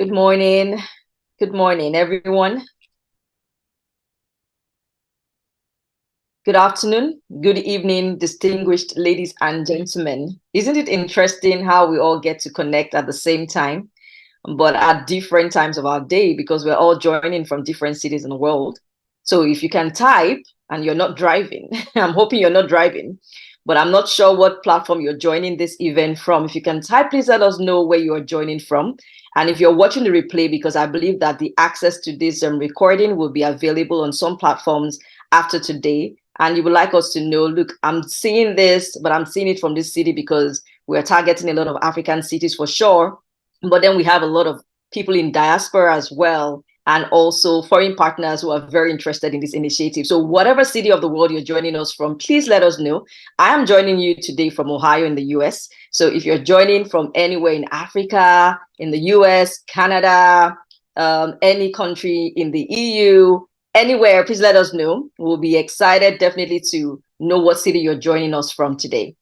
Good morning. Good morning, everyone. Good afternoon. Good evening, distinguished ladies and gentlemen. Isn't it interesting how we all get to connect at the same time, but at different times of our day because we're all joining from different cities in the world? So if you can type and you're not driving, I'm hoping you're not driving, but I'm not sure what platform you're joining this event from. If you can type, please let us know where you are joining from. And if you're watching the replay, because I believe that the access to this recording will be available on some platforms after today, and you would like us to know, look, I'm seeing this, but I'm seeing it from this city because we're targeting a lot of African cities for sure. But then we have a lot of people in diaspora as well, and also foreign partners who are very interested in this initiative. So whatever city of the world you're joining us from, please let us know. I am joining you today from Ohio in the US. So if you're joining from anywhere in Africa, in the US, Canada, any country in the EU, anywhere, please let us know. We'll be excited definitely to know what city you're joining us from today.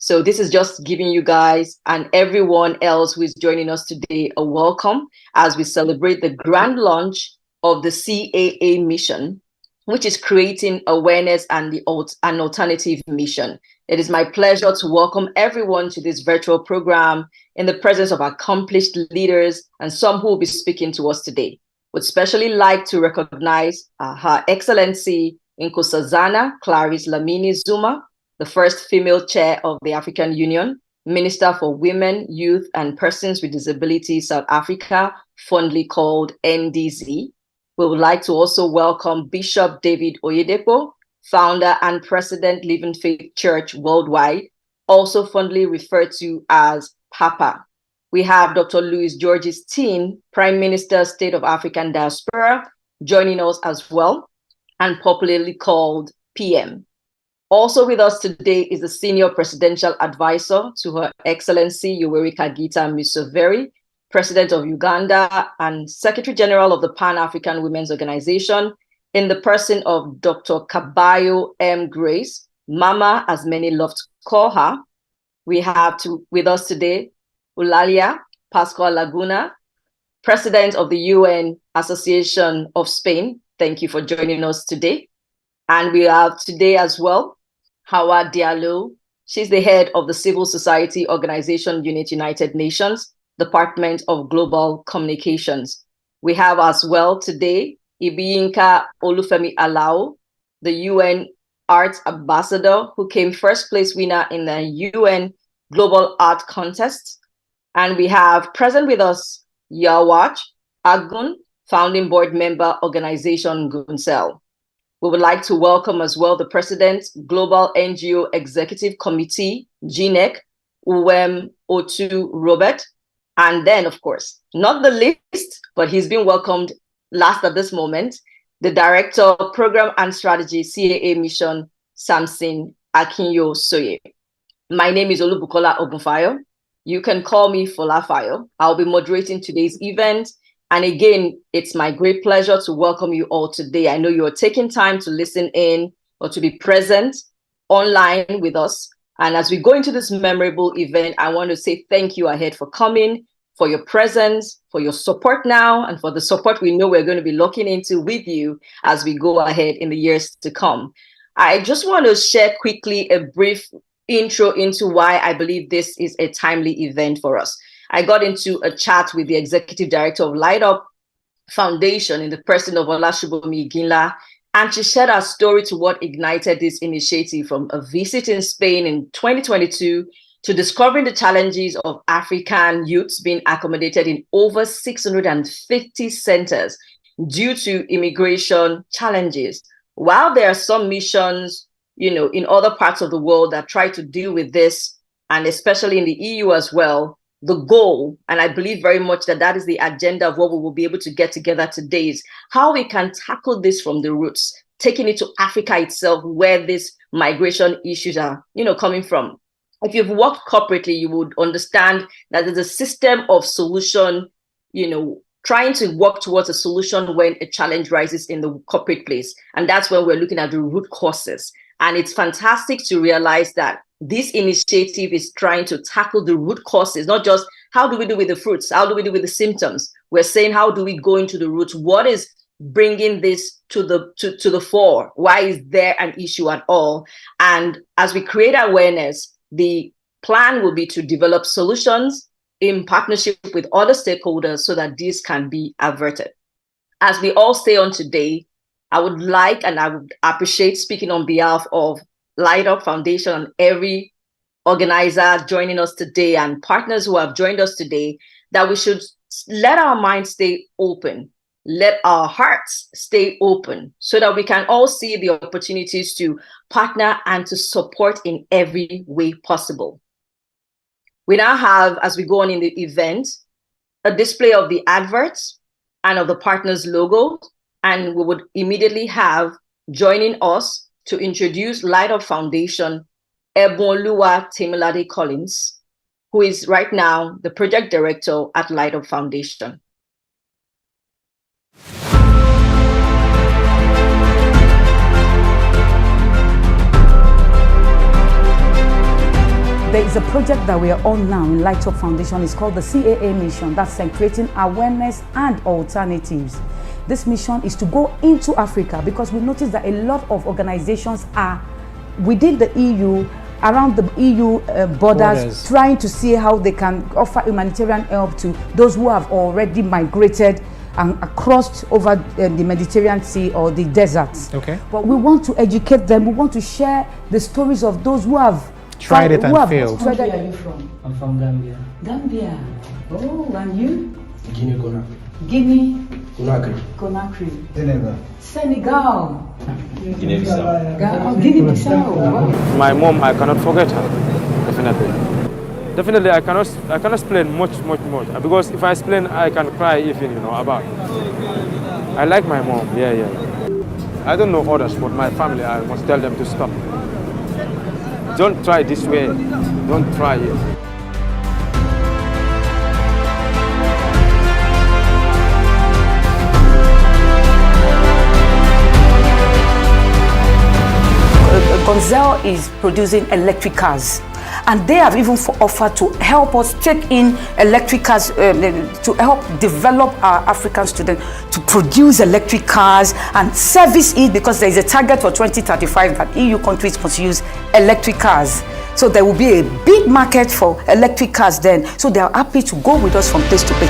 So this is just giving you guys and everyone else who is joining us today a welcome as we celebrate the grand launch of the CAA mission, which is creating awareness and an alternative mission. It is my pleasure to welcome everyone to this virtual program in the presence of accomplished leaders and some who will be speaking to us today. Would especially like to recognize Her Excellency Nkosazana Clarice Lamini Zuma, the first female chair of the African Union, Minister for Women, Youth, and Persons with Disabilities South Africa, fondly called NDZ. We would like to also welcome Bishop David Oyedepo, founder and president, Living Faith Church Worldwide, also fondly referred to as Papa. We have Dr. Louis Georges Tin, Prime Minister, State of African Diaspora, joining us as well, and popularly called PM. Also with us today is the Senior Presidential Advisor to Her Excellency Yoweri Kaguta Museveni, President of Uganda and Secretary General of the Pan-African Women's Organization, in the person of Dr. Kabayo M. Grace, Mama, as many love to call her. We have with us today Eulalia Pascual Laguna, President of the UN Association of Spain. Thank you for joining us today. And we have today as well Hawa Diallo. She's the head of the Civil Society Organization Unit United Nations, Department of Global Communications. We have as well today Ibiyinka Olufemi Alao, the UN Arts Ambassador, who came first place winner in the UN Global Art Contest. And we have present with us Yawach Agun, founding board member, Organization Gunsel. We would like to welcome as well the President, Global NGO Executive Committee, GNEC, Uwem Otu Robert. And then, of course, not the least, but he's been welcomed last at this moment, the Director of Program and Strategy, CAA Mission, Samson Akinyo Soye. My name is Olubukola Ogunfayo. You can call me Folafayo. I'll be moderating today's event. And again, it's my great pleasure to welcome you all today. I know you're taking time to listen in or to be present online with us. And as we go into this memorable event, I want to say thank you ahead for coming, for your presence, for your support now, and for the support we know we're going to be looking into with you as we go ahead in the years to come. I just want to share quickly a brief intro into why I believe this is a timely event for us. I got into a chat with the executive director of Light Up Foundation in the person of Olashubomi Iginla, and she shared her story to what ignited this initiative, from a visit in Spain in 2022 to discovering the challenges of African youths being accommodated in over 650 centers due to immigration challenges. While there are some missions, in other parts of the world that try to deal with this, and especially in the EU as well, the goal, and I believe very much that that is the agenda of what we will be able to get together today, is how we can tackle this from the roots, taking it to Africa itself, where these migration issues are, coming from. If you've worked corporately, you would understand that there's a system of solution, trying to work towards a solution when a challenge rises in the corporate place. And that's when we're looking at the root causes. And it's fantastic to realize that this initiative is trying to tackle the root causes, not just how do we do with the fruits? How do we do with the symptoms? We're saying, how do we go into the roots? What is bringing this to the fore? Why is there an issue at all? And as we create awareness, the plan will be to develop solutions in partnership with other stakeholders so that this can be averted. As we all stay on today, I would like and I would appreciate, speaking on behalf of Light Up Foundation and every organizer joining us today and partners who have joined us today, that we should let our minds stay open, let our hearts stay open, so that we can all see the opportunities to partner and to support in every way possible. We now have, as we go on in the event, a display of the adverts and of the partners' logo, and we would immediately have, joining us to introduce Light Up Foundation, Ebonluwa Temilade Collins, who is right now the project director at Light Up Foundation. There is a project that we are on now in Light Up Foundation. It's called the CAA mission. That's creating awareness and alternatives. This mission is to go into Africa, because we noticed that a lot of organizations are within the EU, around the EU borders, trying to see how they can offer humanitarian help to those who have already migrated and crossed over the Mediterranean Sea or the deserts. Okay. But we want to educate them. We want to share the stories of those who have tried it and failed. Where are you from? I'm from Gambia. Gambia. Oh, and you? Guinea Conakry. Guinea. Conakry. Conakry. Senegal. Senegal. Guinea-Bissau. Guinea-Bissau. Wow. My mom, I cannot forget her. Definitely, I cannot explain much, because if I explain, I can cry even, about. I like my mom, yeah. I don't know others, but my family, I must tell them to stop. Don't try this way. Don't try it. Gonzelle is producing electric cars, and they have even offered to help us take in electric cars, to help develop our African students to produce electric cars and service it, because there is a target for 2035 that EU countries must use electric cars. So there will be a big market for electric cars then. So they are happy to go with us from place to place.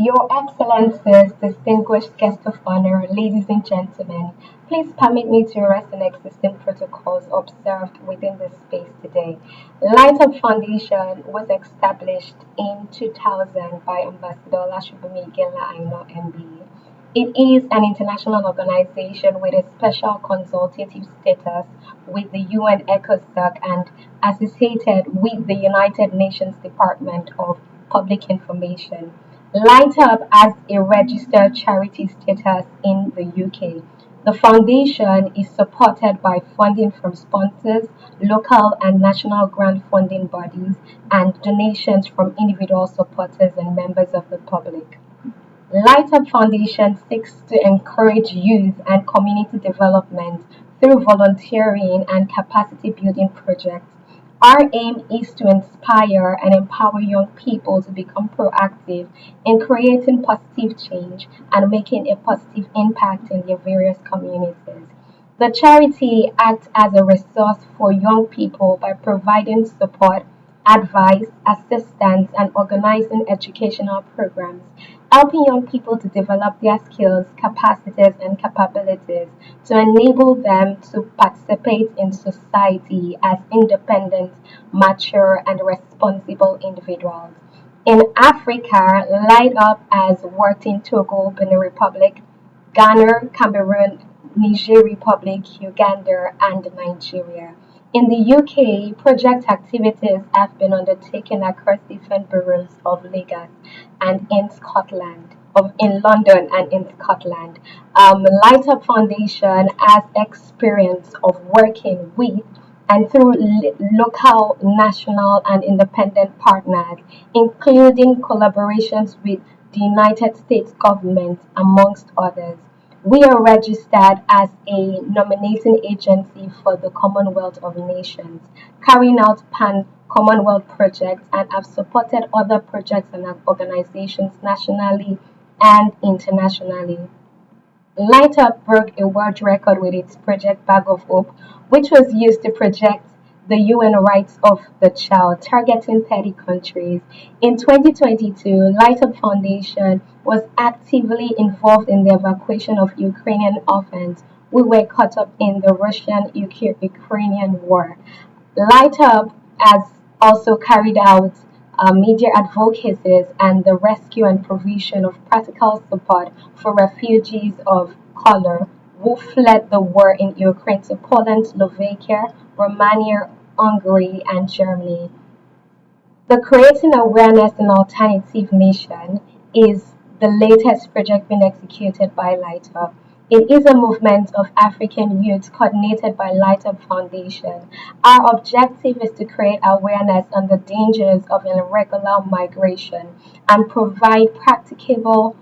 Your Excellencies, distinguished guests of honor, ladies and gentlemen, please permit me to rest on existing protocols observed within this space today. Light Up Foundation was established in 2000 by Ambassador Lashubumi Gela Aino MBE. It is an international organization with a special consultative status with the UN ECOSOC and associated with the United Nations Department of Public Information. Light Up has a registered charity status in the UK. The foundation is supported by funding from sponsors, local and national grant funding bodies, and donations from individual supporters and members of the public. Light Up Foundation seeks to encourage youth and community development through volunteering and capacity building projects. Our aim is to inspire and empower young people to become proactive in creating positive change and making a positive impact in their various communities. The charity acts as a resource for young people by providing support, advice, assistance, and organizing educational programs, helping young people to develop their skills, capacities, and capabilities to enable them to participate in society as independent, mature, and responsible individuals. In Africa, Light Up has worked in Togo, Benin Republic, Ghana, Cameroon, Niger Republic, Uganda, and Nigeria. In the UK, project activities have been undertaken across different boroughs of Lagos and in Scotland, in London and in Scotland. Light Up Foundation has experience of working with and through local, national, and independent partners, including collaborations with the United States government, amongst others. We are registered as a nominating agency for the Commonwealth of Nations, carrying out pan Commonwealth projects and have supported other projects and organizations nationally and internationally. Light Up broke a world record with its project Bag of Hope, which was used to project the UN rights of the child, targeting 30 countries. In 2022, Light Up Foundation was actively involved in the evacuation of Ukrainian orphans who were caught up in the Russian-Ukrainian war. Light Up has also carried out media advocacies and the rescue and provision of practical support for refugees of color who fled the war in Ukraine to Poland, Slovakia, Romania, Hungary, and Germany. The Creating Awareness and Alternative mission is the latest project being executed by Light Up. It is a movement of African youth coordinated by Light Up Foundation. Our objective is to create awareness on the dangers of irregular migration and provide practicable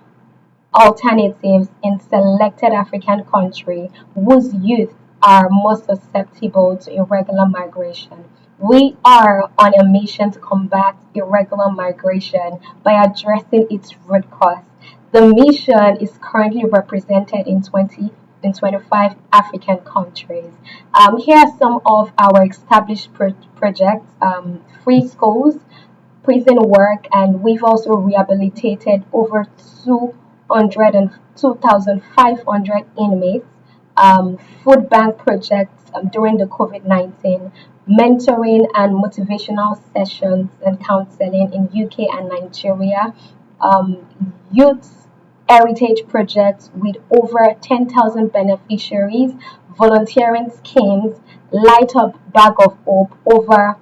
alternatives in selected African countries whose youth are most susceptible to irregular migration. We are on a mission to combat irregular migration by addressing its root cause. The mission is currently represented in 25 African countries. Here are some of our established projects: free schools, prison work, and we've also rehabilitated over 200 and 2,500 inmates, food bank projects during the COVID 19, mentoring and motivational sessions and counseling in UK and Nigeria, youth heritage projects with over 10,000 beneficiaries, volunteering schemes, Light Up Bag of Hope over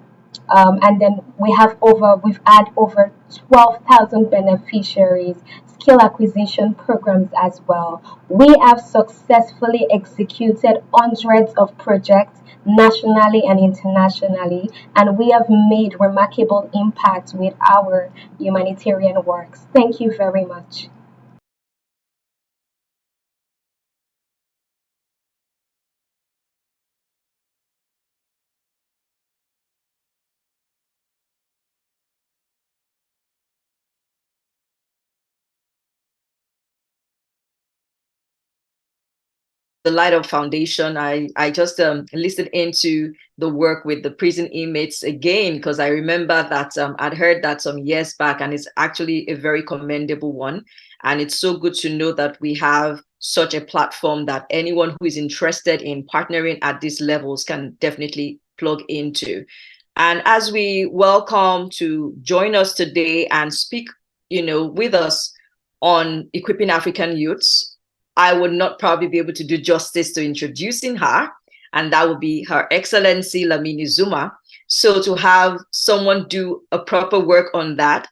and then we've had over 12,000 beneficiaries, skill acquisition programs as well. We have successfully executed hundreds of projects nationally and internationally, and we have made remarkable impact with our humanitarian works. Thank you very much. the Light Up Foundation. I just listened into the work with the prison inmates again, because I remember that I'd heard that some years back, and it's actually a very commendable one. And it's so good to know that we have such a platform that anyone who is interested in partnering at these levels can definitely plug into. And as we welcome to join us today and speak, with us on equipping African youths, I would not probably be able to do justice to introducing her, and that would be Her Excellency Lamini Zuma. So to have someone do a proper work on that,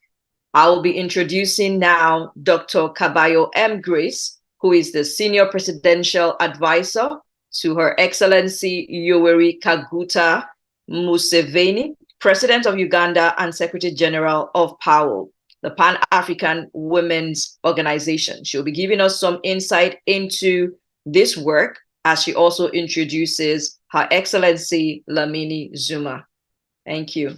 I will be introducing now Dr. Kabayo M. Grace, who is the Senior Presidential Advisor to Her Excellency Yoweri Kaguta Museveni, President of Uganda and Secretary General of PAWO, the Pan-African Women's Organization. She'll be giving us some insight into this work as she also introduces Her Excellency Lamini Zuma. Thank you.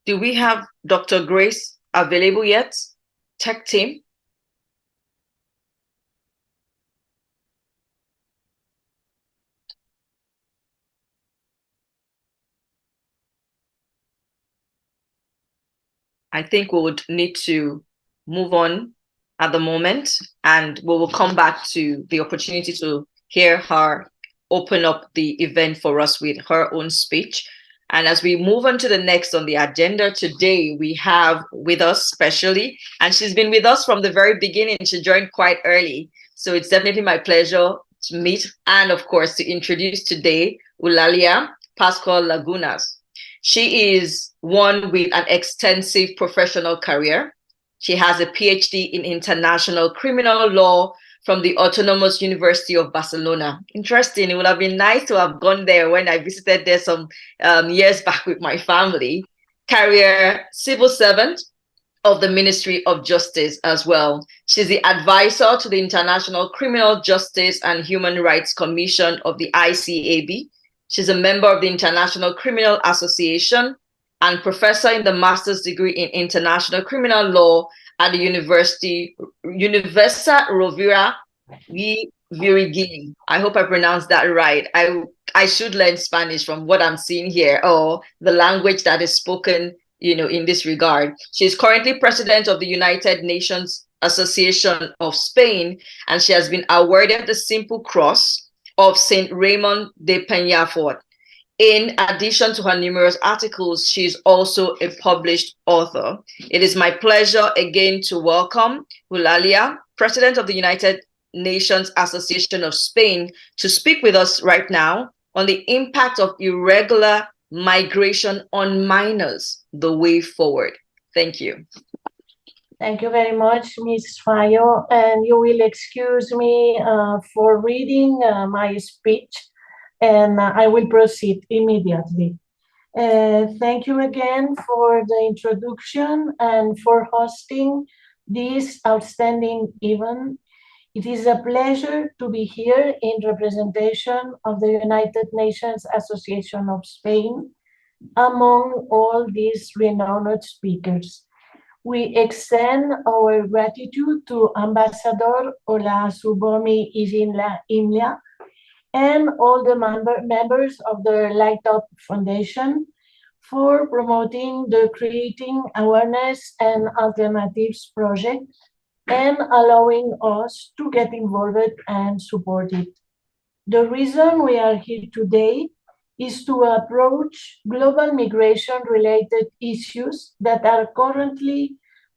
Do we have Dr. Grace available yet? Tech team? I think we would need to move on at the moment, and we will come back to the opportunity to hear her open up the event for us with her own speech. And as we move on to the next on the agenda today, we have with us specially, and she's been with us from the very beginning. She joined quite early. So it's definitely my pleasure to meet and, of course, to introduce today Eulalia Pascual Lagunas. She is one with an extensive professional career. She has a PhD in international criminal law from the Autonomous University of Barcelona. Interesting. It would have been nice to have gone there when I visited there some years back with my family. Career civil servant of the Ministry of Justice as well. She's the advisor to the International Criminal Justice and Human Rights Commission of the ICAB. She's a member of the International Criminal Association and professor in the master's degree in international criminal law at the Universidad Rovira y Virgili. I hope I pronounced that right. I should learn Spanish from what I'm seeing here, or the language that is spoken, in this regard. She's currently president of the United Nations Association of Spain, and she has been awarded the Simple Cross of Saint Raymond de Peñafort. In addition to her numerous articles, she's also a published author. It is my pleasure again to welcome Eulalia, President of the United Nations Association of Spain, to speak with us right now on the impact of irregular migration on minors, the way forward. Thank you. Thank you very much, Ms. Fayo, and you will excuse me for reading my speech, and I will proceed immediately. Thank you again for the introduction and for hosting this outstanding event. It is a pleasure to be here in representation of the United Nations Association of Spain among all these renowned speakers. We extend our gratitude to Ambassador Olasubomi Imlia and all the members of the Light Up Foundation for promoting the Creating Awareness and Alternatives project and allowing us to get involved and support it. The reason we are here today is to approach global migration-related issues that are currently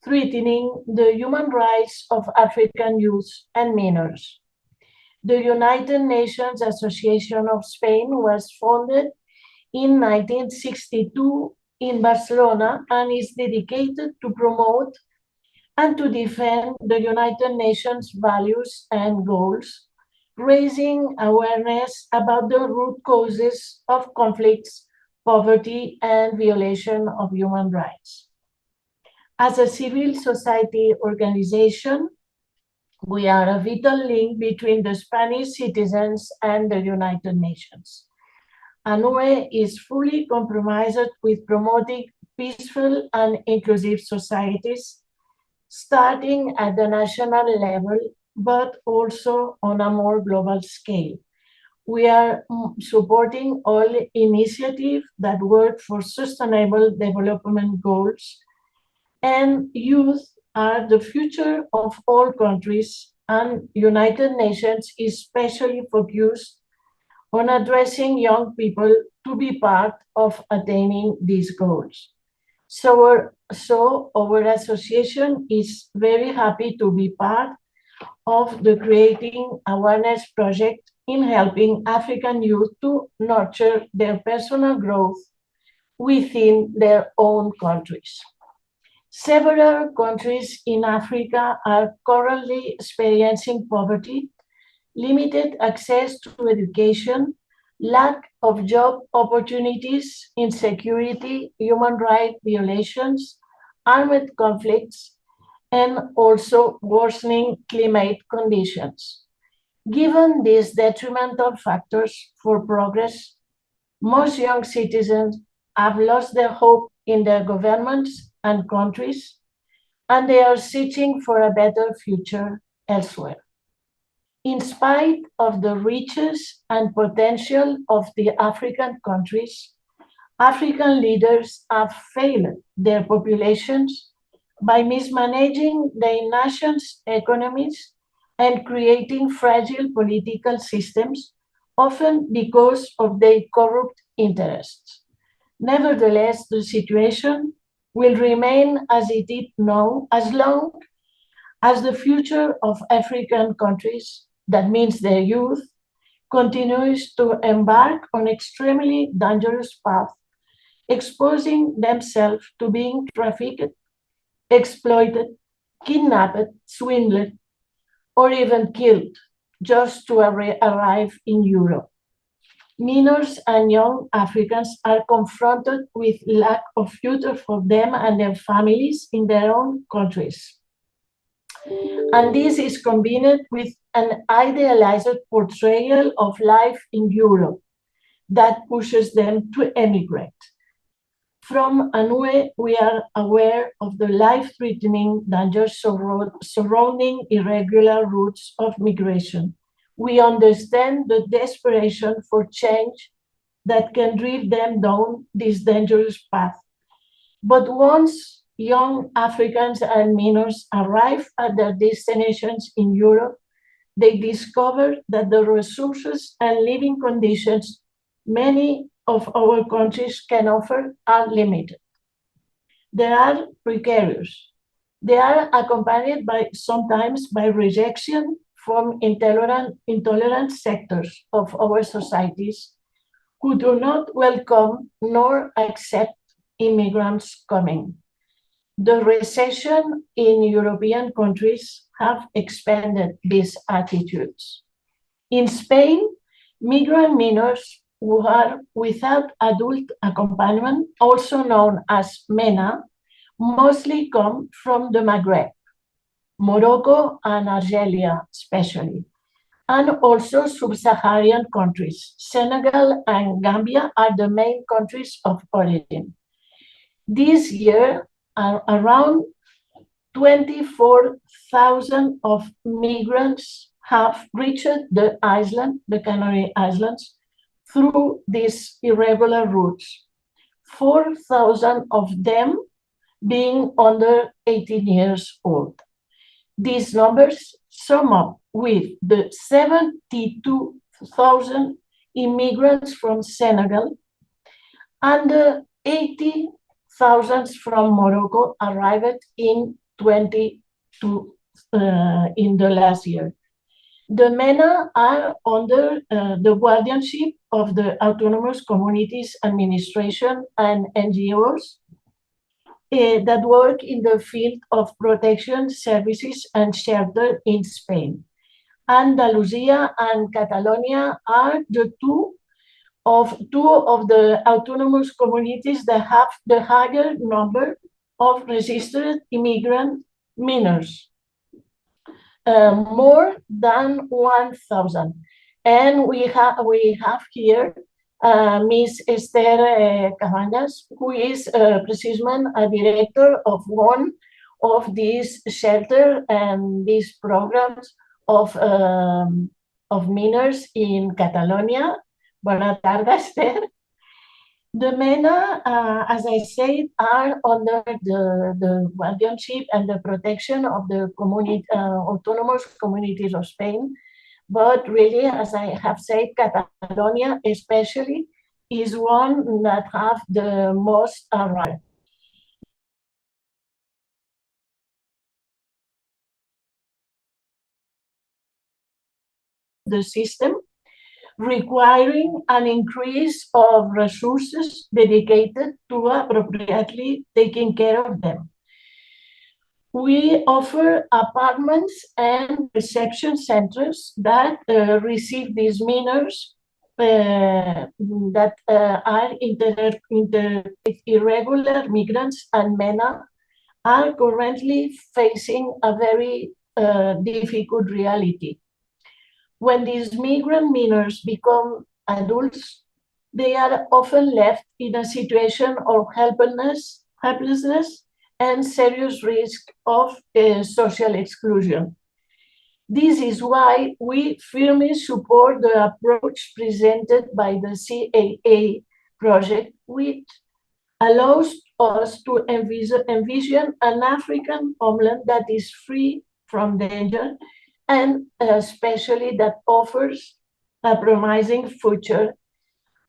threatening the human rights of African youth and minors. The United Nations Association of Spain was founded in 1962 in Barcelona and is dedicated to promote and to defend the United Nations values and goals, raising awareness about the root causes of conflicts, poverty, and violation of human rights. As a civil society organization, we are a vital link between the Spanish citizens and the United Nations. ANUE is fully compromised with promoting peaceful and inclusive societies, starting at the national level, but also on a more global scale. We are supporting all initiatives that work for sustainable development goals, and youth are the future of all countries, and United Nations is especially focused on addressing young people to be part of attaining these goals. So our association is very happy to be part of the Creating Awareness project in helping African youth to nurture their personal growth within their own countries. Several countries in Africa are currently experiencing poverty, limited access to education, lack of job opportunities, insecurity, human rights violations, armed conflicts, and also worsening climate conditions. Given these detrimental factors for progress, most young citizens have lost their hope in their governments and countries, and they are searching for a better future elsewhere. In spite of the riches and potential of the African countries, African leaders have failed their populations by mismanaging their nations' economies and creating fragile political systems, often because of their corrupt interests. Nevertheless, the situation will remain as it is now as long as the future of African countries, that means their youth, continues to embark on extremely dangerous path, exposing themselves to being trafficked, exploited, kidnapped, swindled, or even killed just to arrive in Europe. Minors and young Africans are confronted with lack of future for them and their families in their own countries. And this is combined with an idealized portrayal of life in Europe that pushes them to emigrate. From ANUE, we are aware of the life-threatening dangers surrounding irregular routes of migration. We understand the desperation for change that can drive them down this dangerous path. But once young Africans and minors arrive at their destinations in Europe, they discover that the resources and living conditions many of our countries can offer are limited. They are precarious. They are accompanied sometimes by rejection from intolerant sectors of our societies who do not welcome nor accept immigrants coming. The recession in European countries have expanded these attitudes. In Spain, migrant minors who are without adult accompaniment, also known as MENA, mostly come from the Maghreb, Morocco and Algeria especially, and also sub-Saharan countries. Senegal and Gambia are the main countries of origin. This year, around 24,000 of migrants have reached the Canary Islands, through these irregular routes, 4,000 of them being under 18 years old. These numbers sum up with the 72,000 immigrants from Senegal and the 80,000 from Morocco arrived in 22 in the last year. The MENA are under the guardianship of the Autonomous Communities Administration and NGOs that work in the field of protection services and shelter in Spain. Andalusia and Catalonia are two of the autonomous communities that have the higher number of registered immigrant minors, more than 1,000. And we have here Ms. Esther Cabañas, who is precisely a director of one of these shelters and these programs of minors in Catalonia. Buenas tardes, Esther. The MENA, as I said, are under the guardianship and the protection of the autonomous communities of Spain. But really, as I have said, Catalonia especially is one that have the most right. The system requiring an increase of resources dedicated to appropriately taking care of them. We offer apartments and reception centers that receive these minors that are irregular migrants, and MENA are currently facing a very difficult reality. When these migrant minors become adults, they are often left in a situation of helplessness and serious risk of social exclusion. This is why we firmly support the approach presented by the CAA project, which allows us to envision an African homeland that is free from danger and especially that offers a promising future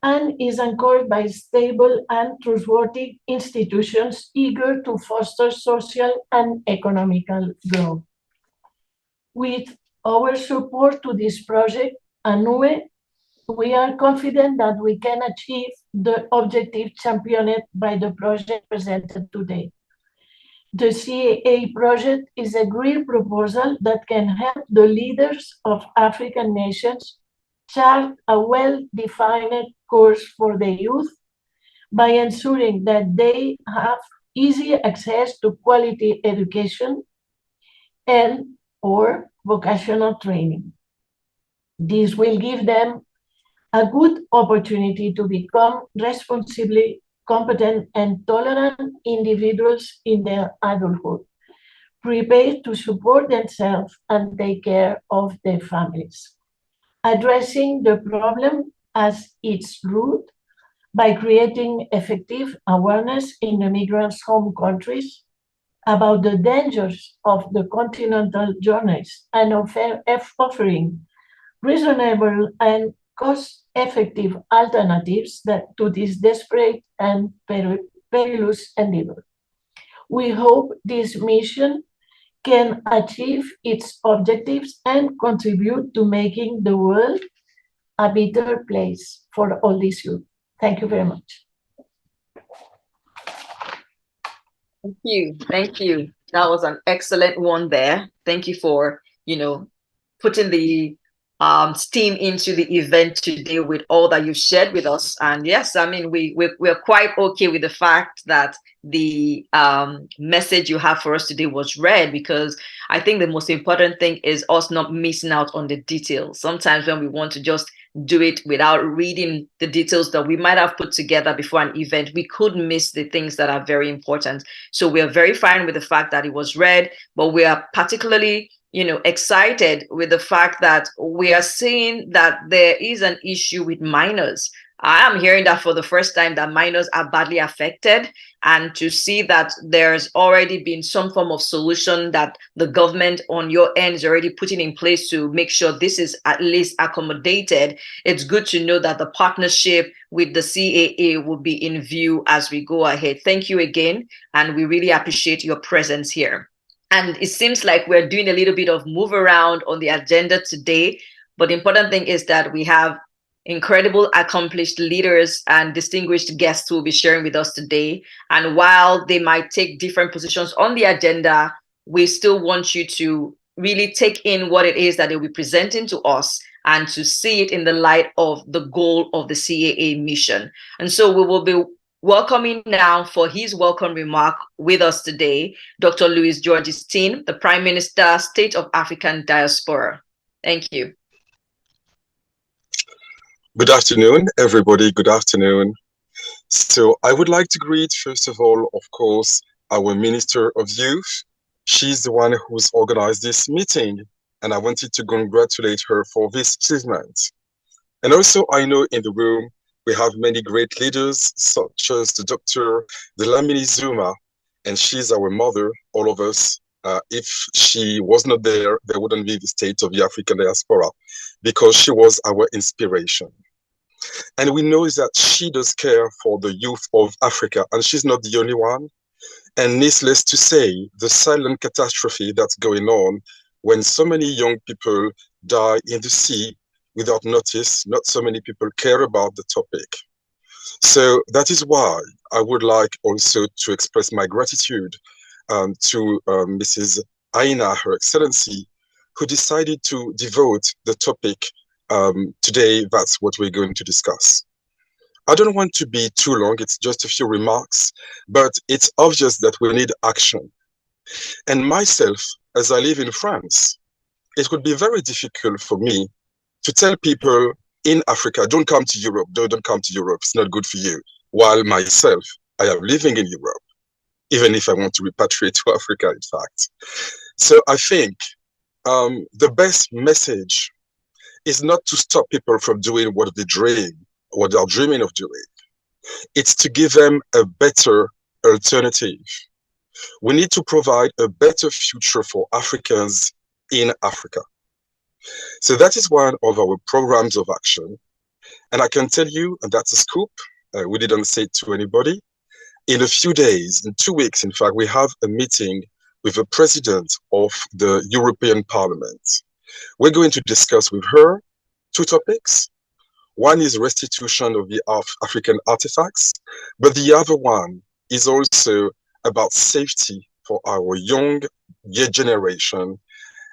and is anchored by stable and trustworthy institutions eager to foster social and economical growth. With our support to this project, ANUE, we are confident that we can achieve the objective championed by the project presented today. The CAA project is a great proposal that can help the leaders of African nations chart a well-defined course for the youth by ensuring that they have easy access to quality education and or vocational training. This will give them a good opportunity to become responsibly competent and tolerant individuals in their adulthood, prepared to support themselves and take care of their families. Addressing the problem as its root by creating effective awareness in the migrants' home countries about the dangers of the continental journeys and offering reasonable and cost-effective alternatives to this desperate and perilous endeavor. We hope this mission can achieve its objectives and contribute to making the world a better place for all these youth. Thank you very much. Thank you. Thank you. That was an excellent one there. Thank you for, putting the steam into the event today with all that you shared with us. And yes, I mean, we're quite okay with the fact that the message you have for us today was read, because I think the most important thing is us not missing out on the details. Sometimes when we want to just do it without reading the details that we might have put together before an event, we could miss the things that are very important. So we are very fine with the fact that it was read, but we are particularly excited with the fact that we are seeing that there is an issue with minors. I am hearing that for the first time, that minors are badly affected, and to see that there's already been some form of solution that the government on your end is already putting in place to make sure this is at least accommodated. It's good to know that the partnership with the CAA will be in view as we go ahead. Thank you again, and we really appreciate your presence here. And it seems like we're doing a little bit of move around on the agenda today. But the important thing is that we have incredible, accomplished leaders and distinguished guests who will be sharing with us today. And while they might take different positions on the agenda, we still want you to really take in what it is that they'll be presenting to us and to see it in the light of the goal of the CAA mission. And so we will be welcoming now for his welcome remark with us today, Dr. Louis Georges Tin, the Prime Minister, State of African Diaspora. Thank you. Good afternoon, everybody. Good afternoon. So I would like to greet, first of all, of course, our Minister of Youth. She's the one who's organized this meeting, and I wanted to congratulate her for this achievement. And also, I know in the room, we have many great leaders, such as the Dr. Dlamini Zuma, and she's our mother, all of us. If she was not there, there wouldn't be the State of the African Diaspora, because she was our inspiration. And we know that she does care for the youth of Africa, and she's not the only one. And needless to say, the silent catastrophe that's going on when so many young people die in the sea without notice, not so many people care about the topic. So that is why I would like also to express my gratitude to Mrs. Aina, Her Excellency, who decided to devote the topic today. That's what we're going to discuss. I don't want to be too long, it's just a few remarks, but it's obvious that we need action. And myself, as I live in France, it would be very difficult for me to tell people in Africa, don't come to Europe, don't come to Europe, it's not good for you. While myself, I am living in Europe, even if I want to repatriate to Africa, in fact. So I think the best message is not to stop people from doing what they dream, what they are dreaming of doing. It's to give them a better alternative. We need to provide a better future for Africans in Africa. So that is one of our programs of action. And I can tell you, and that's a scoop, we didn't say it to anybody, in a few days, in 2 weeks, in fact, we have a meeting with the president of the European Parliament. We're going to discuss with her 2 topics. One is restitution of the African artifacts, but the other one is also about safety for our young generation.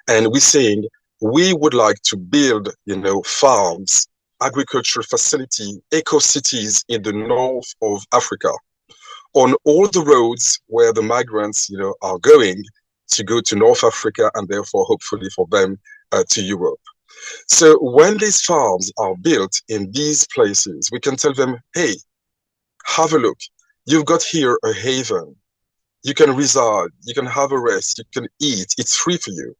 And we're saying we would like to build, farms, agricultural facility, eco-cities in the north of Africa, on all the roads where the migrants, are going to go to North Africa and therefore hopefully for them to Europe. So when these farms are built in these places, we can tell them, hey, have a look. You've got here a haven. You can reside, you can have a rest, you can eat, it's free for you.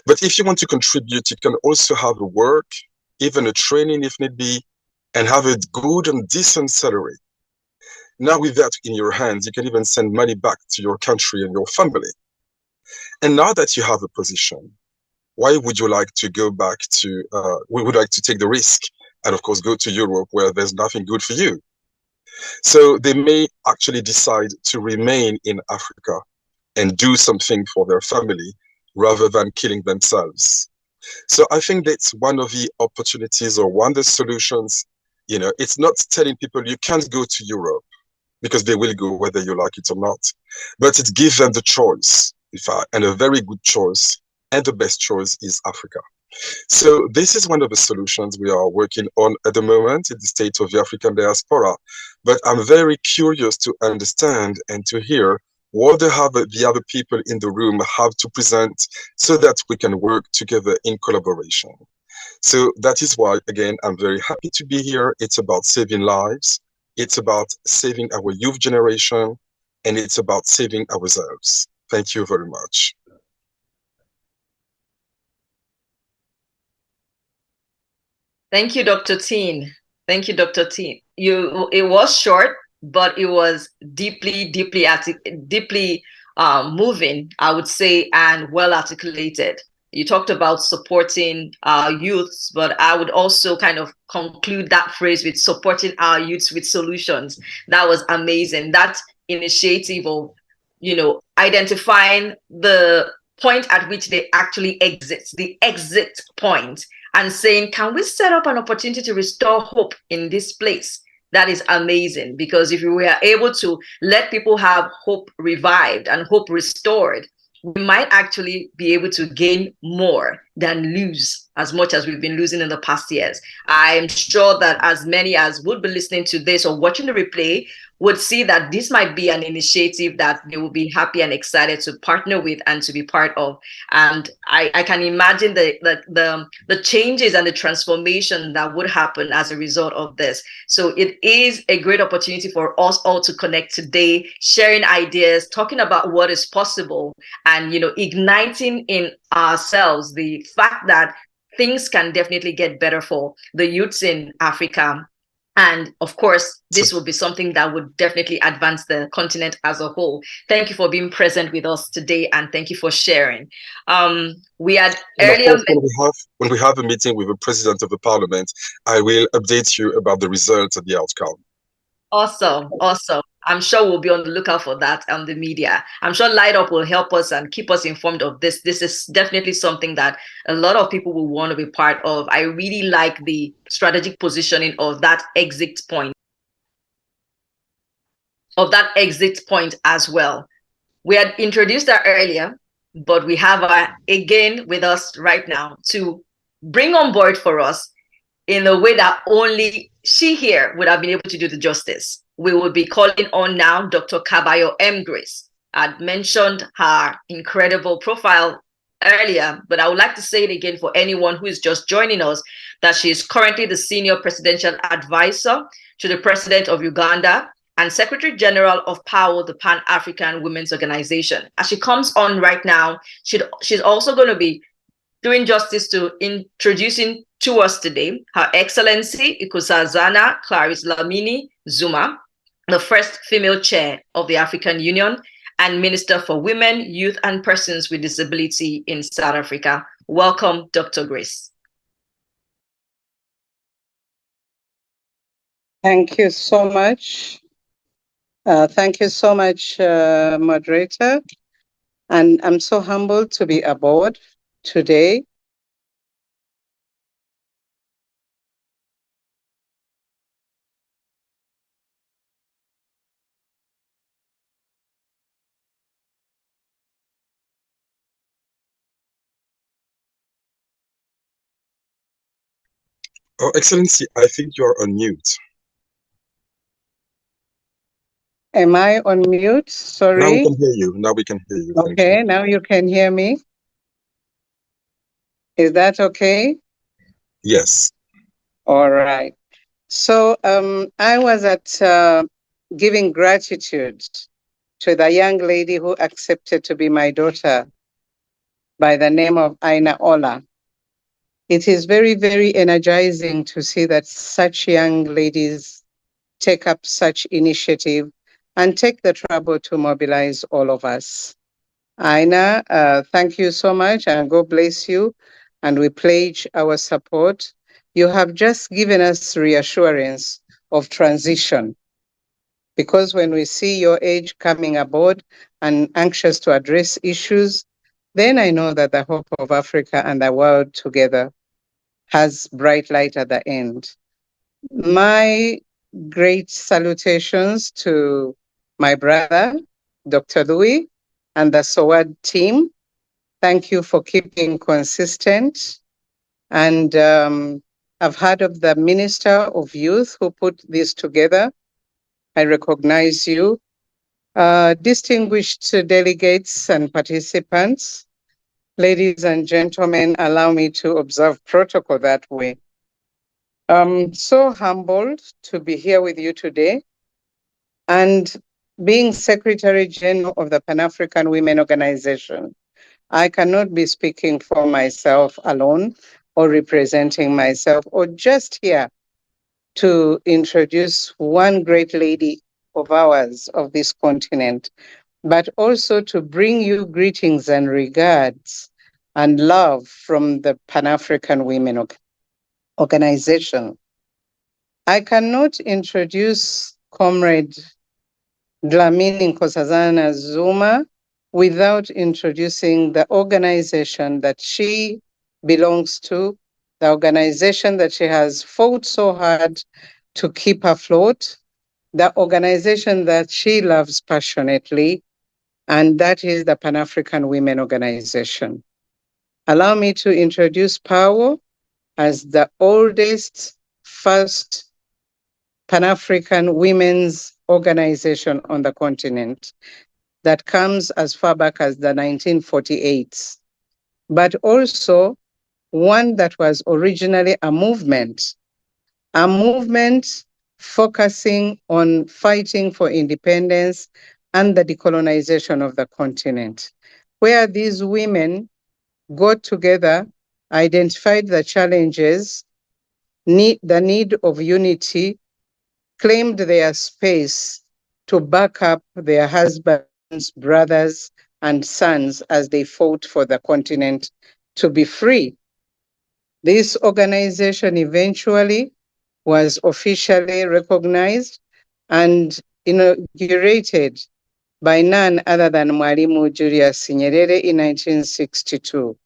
But if you want to contribute, you can also have a work, even a training if need be, and have a good and decent salary. Now with that in your hands, you can even send money back to your country and your family. And now that you have a position, why would you like to go back to, we would like to take the risk and of course go to Europe where there's nothing good for you? So they may actually decide to remain in Africa and do something for their family rather than killing themselves. So I think that's one of the opportunities or one of the solutions. It's not telling people you can't go to Europe because they will go whether you like it or not, but it gives them the choice, in fact, and a very good choice. And the best choice is Africa. So this is one of the solutions we are working on at the moment in the State of the African Diaspora. But I'm very curious to understand and to hear what the other people in the room have to present so that we can work together in collaboration. So that is why, again, I'm very happy to be here. It's about saving lives. It's about saving our youth generation. And it's about saving ourselves. Thank you very much. Thank you, Dr. Tin. Thank you, Dr. Tin. It was short, but it was deeply moving, I would say, and well articulated. You talked about supporting our youths, but I would also kind of conclude that phrase with supporting our youths with solutions. That was amazing. That initiative of identifying the point at which they actually exit, the exit point, and saying, can we set up an opportunity to restore hope in this place? That is amazing, because if we are able to let people have hope revived and hope restored, we might actually be able to gain more than lose as much as we've been losing in the past years. I'm sure that as many as would be listening to this or watching the replay would see that this might be an initiative that they will be happy and excited to partner with and to be part of. And I can imagine the changes and the transformation that would happen as a result of this. So it is a great opportunity for us all to connect today, sharing ideas, talking about what is possible, and igniting in ourselves the fact that things can definitely get better for the youths in Africa. And of course, this will be something that would definitely advance the continent as a whole. Thank you for being present with us today, and thank you for sharing. We had earlier. When we have a meeting with the president of the parliament, I will update you about the results and the outcome. Awesome. I'm sure we'll be on the lookout for that on the media. I'm sure Light Up will help us and keep us informed of this. This is definitely something that a lot of people will want to be part of. I really like the strategic positioning of that exit point. As well. We had introduced that earlier, but we have her again with us right now to bring on board for us in a way that only she here would have been able to do the justice. We will be calling on now Dr. Cabayo M. Grace. I'd mentioned her incredible profile earlier, but I would like to say it again for anyone who is just joining us, that she is currently the Senior Presidential Advisor to the President of Uganda and Secretary General of PAO, the Pan-African Women's Organization. As she comes on right now, she's also going to be doing justice to introducing to us today Her Excellency Nkosazana Clarice Dlamini Zuma, the first female chair of the African Union and Minister for Women, Youth and Persons with Disability in South Africa. Welcome, Dr. Grace. Thank you so much. Thank you so much, moderator. And I'm so humbled to be aboard today. Oh, Excellency, I think you are on mute. Am I on mute? Sorry. Now we can hear you. Now we can hear you. Okay, now you can hear me. Is that okay? Yes. All right. So I was at giving gratitude to the young lady who accepted to be my daughter by the name of Aina Ola. It is very, very energizing to see that such young ladies take up such initiative and take the trouble to mobilize all of us. Aina, thank you so much and God bless you. And we pledge our support. You have just given us reassurance of transition, because when we see your age coming aboard and anxious to address issues, then I know that the hope of Africa and the world together has bright light at the end. My great salutations to my brother, Dr. Louis, and the SOWAD team. Thank you for keeping consistent. And I've heard of the Minister of Youth who put this together. I recognize you. Distinguished delegates and participants, ladies and gentlemen, allow me to observe protocol that way. I'm so humbled to be here with you today. And being Secretary General of the Pan-African Women Organization, I cannot be speaking for myself alone or representing myself, or just here to introduce one great lady of ours of this continent, but also to bring you greetings and regards and love from the Pan-African Women Organization. I cannot introduce Comrade Dlamini Nkosazana Zuma without introducing the organization that she belongs to, the organization that she has fought so hard to keep afloat, the organization that she loves passionately, and that is the Pan-African Women Organization. Allow me to introduce PAWO as the oldest, first Pan-African women's organization on the continent that comes as far back as the 1948s, but also one that was originally a movement focusing on fighting for independence and the decolonization of the continent, where these women got together, identified the challenges, the need of unity, claimed their space to back up their husbands, brothers, and sons as they fought for the continent to be free. This organization eventually was officially recognized and inaugurated by none other than Mwalimu Julius Nyerere in 1962.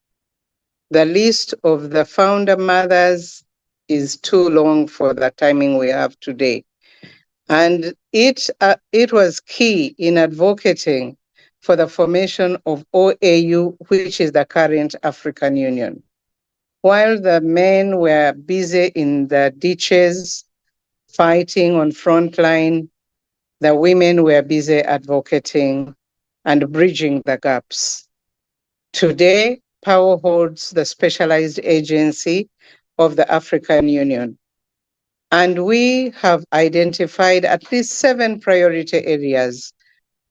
The list of the founder mothers is too long for the timing we have today. And it was key in advocating for the formation of OAU, which is the current African Union. While the men were busy in the ditches, fighting on front line, the women were busy advocating and bridging the gaps. Today, PAWO holds the specialized agency of the African Union. And we have identified at least 7 priority areas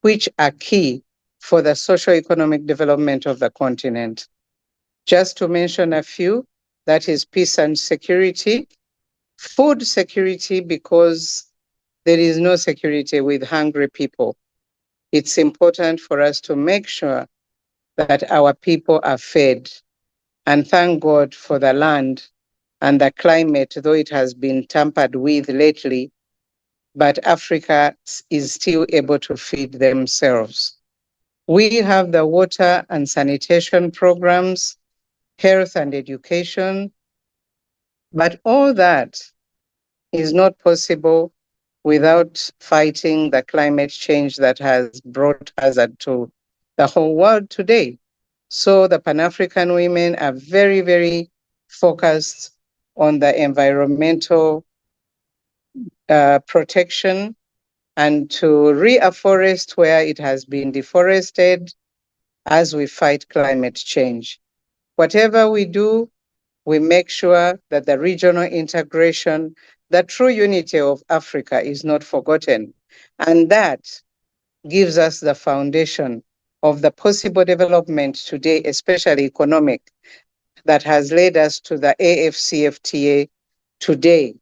which are key for the socio-economic development of the continent. Just to mention a few, that is peace and security, food security, because there is no security with hungry people. It's important for us to make sure that our people are fed, and thank God for the land and the climate, though it has been tampered with lately, but Africa is still able to feed themselves. We have the water and sanitation programs, health and education, but all that is not possible without fighting the climate change that has brought hazard to the whole world today. So the Pan-African women are very, very focused on the environmental protection and to reforest where it has been deforested as we fight climate change. Whatever we do, we make sure that the regional integration, the true unity of Africa is not forgotten. And that gives us the foundation of the possible development today, especially economic, that has led us to the AFCFTA today,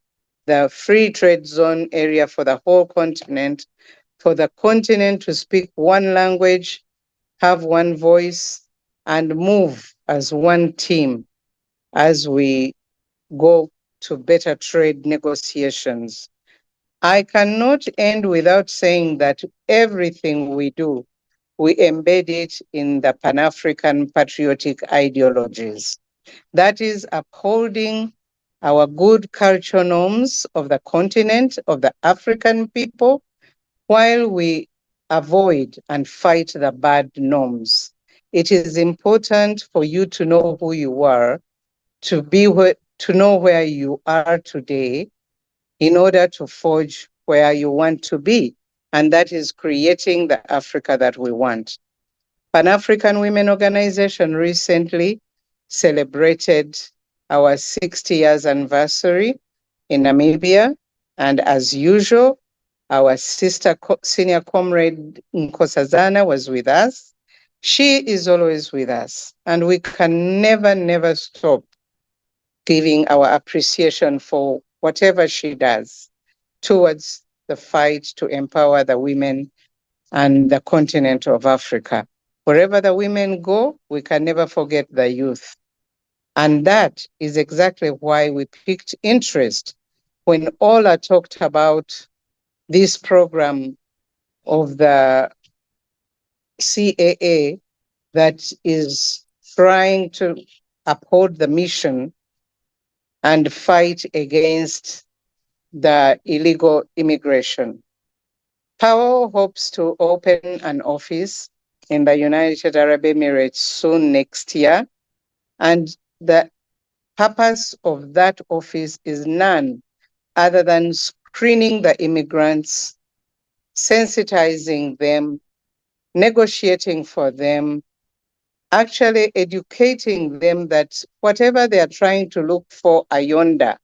the free trade zone area for the whole continent, for the continent to speak one language, have one voice, and move as one team as we go to better trade negotiations. I cannot end without saying that everything we do, we embed it in the Pan-African patriotic ideologies. That is upholding our good cultural norms of the continent, of the African people, while we avoid and fight the bad norms. It is important for you to know who you are, to know where you are today, in order to forge where you want to be. And that is creating the Africa that we want. Pan-African Women Organization recently celebrated our 60 years anniversary in Namibia. And as usual, our sister senior comrade Nkosazana was with us. She is always with us, and we can never, never stop giving our appreciation for whatever she does towards the fight to empower the women and the continent of Africa. Wherever the women go, we can never forget the youth. And that is exactly why we picked interest when Ola talked about this program of the CAA that is trying to uphold the mission and fight against the illegal immigration. Powell hopes to open an office in the United Arab Emirates soon next year, and the purpose of that office is none other than screening the immigrants, sensitizing them, negotiating for them, actually educating them that whatever they are trying to look for yonder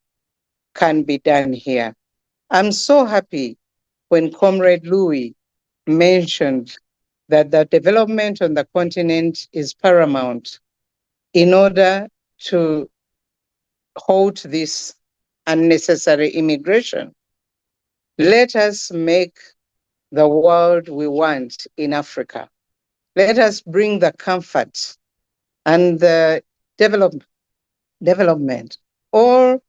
can be done here. I'm so happy when Comrade Louis mentioned that the development on the continent is paramount in order to halt this unnecessary immigration. Let us make the world we want in Africa. Let us bring the comfort and the development, or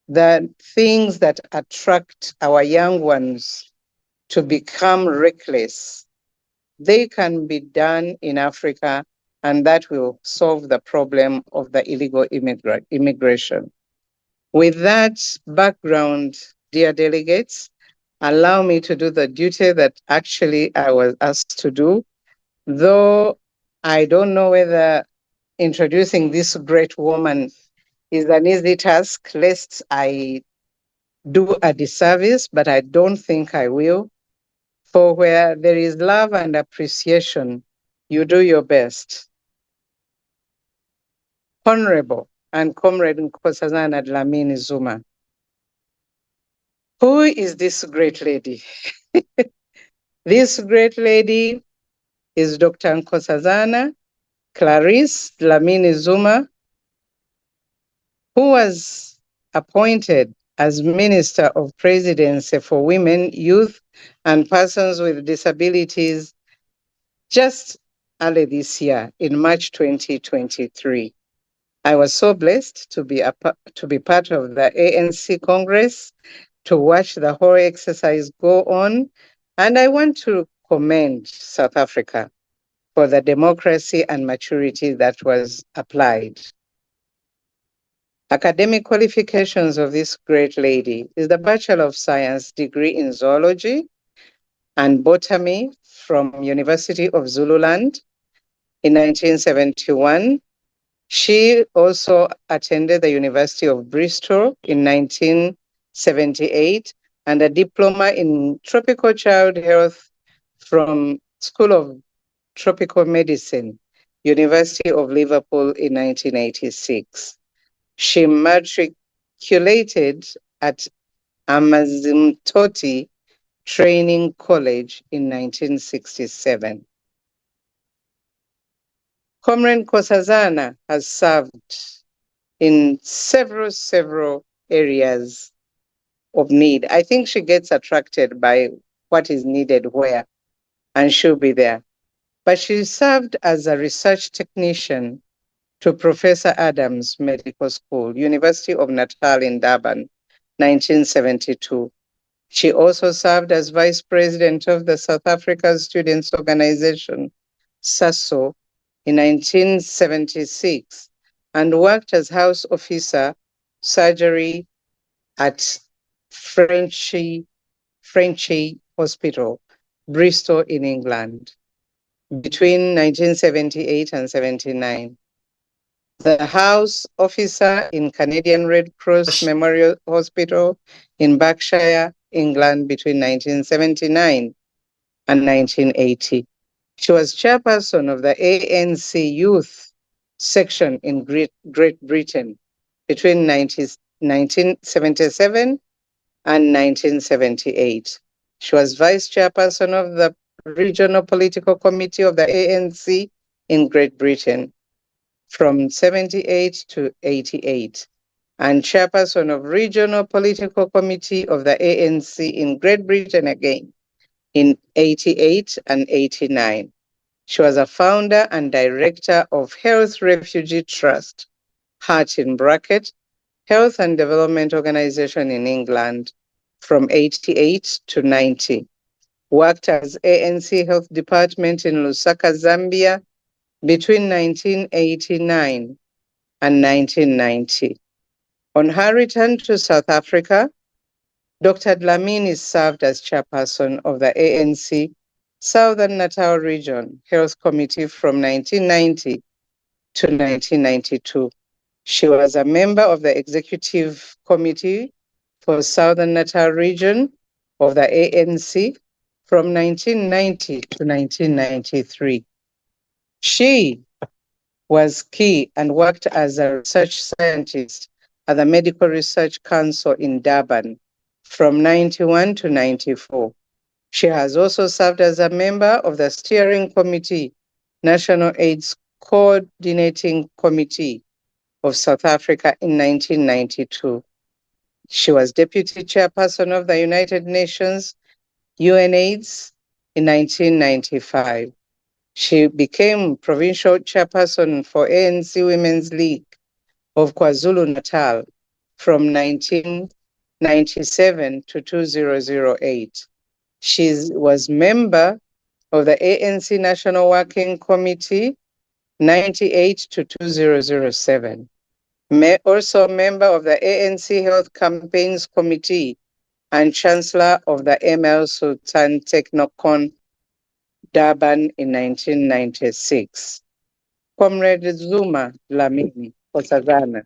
the things that attract our young ones to become reckless. They can be done in Africa, and that will solve the problem of the illegal immigration. With that background, dear delegates, allow me to do the duty that actually I was asked to do, though I don't know whether introducing this great woman is an easy task, lest I do a disservice, but I don't think I will. For where there is love and appreciation, you do your best. Honorable and Comrade Nkosazana Dlamini Zuma. Who is this great lady? This great lady is Dr. Nkosazana Clarisse Dlamini Zuma, who was appointed as Minister of Presidency for Women, Youth, and Persons with Disabilities just early this year in March 2023. I was so blessed to be part of the ANC Congress, to watch the whole exercise go on, and I want to commend South Africa for the democracy and maturity that was applied. Academic qualifications of this great lady is the Bachelor of Science degree in Zoology and Botany from University of Zululand in 1971. She also attended the University of Bristol in 1978 and a diploma in tropical child health from School of Tropical Medicine, University of Liverpool in 1986. She matriculated at Amazimtoti Training College in 1967. Comrade Nkosazana has served in several areas of need. I think she gets attracted by what is needed where, and she'll be there. But she served as a research technician to Professor Adams Medical School, University of Natal in Durban, 1972. She also served as Vice President of the South Africa Students' Organization, SASO, in 1976, and worked as House Officer, Surgery at Frenchy Hospital, Bristol in England, between 1978 and 79. The House Officer in Canadian Red Cross Memorial Hospital in Berkshire, England, between 1979 and 1980. She was chairperson of the ANC Youth Section in Great Britain between 1977 and 1978. She was vice chairperson of the Regional Political Committee of the ANC in Great Britain from 78 to 88, and chairperson of Regional Political Committee of the ANC in Great Britain again in 88 and 89. She was a founder and director of Health Refugee Trust, Heart in Bracket, Health and Development Organization in England from 88 to 90. worked as ANC Health Department in Lusaka, Zambia between 1989 and 1990. On her return to South Africa, Dr. Dlamini served as chairperson of the ANC Southern Natal Region Health Committee from 1990 to 1992. She was a member of the Executive Committee for Southern Natal Region of the ANC from 1990 to 1993. She was key and worked as a research scientist at the Medical Research Council in Durban from 91 to 94. She has also served as a member of the Steering Committee, National AIDS Coordinating Committee of South Africa in 1992. She was deputy chairperson of the United Nations UNAIDS in 1995. She became provincial chairperson for ANC Women's League of KwaZulu-Natal from 1997 to 2008. She was member of the ANC National Working Committee 98 to 2007. Also a member of the ANC Health Campaigns Committee and Chancellor of the ML Sultan Technocon Durban in 1996. Comrade Zuma Dlamini Nkosazana.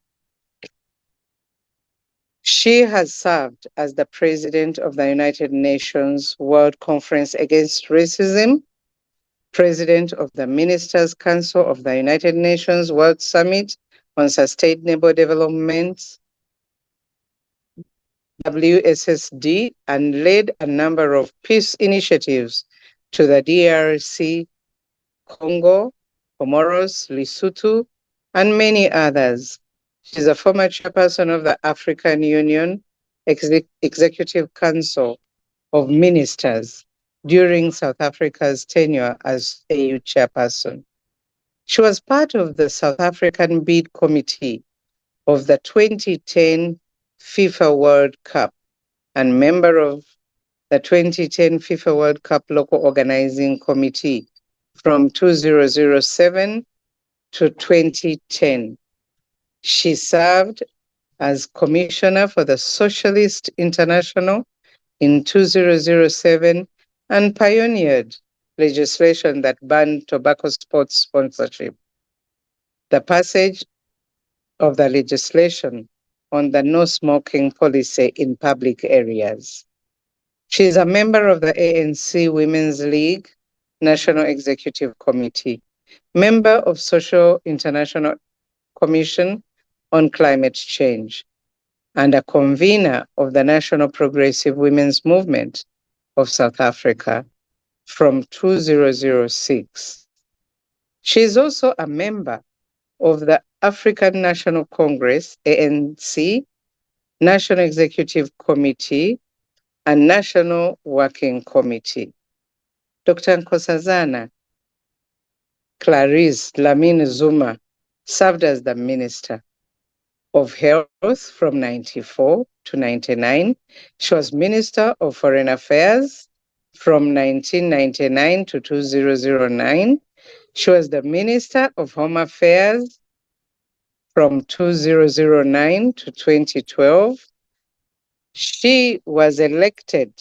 She has served as the president of the United Nations World Conference Against Racism, president of the Ministers' Council of the United Nations World Summit on Sustainable Development, WSSD, and led a number of peace initiatives to the DRC, Congo, Comoros, Lesotho, and many others. She's a former chairperson of the African Union Executive Council of Ministers during South Africa's tenure as AU chairperson. She was part of the South African bid committee of the 2010 FIFA World Cup and member of the 2010 FIFA World Cup Local Organizing Committee from 2007 to 2010. She served as commissioner for the Socialist International in 2007 and pioneered legislation that banned tobacco sports sponsorship. The passage of the legislation on the no smoking policy in public areas. She is a member of the ANC Women's League National Executive Committee, member of Social International Commission on Climate Change, and a convener of the National Progressive Women's Movement of South Africa from 2006. She is also a member of the African National Congress, ANC, National Executive Committee, and National Working Committee. Dr. Nkosazana Clarice Dlamini Zuma served as the Minister of Health from 94 to 99. She was Minister of Foreign Affairs from 1999 to 2009. She was the Minister of Home Affairs from 2009 to 2012. She was elected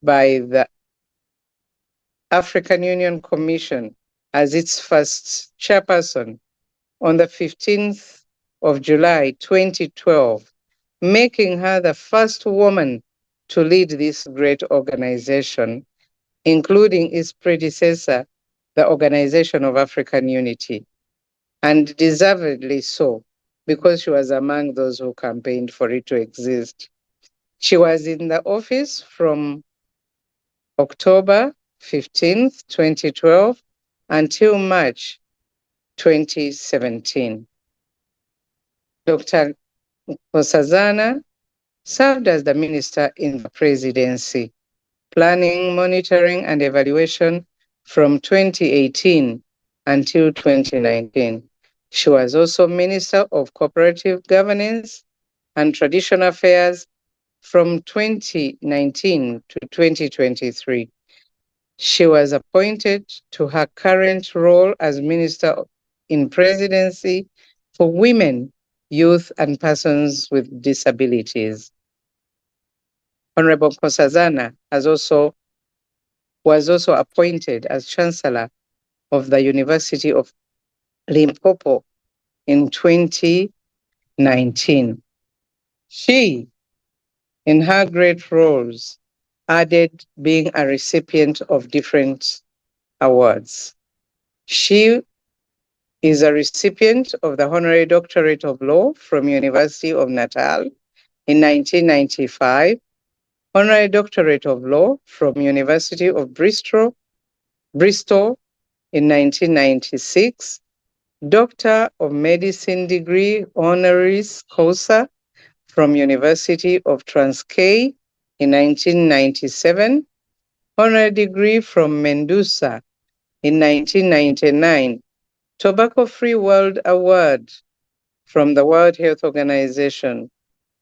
by the African Union Commission as its first chairperson on the 15th of July 2012, making her the first woman to lead this great organization, including its predecessor, the Organization of African Unity, and deservedly so, because she was among those who campaigned for it to exist. She was in the office from October 15th, 2012, until March 2017. Dr. Nkosazana served as the Minister in the Presidency, Planning, Monitoring, and Evaluation from 2018 until 2019. She was also Minister of Cooperative Governance and Traditional Affairs from 2019 to 2023. She was appointed to her current role as Minister in Presidency for Women, Youth and Persons with Disabilities. Honorable Nkosazana was also appointed as Chancellor of the University of Limpopo in 2019. She, in her great roles, added being a recipient of different awards. She is a recipient of the Honorary Doctorate of Law from University of Natal in 1995, Honorary Doctorate of Law from University of Bristol in 1996, Doctor of Medicine degree honoris causa from University of Transkei in 1997, honorary degree from Mendoza in 1999, Tobacco-Free World Award from the World Health Organization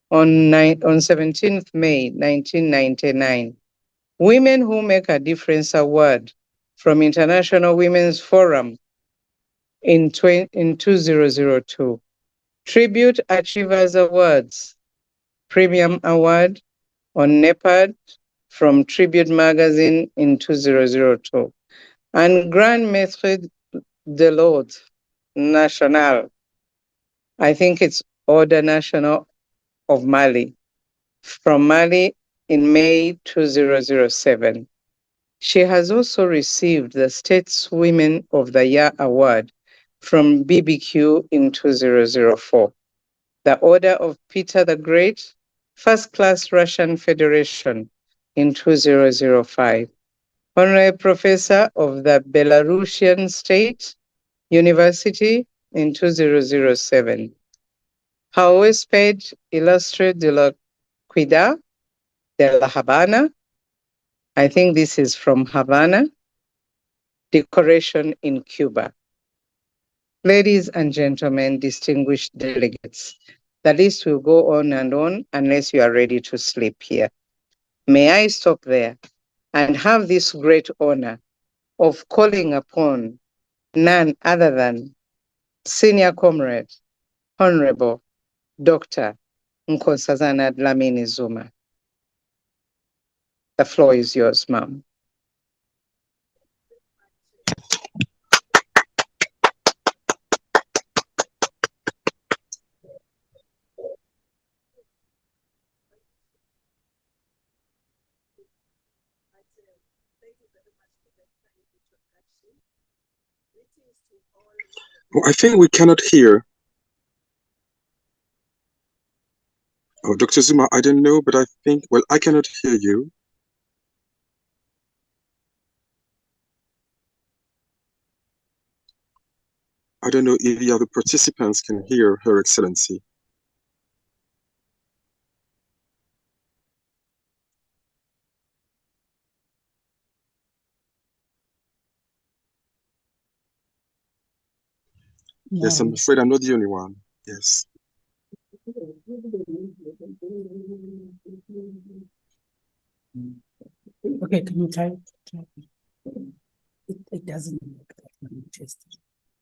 on 17th May 1999, Women Who Make a Difference Award from International Women's Forum in 2002, Tribute Achievers Awards, Premium Award on NEPAD from Tribute Magazine in 2002, and Grand Maître de l'Ordre National, I think it's Order National of Mali, from Mali in May 2007. She has also received the States Women of the Year Award from BBQ in 2004, the Order of Peter the Great, First Class Russian Federation in 2005, Honorary Professor of the Belarusian State University in 2007, Huésped Ilustre de la Ciudad de La Habana, I think this is from Havana, decoration in Cuba. Ladies and gentlemen, distinguished delegates, the list will go on and on unless you are ready to sleep here. May I stop there and have this great honor of calling upon none other than Senior Comrade, Honorable Dr. Nkosazana Dlamini Zuma. The floor is yours, ma'am. I think we cannot hear. Oh, Dr. Zuma, I don't know, but I think, well, I cannot hear you. I don't know if the other participants can hear Her Excellency. No. Yes, I'm afraid I'm not the only one. Yes. Okay, can you try? It doesn't look that interesting,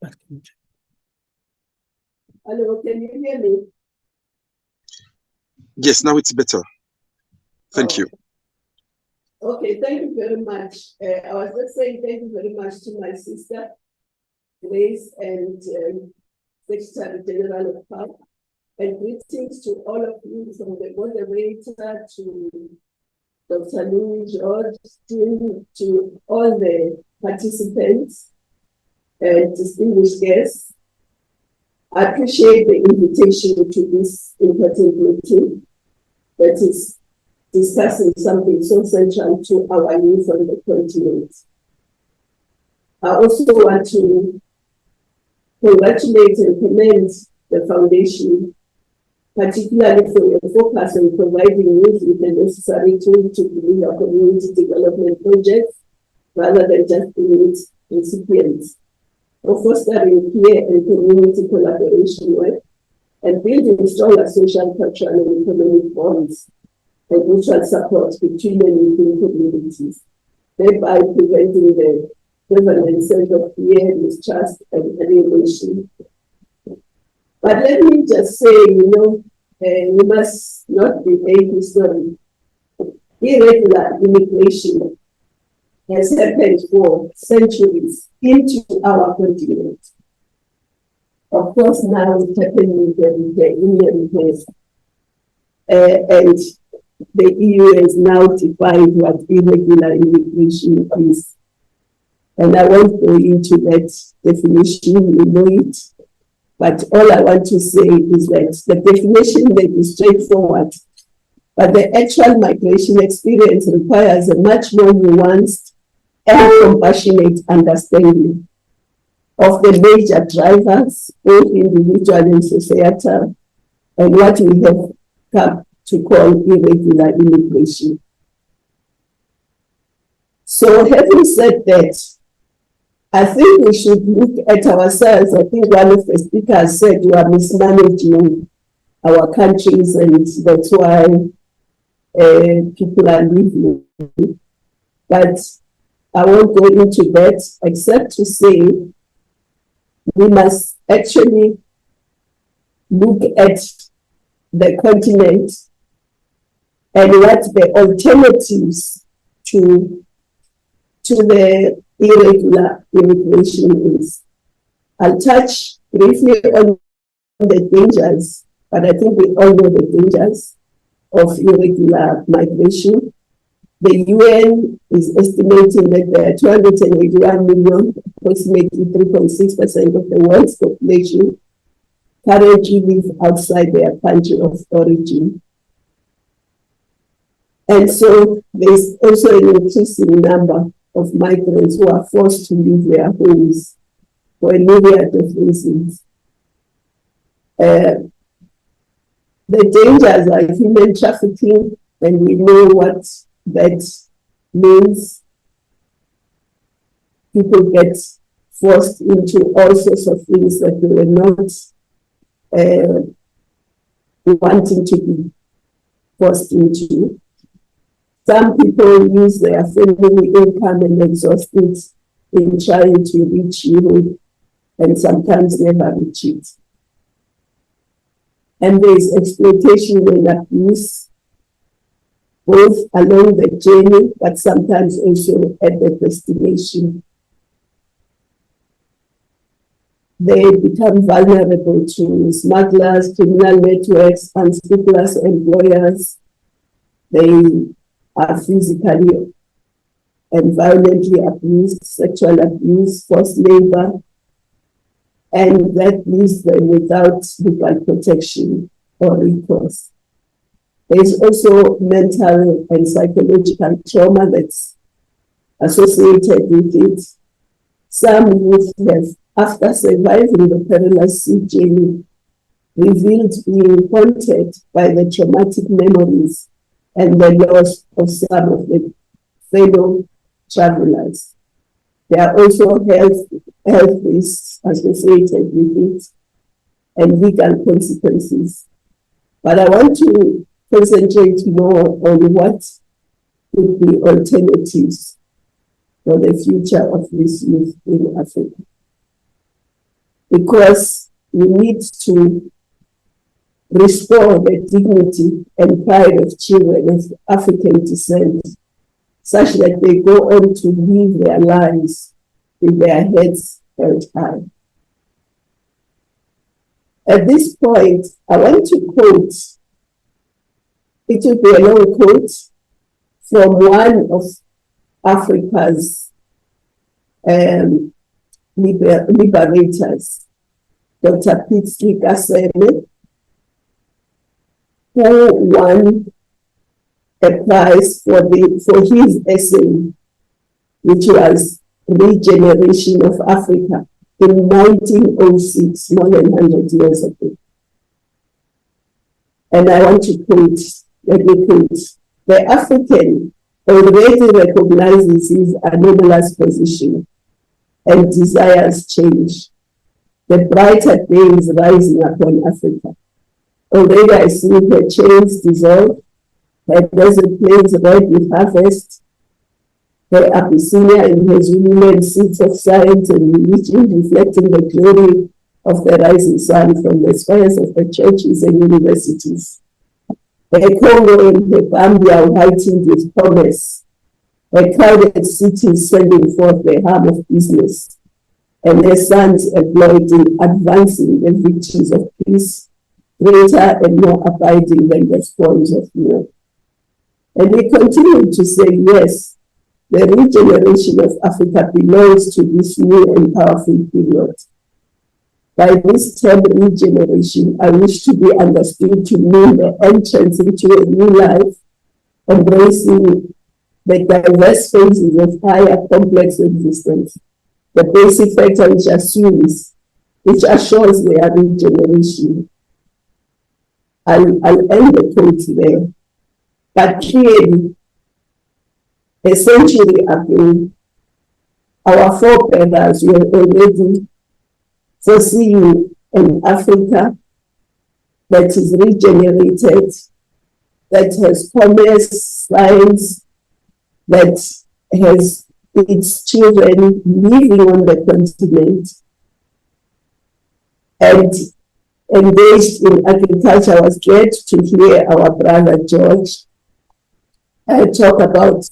but can you try? Hello, can you hear me? Yes, now it's better. Thank you. Okay, thank you very much. I was just saying thank you very much to my sister, Grace, and Secretary General of PAC, and greetings to all of you from the moderator to Dr. Louis George, to all the participants and distinguished guests. I appreciate the invitation to this important meeting that is discussing something so central to our youth on the continent. I also want to congratulate and commend the foundation, particularly for your focus on providing youth with the necessary tools to deliver community development projects rather than just being recipients, of fostering peer and community collaboration work, and building stronger social, cultural, and economic bonds and mutual support between and within communities. thereby preventing the prevalence of fear, mistrust, and alienation. But let me just say, we must not be ahistoric. Irregular immigration has happened for centuries into our continent. Of course, now it's happening with the Indian case. And the EU has now defined what irregular immigration is. And I won't go into that definition, you know it. But all I want to say is that the definition may be straightforward, but the actual migration experience requires a much more nuanced and compassionate understanding of the major drivers, both individual and societal, and what we have come to call irregular immigration. So having said that, I think we should look at ourselves. I think one of the speakers said we are mismanaging our countries, and that's why people are leaving. But I won't go into that, except to say we must actually look at the continent and what the alternatives to the irregular immigration is. I'll touch briefly on the dangers, but I think we all know the dangers of irregular migration. The UN is estimating that there are 281 million, approximately 3.6% of the world's population, currently live outside their country of origin. And so there's also an increasing number of migrants who are forced to leave their homes for a myriad of reasons. The dangers are human trafficking, and we know what that means. People get forced into all sorts of things that they were not wanting to be forced into. Some people use their family income and exhaust it in trying to reach Europe, and sometimes never reach it. And there is exploitation and abuse, both along the journey, but sometimes also at the destination. They become vulnerable to smugglers, criminal networks, unscrupulous employers. They are physically and violently abused, sexual abuse, forced labor, and that leaves them without legal protection or recourse. There is also mental and psychological trauma that's associated with it. Some youth have, after surviving the perilous sea journey, revealed being haunted by the traumatic memories and the loss of some of the fellow travelers. There are also health risks associated with it and legal consequences. But I want to concentrate more on what could be alternatives for the future of this youth in Africa. Because we need to restore the dignity and pride of children of African descent, such that they go on to live their lives with their heads held high. At this point, I want to quote, it will be a long quote, from one of Africa's liberators, Dr. Pixley Kaseme, who won a prize for his essay, which was Regeneration of Africa, in 1906, more than 100 years ago. And I want to quote, let me quote, the African already recognizes his anomalous position and desires change. The brighter day is rising upon Africa. Already I see her chains dissolve, her desert plains red with harvest, her Abyssinia and her Zululand seats of science and religion, reflecting the glory of the rising sun from the spires of the churches and universities. Her Congo and her Gambia whitened with promise, her crowded cities sending forth the hum of business, and their sons employed in advancing the victories of peace, greater and more abiding than the spoils of war. And we continue to say, yes, the regeneration of Africa belongs to this new and powerful period. By this term regeneration, I wish to be understood to mean the entrance into a new life, embracing the diverse phases of higher complex existence, the basic factor which assures their regeneration. I'll end the quote there. But clearly, a century ago, our forefathers were already foreseeing an Africa that is regenerated, that has commerce, science, that has its children living on the continent and engaged in agriculture. I was glad to hear our brother George talk about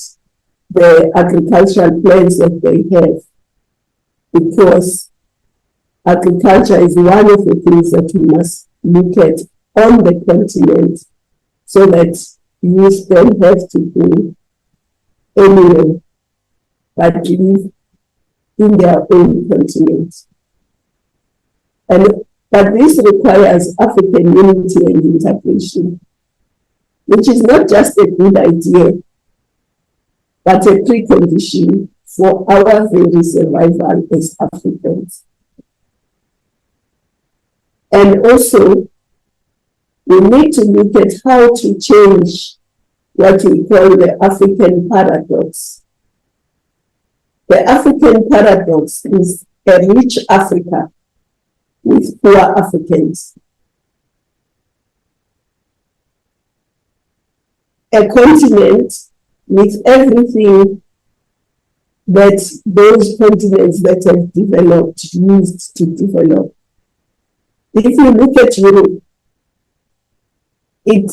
the agricultural plans that they have, because agriculture is one of the things that we must look at on the continent so that youth don't have to go anywhere but live in their own continent. But this requires African unity and integration, which is not just a good idea, but a precondition for our very survival as Africans. And also, we need to look at how to change what we call the African paradox. The African paradox is a rich Africa with poor Africans. A continent with everything that those continents that have developed used to develop. If you look at Europe, it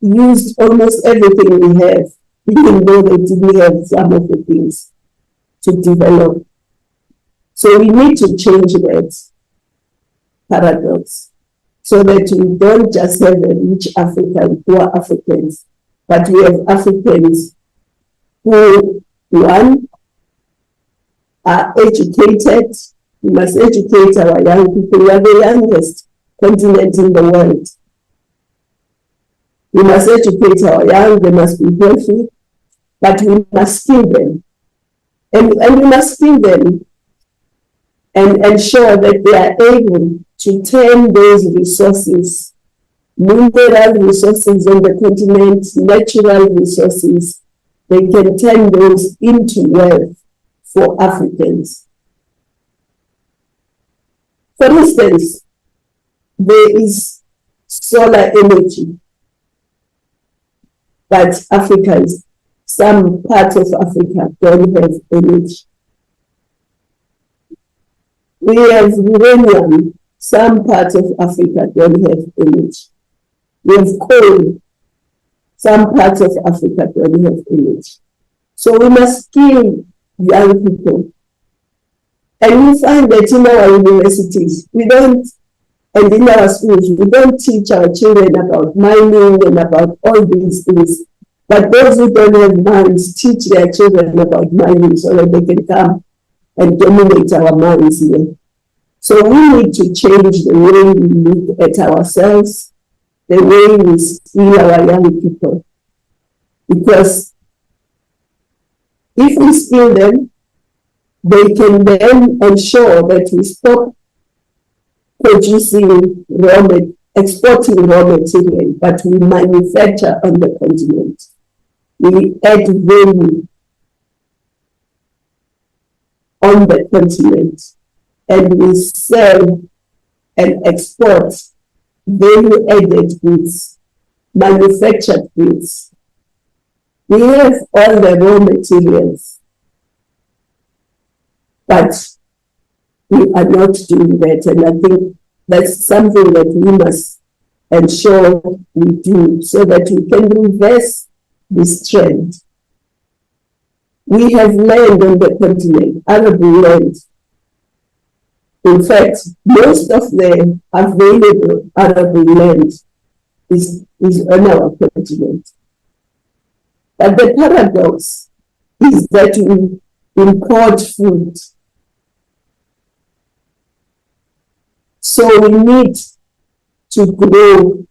used almost everything we have, even though they didn't have some of the things to develop. So we need to change that paradox so that we don't just have a rich Africa and poor Africans, but we have Africans who, one, are educated. We must educate our young people. We are the youngest continent in the world. We must educate our young, they must be healthy, but we must skill them. And we must skill them and ensure that they are able to turn those resources, mineral resources on the continent, natural resources, they can turn those into wealth for Africans. For instance, there is solar energy, but some parts of Africa don't have energy. We have uranium, some parts of Africa don't have energy. We have coal, some parts of Africa don't have energy. So we must skill young people. And we find that in our universities, and in our schools, we don't teach our children about mining and about all these things. But those who don't have minds teach their children about mining so that they can come and dominate our minds here. So we need to change the way we look at ourselves, the way we skill our young people. Because if we skill them, they can then ensure that we stop producing exporting raw material, but we manufacture on the continent. We add value on the continent, and we sell and export value-added goods, manufactured goods. We have all the raw materials, but we are not doing that. And I think that's something that we must ensure we do so that we can reverse this trend. We have land on the continent, arable land. In fact, most of the available arable land is on our continent. But the paradox is that we import food. So we need to grow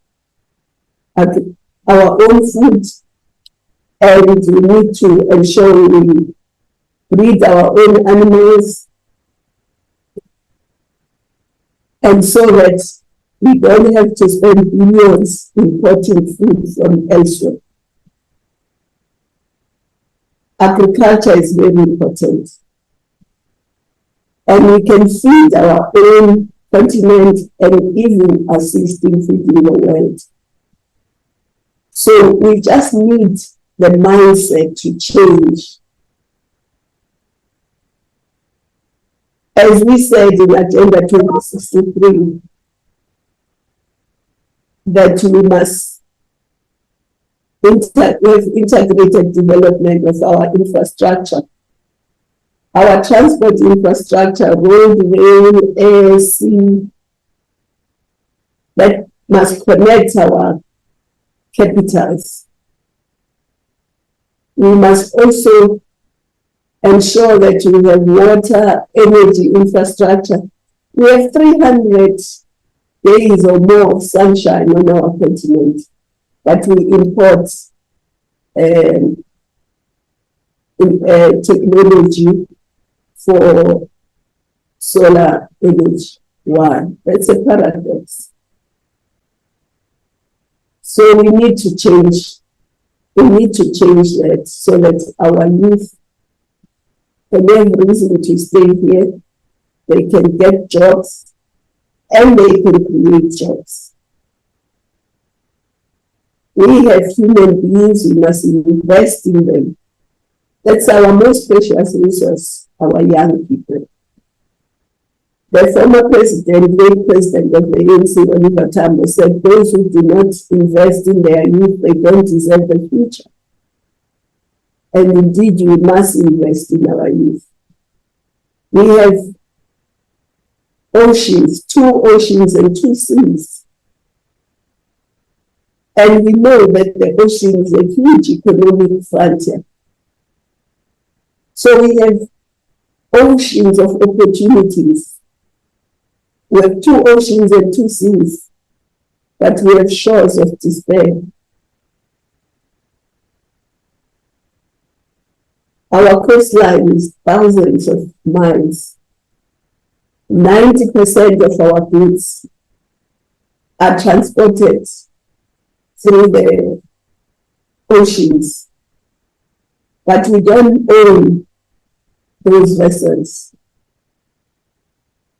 our own food, and we need to ensure we breed our own animals, and so that we don't have to spend billions importing food from elsewhere. Agriculture is very important, and we can feed our own continent and even assist in feeding the world. So we just need the mindset to change. As we said in Agenda 2063, that we must have integrated development of our infrastructure. Our transport infrastructure, road, rail, air, sea, that must connect our capitals. We must also ensure that we have water, energy infrastructure. We have 300 days or more of sunshine on our continent, but we import technology for solar energy. Why? That's a paradox. So we need to change. We need to change that so that our youth can have reason to stay here. They can get jobs and they can create jobs. We have human beings, we must invest in them. That's our most precious resource, our young people. The former president, late president of the ANC, Oliver Tambo, said those who do not invest in their youth, they don't deserve the future. And indeed, we must invest in our youth. We have oceans, 2 oceans and 2 seas. And we know that the ocean is a huge economic frontier. So we have oceans of opportunities. We have 2 oceans and 2 seas, but we have shores of despair. Our coastline is thousands of miles. 90% of our goods are transported through the oceans, but we don't own those vessels.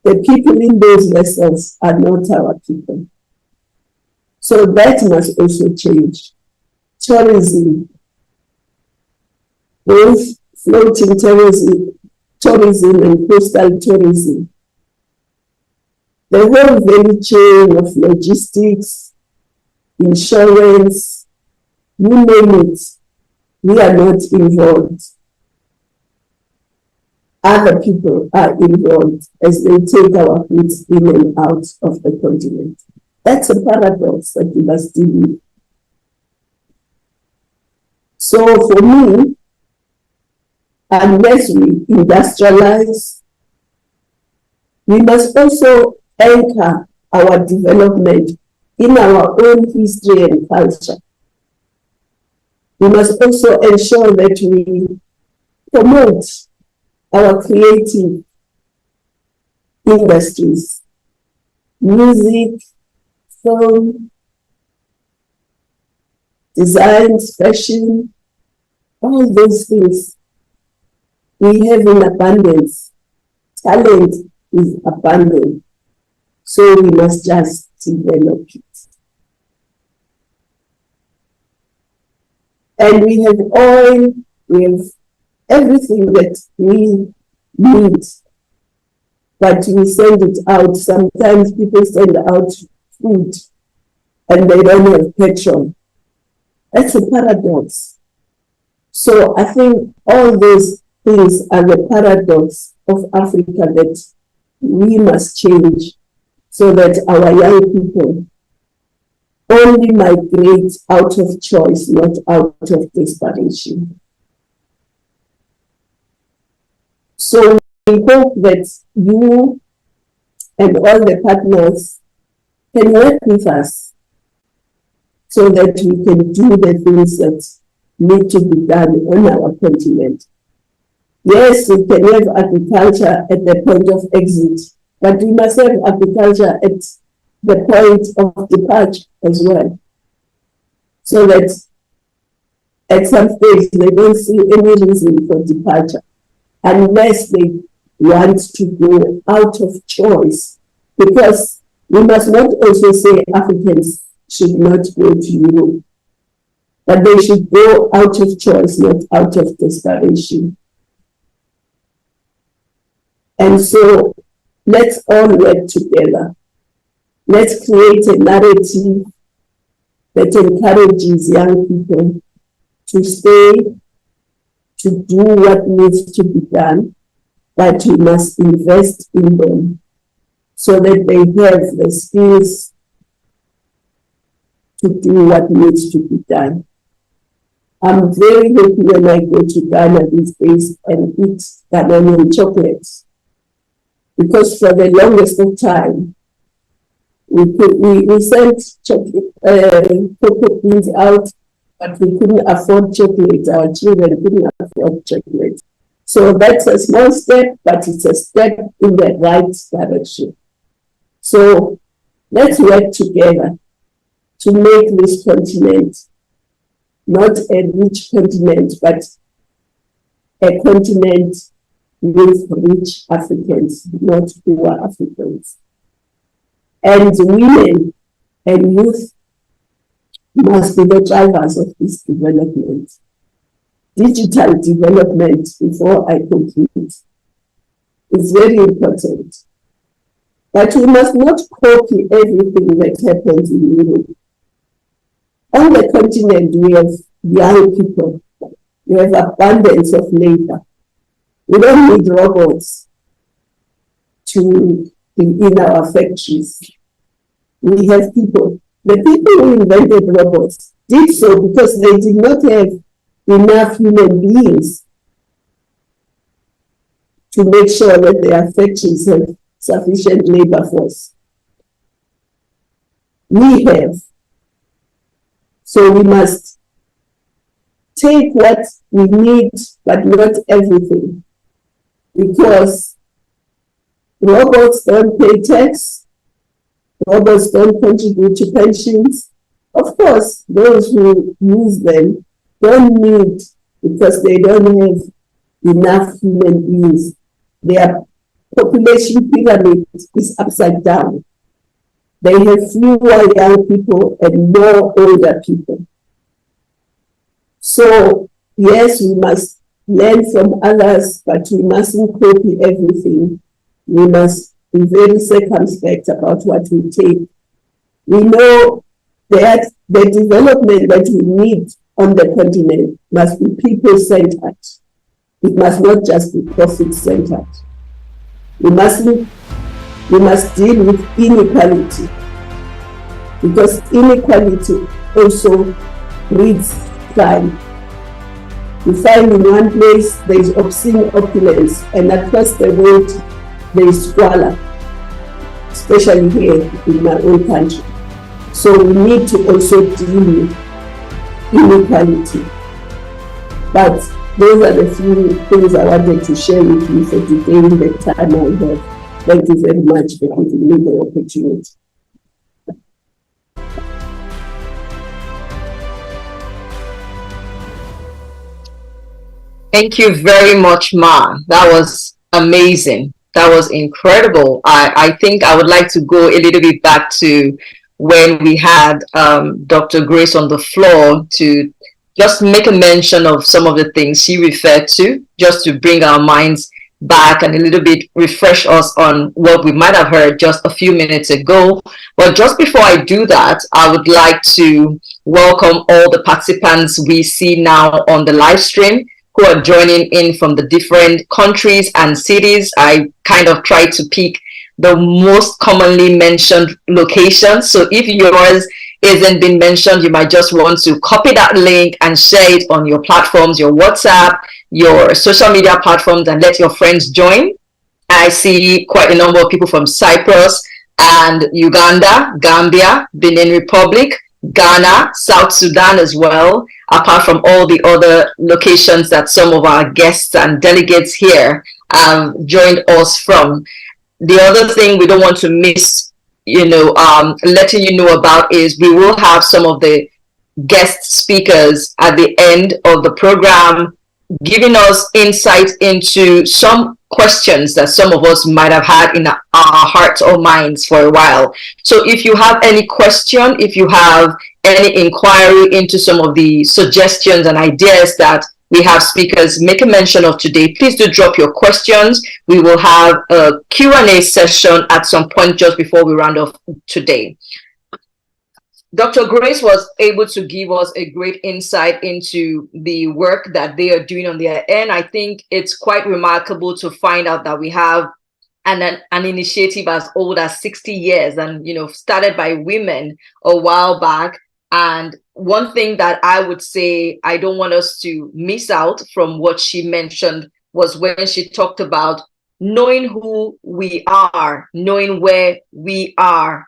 The people in those vessels are not our people. So that must also change. Tourism, both floating tourism and coastal tourism. The whole value chain of logistics, insurance, you name it, we are not involved. Other people are involved as they take our goods in and out of the continent. That's a paradox that we must deal with. So for me, unless we industrialize, we must also anchor our development in our own history and culture. We must also ensure that we promote our creative industries, music, film, designs, fashion, all those things we have in abundance. Talent is abundant, so we must just develop it. And we have oil, we have everything that we need but we send it out. Sometimes people send out food and they don't have petrol. That's a paradox. So I think all those things are the paradox of Africa that we must change so that our young people only migrate out of choice, not out of desperation. So we hope that you and all the partners can work with us so that we can do the things that need to be done on our continent. Yes, we can have agriculture at the point of exit, but we must have agriculture at the point of departure as well, so that at some stage they don't see any reason for departure unless they want to go out of choice. Because we must not also say Africans should not go to Europe, but they should go out of choice, not out of desperation. And so let's all work together. Let's create a narrative that encourages young people to stay, to do what needs to be done, but we must invest in them so that they have the skills to do what needs to be done. I'm very happy when I go to Ghana these days and eat Ghanaian chocolates, because for the longest of time, we sent cocoa beans out, but we couldn't afford chocolate. Our children couldn't afford chocolate. So that's a small step, but it's a step in the right direction. So let's work together to make this continent not a rich continent, but a continent with rich Africans, not poor Africans. And women and youth must be the drivers of this development. Digital development, before I conclude, is very important. But we must not copy everything that happens in Europe. On the continent, we have young people. We have abundance of labor. We don't need robots to be in our factories. We have people. The people who invented robots did so because they did not have enough human beings to make sure that their factories have sufficient labor force. We have. So we must take what we need, but not everything. Because robots don't pay tax, robots don't contribute to pensions. Of course, those who use them don't need, because they don't have enough human beings. Their population pyramid is upside down. They have fewer young people and more older people. So, yes, we must learn from others, but we mustn't copy everything. We must be very circumspect about what we take. We know that the development that we need on the continent must be people-centered. It must not just be profit-centered. We must deal with inequality, because inequality also breeds crime. You find in one place there is obscene opulence, and across the world there is squalor, especially here in my own country. So we need to also deal with inequality. But those are the few things I wanted to share with you for today in the time I have. Thank you very much for giving me the opportunity. Thank you very much, Ma. That was amazing. That was incredible. I think I would like to go a little bit back to when we had Dr. Grace on the floor to just make a mention of some of the things she referred to, just to bring our minds back and a little bit refresh us on what we might have heard just a few minutes ago. But just before I do that, I would like to welcome all the participants we see now on the live stream who are joining in from the different countries and cities. I kind of try to pick the most commonly mentioned locations. So if yours isn't been mentioned, you might just want to copy that link and share it on your platforms, your WhatsApp, your social media platforms, and let your friends join. I see quite a number of people from Cyprus and Uganda, Gambia, Benin Republic, Ghana, South Sudan as well, apart from all the other locations that some of our guests and delegates here joined us from. The other thing we don't want to miss, letting you know about is we will have some of the guest speakers at the end of the program giving us insight into some questions that some of us might have had in our hearts or minds for a while. So if you have any question, if you have any inquiry into some of the suggestions and ideas that we have speakers make a mention of today, please do drop your questions. We will have a Q&A session at some point just before we round off today. Dr. Grace was able to give us a great insight into the work that they are doing on their end. I think it's quite remarkable to find out that we have an initiative as old as 60 years and, started by women a while back. And one thing that I would say I don't want us to miss out from what she mentioned was when she talked about knowing who we are, knowing where we are,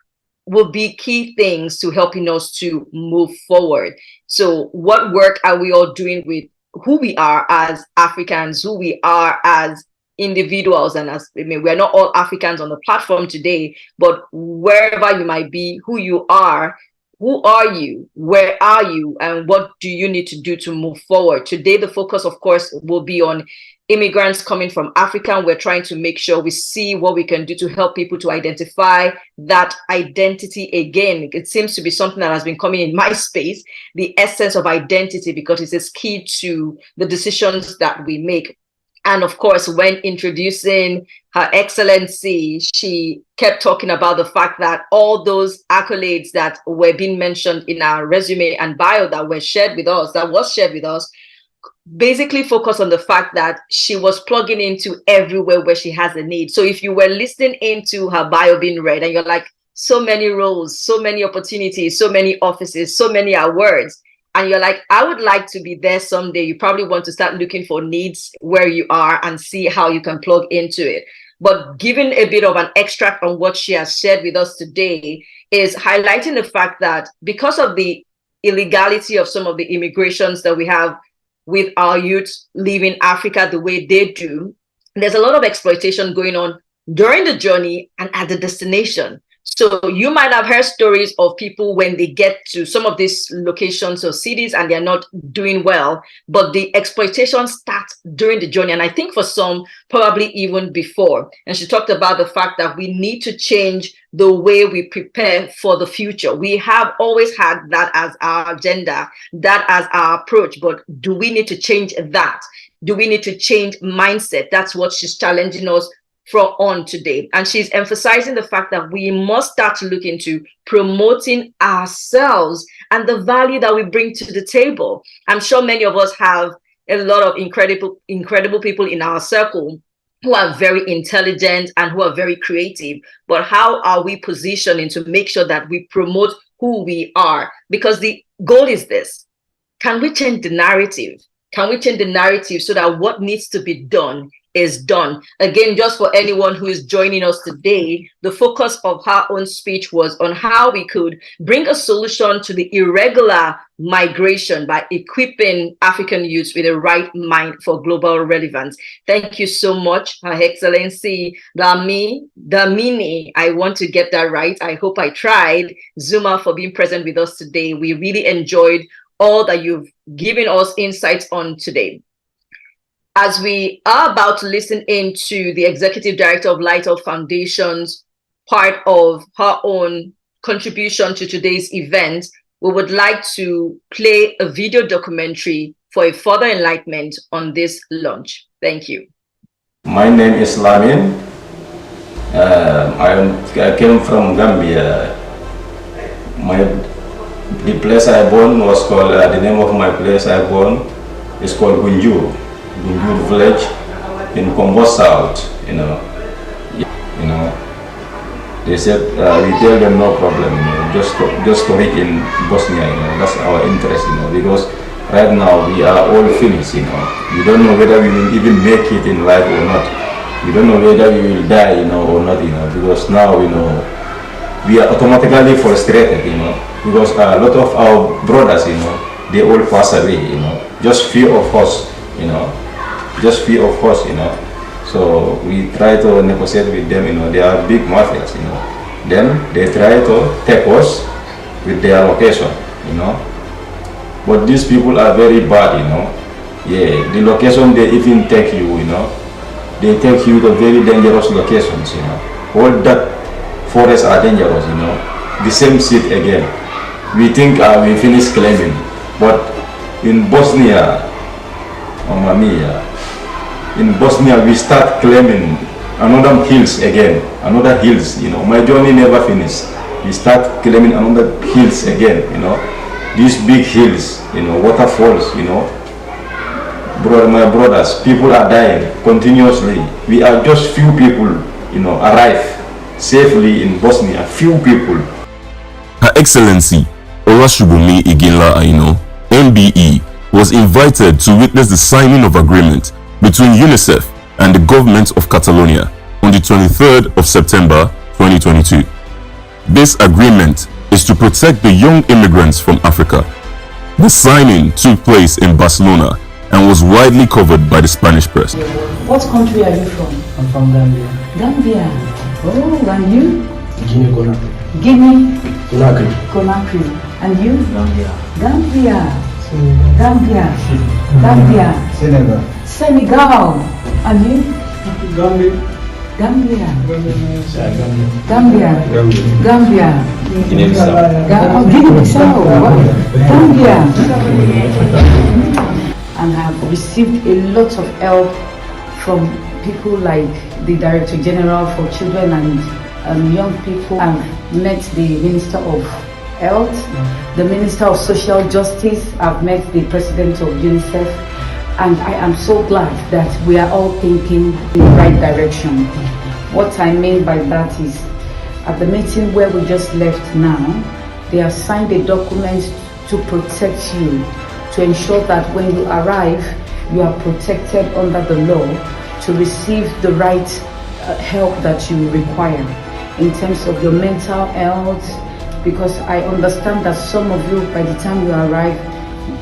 will be key things to helping us to move forward. So what work are we all doing with who we are as Africans, who we are as individuals? And we're not all Africans on the platform today, but wherever you might be, who you are, who are you, where are you, and what do you need to do to move forward? Today, the focus, of course, will be on immigrants coming from Africa, and we're trying to make sure we see what we can do to help people to identify that identity again. It seems to be something that has been coming in my space, the essence of identity, because it is key to the decisions that we make. And of course, when introducing Her Excellency, she kept talking about the fact that all those accolades that were being mentioned in our resume and bio that was shared with us, basically focus on the fact that she was plugging into everywhere where she has a need. So if you were listening into her bio being read and you're like, so many roles, so many opportunities, so many offices, so many awards, and you're like, I would like to be there someday, you probably want to start looking for needs where you are and see how you can plug into it. But giving a bit of an extract on what she has shared with us today is highlighting the fact that because of the illegality of some of the immigrations that we have with our youth leaving Africa the way they do, there's a lot of exploitation going on during the journey and at the destination. So you might have heard stories of people when they get to some of these locations or cities and they're not doing well, but the exploitation starts during the journey. And I think for some, probably even before. And she talked about the fact that we need to change the way we prepare for the future. We have always had that as our agenda, that as our approach, but do we need to change that? Do we need to change mindset? That's what she's challenging us on today. And she's emphasizing the fact that we must start to look into promoting ourselves and the value that we bring to the table. I'm sure many of us have a lot of incredible people in our circle who are very intelligent and who are very creative. But how are we positioning to make sure that we promote who we are? Because the goal is this. Can we change the narrative? Can we change the narrative so that what needs to be done is done? Again, just for anyone who is joining us today, the focus of her own speech was on how we could bring a solution to the irregular migration by equipping African youths with the right mind for relevance. Thank you so much, Her Excellency Dlamini. I want to get that right. I hope I tried. Zuma, for being present with us today. We really enjoyed all that you've given us insights on today. As we are about to listen into the Executive Director of Light Up Foundation's part of her own contribution to today's event, we would like to play a video documentary for a further enlightenment on this launch. Thank you. My name is Lamin. I came from Gambia. The place I born was called, the name of my place I born is called Gunjur village in Combo South, you know. They said, we tell them no problem, you know, just to make in Bosnia, you know, that's our interest, you know, because right now we are all finished, you know. We don't know whether we will even make it in life or not. We don't know whether we will die, you know, or not, you know, because now, you know, we are automatically frustrated, you know, because a lot of our brothers, you know, they all pass away, you know, just few of us, you know, you know. So we try to negotiate with them, you know, they are big mafias, you know. Then they try to take us with their location, you know. But these people are very bad, you know. Yeah, the location they even take you, you know. They take you to very dangerous locations, you know. All that forests are dangerous, you know. The same shit again. We think we finish claiming, but in Bosnia, Mamma Mia, in Bosnia we start claiming another hills again, another hills, you know. My journey never finished. We start claiming another hills again, you know. These big hills, you know, waterfalls, you know. My brothers, people are dying continuously. We are just few people, you know, arrive safely in Bosnia, few people. Her Excellency Olashubunmi Iginla Aino, MBE, was invited to witness the signing of agreement between UNICEF and the government of Catalonia on the 23rd of September 2022. This agreement is to protect the young immigrants from Africa. The signing took place in Barcelona and was widely covered by the Spanish press. What country are you from? I'm from Gambia. Gambia. Oh, and you? Guinea Conakry. Guinea Conakry. Conakry. And you? Gambia. Gambia. Gambia. Gambia. Senegal. Senegal. And you? Gambia. Gambia. Gambia. Gambia. Gambia. Guinea-Bissau. Guinea-Bissau. Gambia. And have received a lot of help from people like the Director General for Children and Young People. I've met the Minister of Health, the Minister of Social Justice. I've met the President of UNICEF, and I am so glad that we are all thinking in the right direction. What I mean by that is, at the meeting where we just left now, they have signed a document to protect you, to ensure that when you arrive, you are protected under the law to receive the right help that you require in terms of your mental health, because I understand that some of you, by the time you arrive,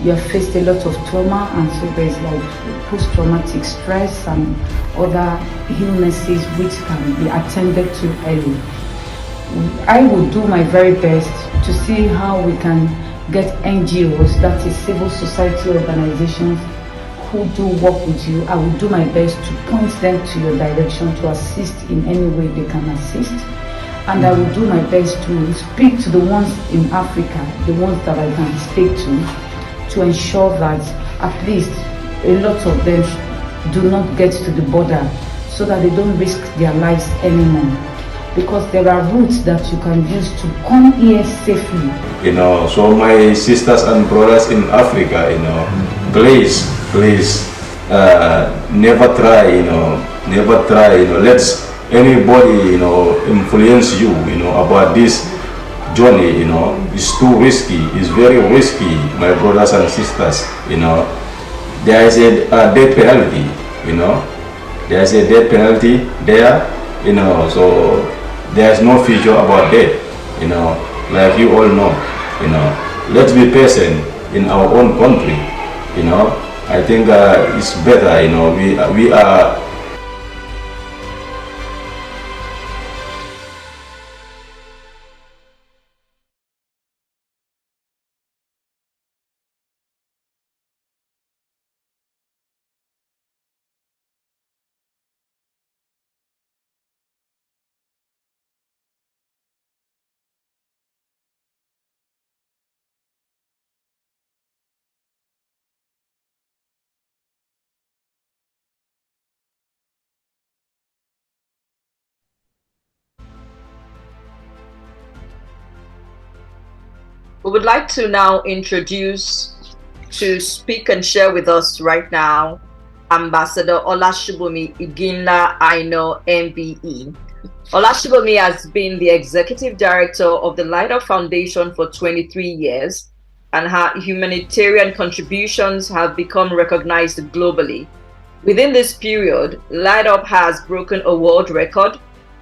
you have faced a lot of trauma, and so there's like post-traumatic stress and other illnesses which can be attended to early. I will do my very best to see how we can get NGOs, that is civil society organizations, who do work with you. I will do my best to point them to your direction, to assist in any way they can assist. And I will do my best to speak to the ones in Africa, the ones that I can speak to ensure that at least a lot of them do not get to the border, so that they don't risk their lives anymore. Because there are routes that you can use to come here safely. You know, so my sisters and brothers in Africa, you know, please, never try, you know, let's anybody, you know, influence you, you know, about this journey, you know. It's too risky, it's very risky, my brothers and sisters, you know. There is a death penalty, you know. There is a death penalty there, you know, so there's no future about death, you know, like you all know, you know. Let's be patient in our own country, you know. I think it's better, you know, we are We would like to now introduce to speak and share with us right now Ambassador Olashibomi Iginla Aino MBE. Olashibomi has been the executive director of the Light Up Foundation for 23 years, and her humanitarian contributions have become recognized globally. Within this period, Light Up has broken a world record,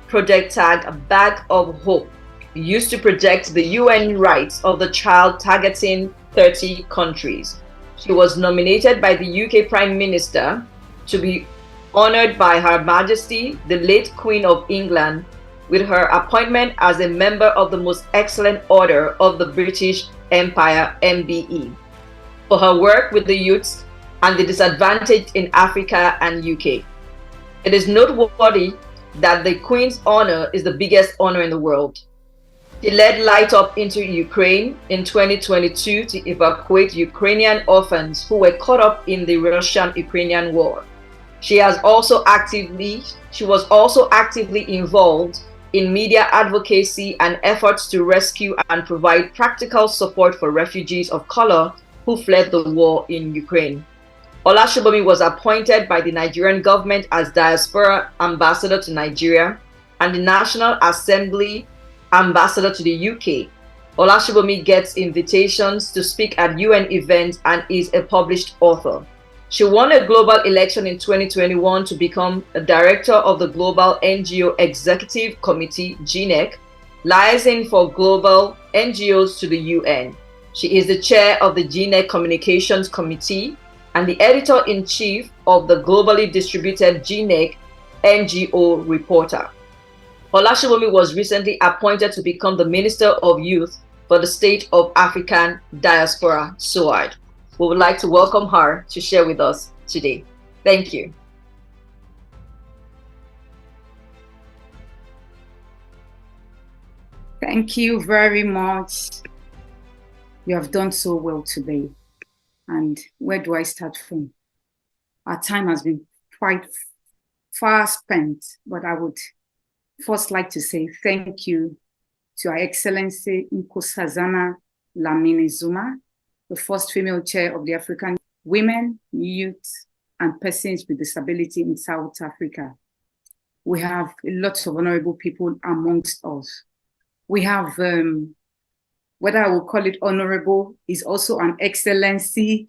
project tag Bag of Hope, used to project the UN rights of the child targeting 30 countries. She was nominated by the UK Prime Minister to be honored by Her Majesty, the late Queen of England, with her appointment as a member of the Most Excellent Order of the British Empire, MBE, for her work with the youths and the disadvantaged in Africa and UK. It is noteworthy that the Queen's honor is the biggest honor in the world. She led Light Up into Ukraine in 2022 to evacuate Ukrainian orphans who were caught up in the Russian-Ukrainian war. She was also actively involved in media advocacy and efforts to rescue and provide practical support for refugees of color who fled the war in Ukraine. Olashibomi was appointed by the Nigerian government as Diaspora Ambassador to Nigeria and the National Assembly Ambassador to the UK. Olashibomi gets invitations to speak at UN events and is a published author. She won a global election in 2021 to become a director of the Global NGO Executive Committee, GNEC, liaising for global NGOs to the UN. She is the chair of the GNEC Communications Committee and the editor-in-chief of the globally distributed GNEC NGO Reporter. Olashibomi was recently appointed to become the Minister of Youth for the State of African Diaspora, SOAD. We would like to welcome her to share with us today. Thank you. Thank you very much. You have done so well today. And where do I start from? Our time has been quite far spent, but I would first like to say thank you to Her Excellency Nkosazana Dlamini Zuma, the first female chair of the African Women, Youth, and Persons with Disability in South Africa. We have a lot of honorable people amongst us. We have, whether I will call it honorable, is also an excellency,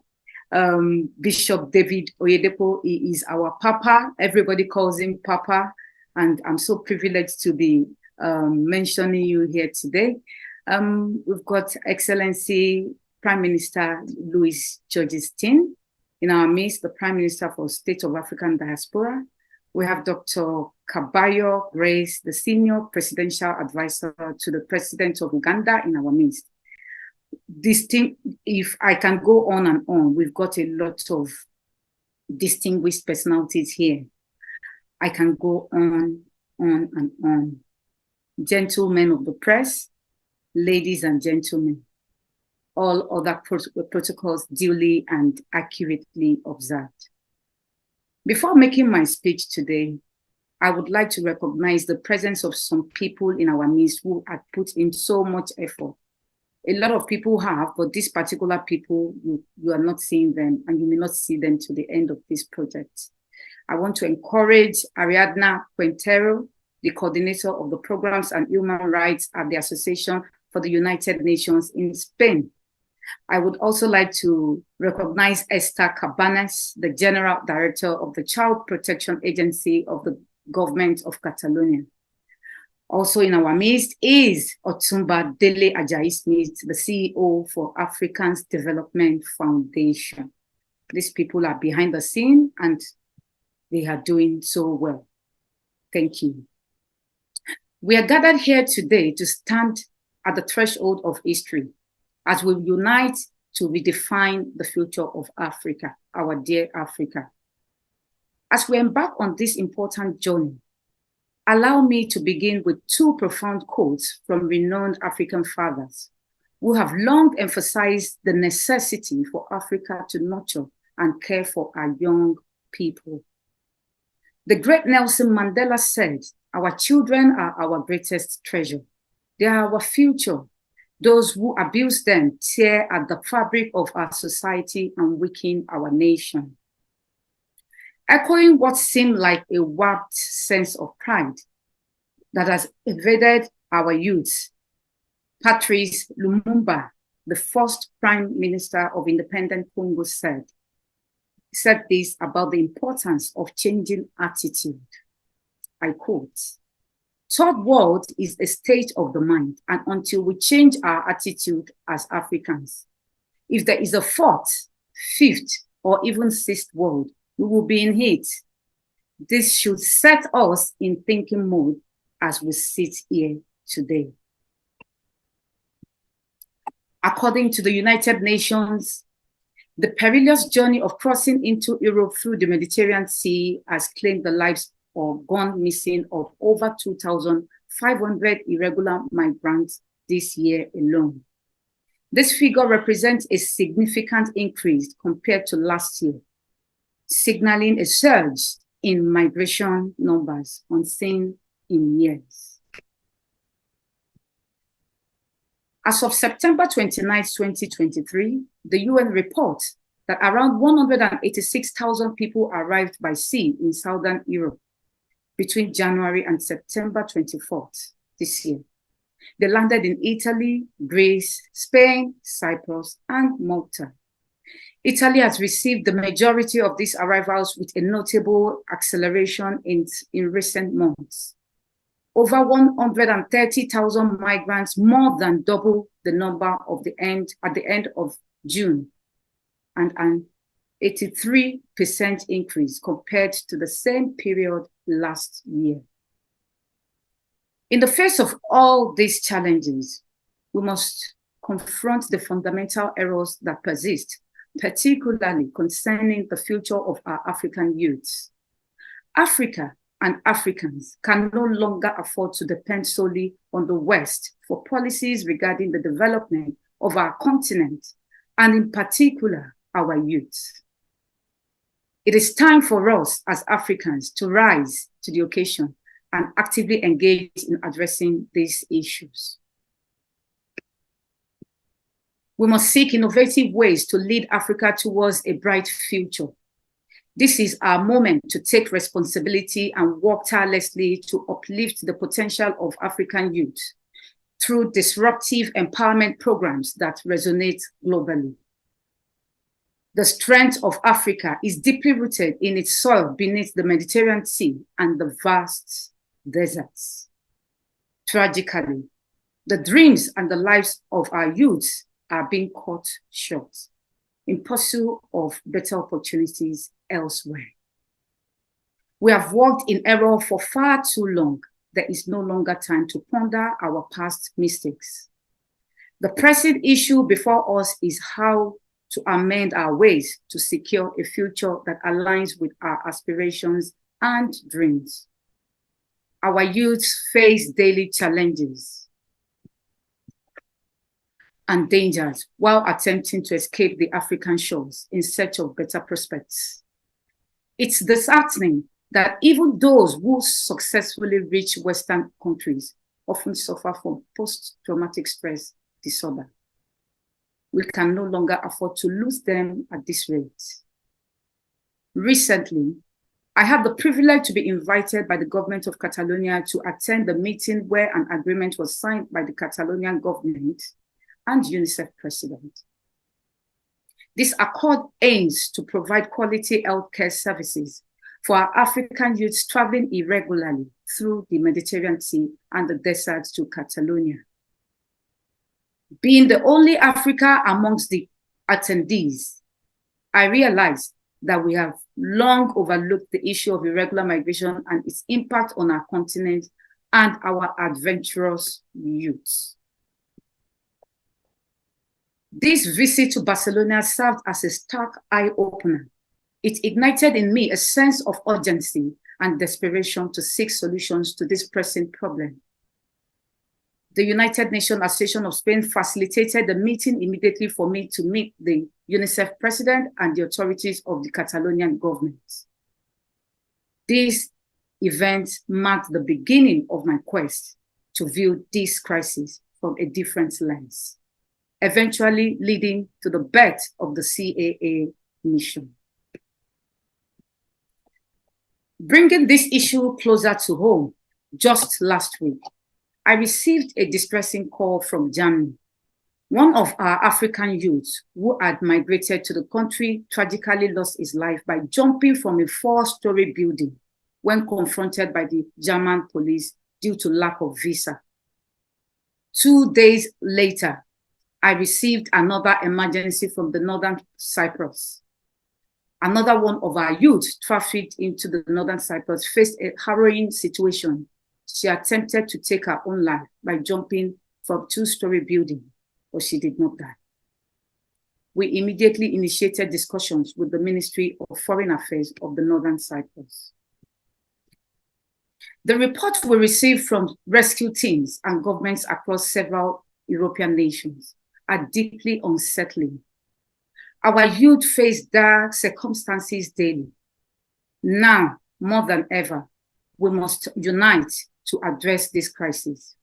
Bishop David Oyedepo. He is our Papa. Everybody calls him Papa. And I'm so privileged to be mentioning you here today. We've got Excellency Prime Minister Louis Georges-Tin in our midst, the Prime Minister for State of African Diaspora. We have Dr. Kabayo Grace, the Senior Presidential Advisor to the President of Uganda in our midst. This thing, if I can go on and on, we've got a lot of distinguished personalities here. I can go on and on. Gentlemen of the press, ladies and gentlemen, all other protocols duly and accurately observed. Before making my speech today, I would like to recognize the presence of some people in our midst who have put in so much effort. A lot of people have, but these particular people, you are not seeing them, and you may not see them to the end of this project. I want to encourage Ariadna Quintero, the coordinator of the Programs and Human Rights at the Association for the United Nations in Spain. I would also like to recognize Esther Cabanes, the General Director of the Child Protection Agency of the Government of Catalonia. Also in our midst is Otumba Dele Ajayi-Smith, the CEO for Africans Development Foundation. These people are behind the scene and they are doing so well. Thank you. We are gathered here today to stand at the threshold of history as we unite to redefine the future of Africa, our dear Africa. As we embark on this important journey, allow me to begin with two profound quotes from renowned African fathers who have long emphasized the necessity for Africa to nurture and care for our young people. The great Nelson Mandela said, "Our children are our greatest treasure. They are our future. Those who abuse them tear at the fabric of our society and weaken our nation. Echoing what seemed like a warped sense of pride that has invaded our youth, Patrice Lumumba, the first Prime Minister of independent Congo, said this about the importance of changing attitude. I quote, "Third world is a state of the mind, and until we change our attitude as Africans, if there is a fourth, fifth, or even sixth world, we will be in it. This should set us in thinking mode as we sit here today." According to the United Nations, the perilous journey of crossing into Europe through the Mediterranean Sea has claimed the lives or gone missing of over 2,500 irregular migrants this year alone. This figure represents a significant increase compared to last year, signaling a surge in migration numbers unseen in years. As of September 29, 2023, the UN reports that around 186,000 people arrived by sea in Southern Europe between January and September 24th this year. They landed in Italy, Greece, Spain, Cyprus, and Malta. Italy has received the majority of these arrivals with a notable acceleration in recent months. Over 130,000 migrants, more than double the number at the end of June, and an 83% increase compared to the same period last year. In the face of all these challenges, we must confront the fundamental errors that persist, particularly concerning the future of our African youths. Africa and Africans can no longer afford to depend solely on the West for policies regarding the development of our continent, and in particular, our youth. It is time for us as Africans to rise to the occasion and actively engage in addressing these issues. We must seek innovative ways to lead Africa towards a bright future. This is our moment to take responsibility and work tirelessly to uplift the potential of African youth through disruptive empowerment programs that resonate globally. The strength of Africa is deeply rooted in its soil beneath the Mediterranean Sea and the vast deserts. Tragically, the dreams and the lives of our youths are being cut short in pursuit of better opportunities elsewhere. We have walked in error for far too long. There is no longer time to ponder our past mistakes. The pressing issue before us is how to amend our ways to secure a future that aligns with our aspirations and dreams. Our youth face daily challenges and dangers while attempting to escape the African shores in search of better prospects. It's disheartening that even those who successfully reach Western countries often suffer from post-traumatic stress disorder. We can no longer afford to lose them at this rate. Recently, I had the privilege to be invited by the government of Catalonia to attend the meeting where an agreement was signed by the Catalonian government and UNICEF president. This accord aims to provide quality healthcare services for our African youths traveling irregularly through the Mediterranean Sea and the deserts to Catalonia. Being the only Africa amongst the attendees, I realized that we have long overlooked the issue of irregular migration and its impact on our continent and our adventurous youths. This visit to Barcelona served as a stark eye-opener. It ignited in me a sense of urgency and desperation to seek solutions to this pressing problem. The United Nations Association of Spain facilitated the meeting immediately for me to meet the UNICEF president and the authorities of the Catalonian government. This event marked the beginning of my quest to view this crisis from a different lens, eventually leading to the birth of the CAA mission. Bringing this issue closer to home, just last week, I received a distressing call from Germany. One of our African youths who had migrated to the country tragically lost his life by jumping from a 4-story building when confronted by the German police due to lack of visa. 2 days later, I received another emergency from the Northern Cyprus. Another one of our youth trafficked into the Northern Cyprus faced a harrowing situation. She attempted to take her own life by jumping from a 2-story building, but she did not die. We immediately initiated discussions with the Ministry of Foreign Affairs of the Northern Cyprus. The report we received from rescue teams and governments across several European nations are deeply unsettling. Our youth face dark circumstances daily. Now, more than ever, we must unite to address this crisis.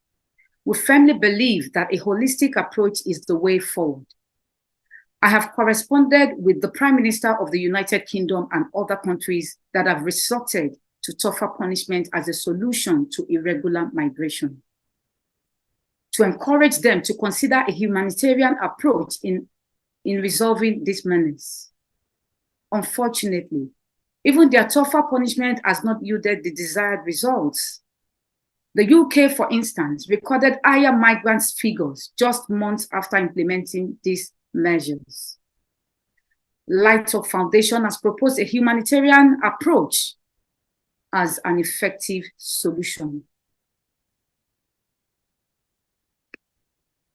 We firmly believe that a holistic approach is the way forward. I have corresponded with the Prime Minister of the United Kingdom and other countries that have resorted to tougher punishment as a solution to irregular migration, to encourage them to consider a humanitarian approach in resolving this menace. Unfortunately, even their tougher punishment has not yielded the desired results. The UK, for instance, recorded higher migrant figures just months after implementing these measures. Light Up Foundation has proposed a humanitarian approach as an effective solution.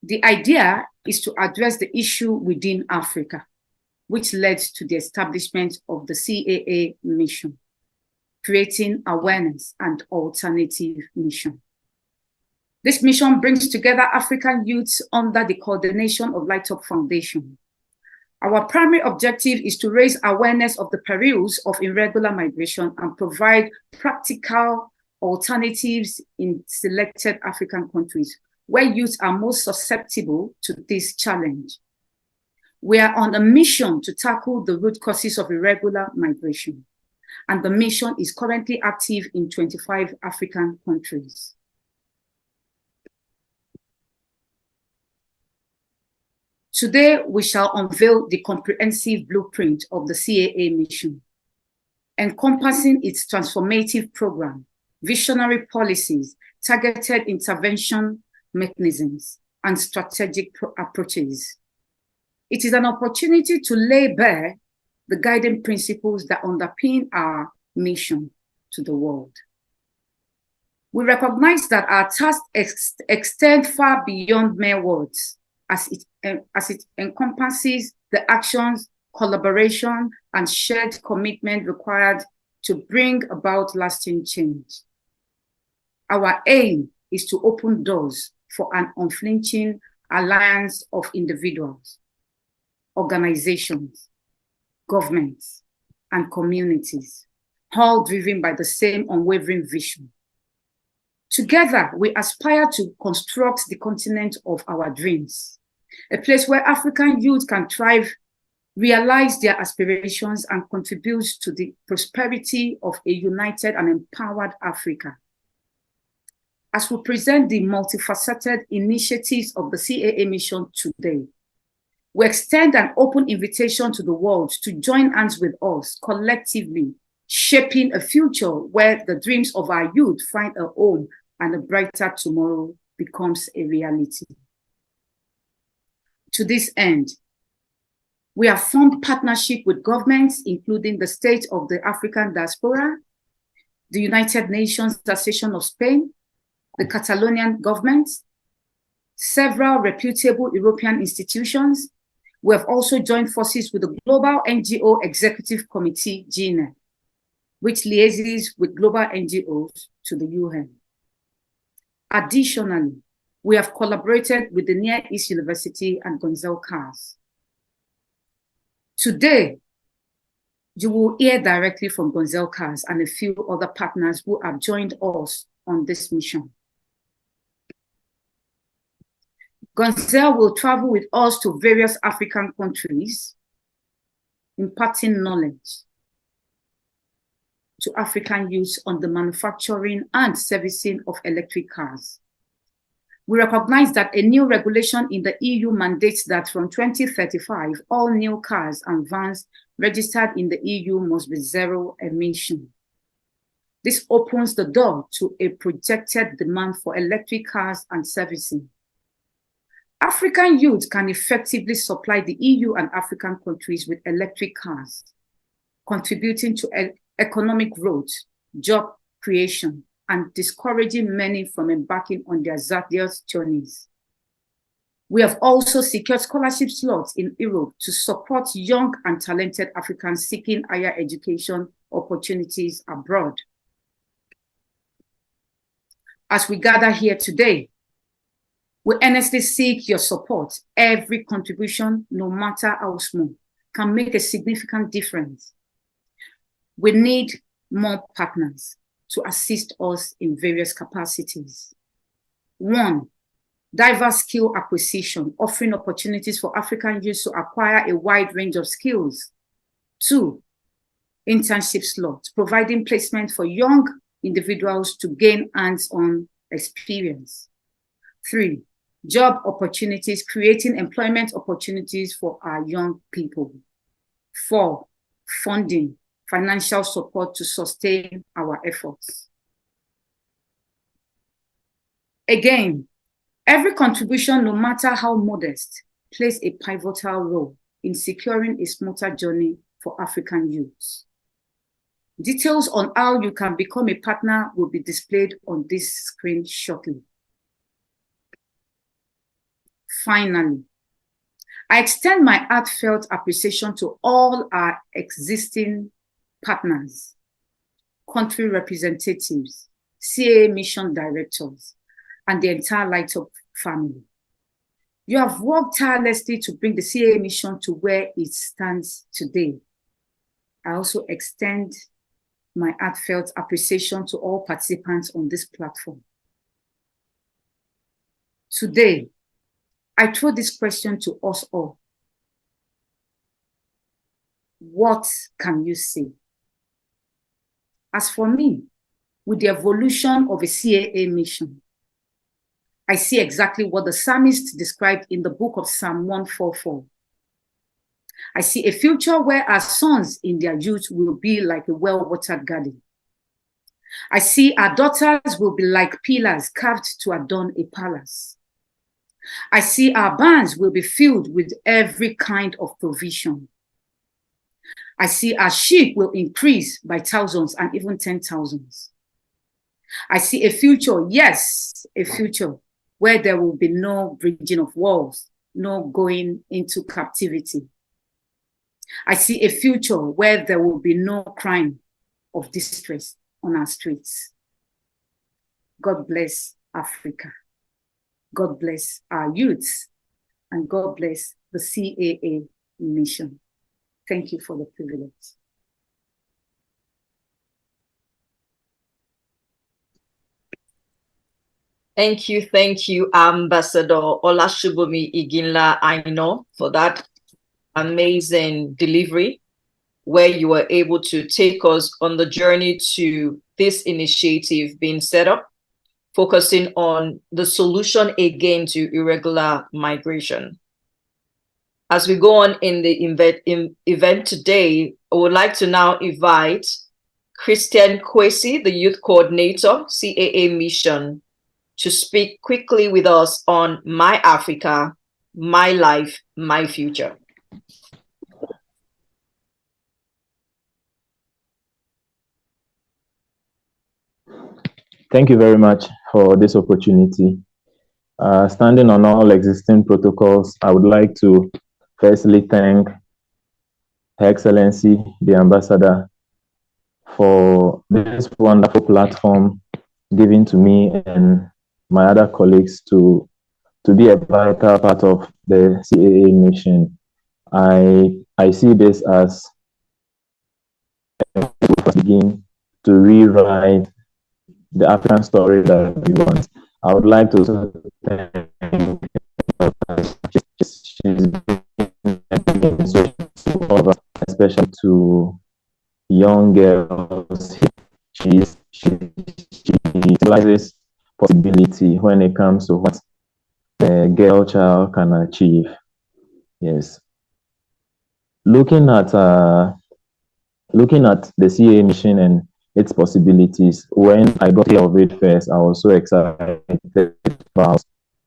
The idea is to address the issue within Africa, which led to the establishment of the CAA mission, creating awareness and alternative mission. This mission brings together African youths under the coordination of Light Up Foundation. Our primary objective is to raise awareness of the perils of irregular migration and provide practical alternatives in selected African countries where youth are most susceptible to this challenge. We are on a mission to tackle the root causes of irregular migration, and the mission is currently active in 25 African countries. Today, we shall unveil the comprehensive blueprint of the CAA mission, encompassing its transformative program, visionary policies, targeted intervention mechanisms, and strategic approaches. It is an opportunity to lay bare the guiding principles that underpin our mission to the world. We recognize that our task extends far beyond mere words, as it encompasses the actions, collaboration, and shared commitment required to bring about lasting change. Our aim is to open doors for an unflinching alliance of individuals, organizations, governments, and communities, all driven by the same unwavering vision. Together, we aspire to construct the continent of our dreams, a place where African youth can thrive, realize their aspirations, and contribute to the prosperity of a united and empowered Africa. As we present the multifaceted initiatives of the CAA mission today, we extend an open invitation to the world to join hands with us collectively, shaping a future where the dreams of our youth find a home and a brighter tomorrow becomes a reality. To this end, we have formed partnership with governments, including the State of the African Diaspora, the United Nations Association of Spain, the Catalonian government, several reputable European institutions. We have also joined forces with the Global NGO Executive Committee, GNEP, which liaises with global NGOs to the UN. Additionally, we have collaborated with the Near East University and Gonzalo Cars. Today, you will hear directly from Gonzalo Cars and a few other partners who have joined us on this mission. Gonzalo will travel with us to various African countries, imparting knowledge to African youths on the manufacturing and servicing of electric cars. We recognize that a new regulation in the EU mandates that from 2035, all new cars and vans registered in the EU must be zero emission. This opens the door to a projected demand for electric cars and servicing. African youth can effectively supply the EU and African countries with electric cars, contributing to economic growth, job creation, and discouraging many from embarking on their hazardous journeys. We have also secured scholarship slots in Europe to support young and talented Africans seeking higher education opportunities abroad. As we gather here today, we earnestly seek your support. Every contribution, no matter how small, can make a significant difference. We need more partners to assist us in various capacities. 1, diverse skill acquisition, offering opportunities for African youth to acquire a wide range of skills. 2, internship slots, providing placement for young individuals to gain hands-on experience. 3, job opportunities, creating employment opportunities for our young people. 4, funding, financial support to sustain our efforts. Again, every contribution, no matter how modest, plays a pivotal role in securing a smoother journey for African youths. Details on how you can become a partner will be displayed on this screen shortly. Finally, I extend my heartfelt appreciation to all our existing partners, country representatives, CAA mission directors, and the entire Light Up family. You have worked tirelessly to bring the CAA mission to where it stands today. I also extend my heartfelt appreciation to all participants on this platform. Today, I throw this question to us all. What can you say? As for me, with the evolution of a CAA mission, I see exactly what the psalmist described in the book of Psalm 144. I see a future where our sons in their youth will be like a well-watered garden. I see our daughters will be like pillars carved to adorn a palace. I see our barns will be filled with every kind of provision. I see our sheep will increase by thousands and even 10,000s. I see a future, yes, a future where there will be no bridging of walls, no going into captivity. I see a future where there will be no crime of distress on our streets. God bless Africa. God bless our youths, and God bless the CAA mission. Thank you for the privilege. Thank you, Ambassador Olasubunmi Iginla Aina, for that amazing delivery, where you were able to take us on the journey to this initiative being set up, focusing on the solution again to irregular migration. As we go on in the event today, I would like to now invite Christian Kwesi, the Youth Coordinator, CAA Mission, to speak quickly with us on My Africa, My Life, My Future. Thank you very much for this opportunity. Standing on all existing protocols, I would like to firstly thank Her Excellency, the Ambassador, for this wonderful platform given to me and my other colleagues to be a vital part of the CAA mission. I see this as a begin to rewrite the African story that we want. I would like to thank especially to young girls. She utilizes possibility when it comes to what the girl child can achieve. Yes. Looking at the CAA mission and its possibilities, when I got here of it first, I was so excited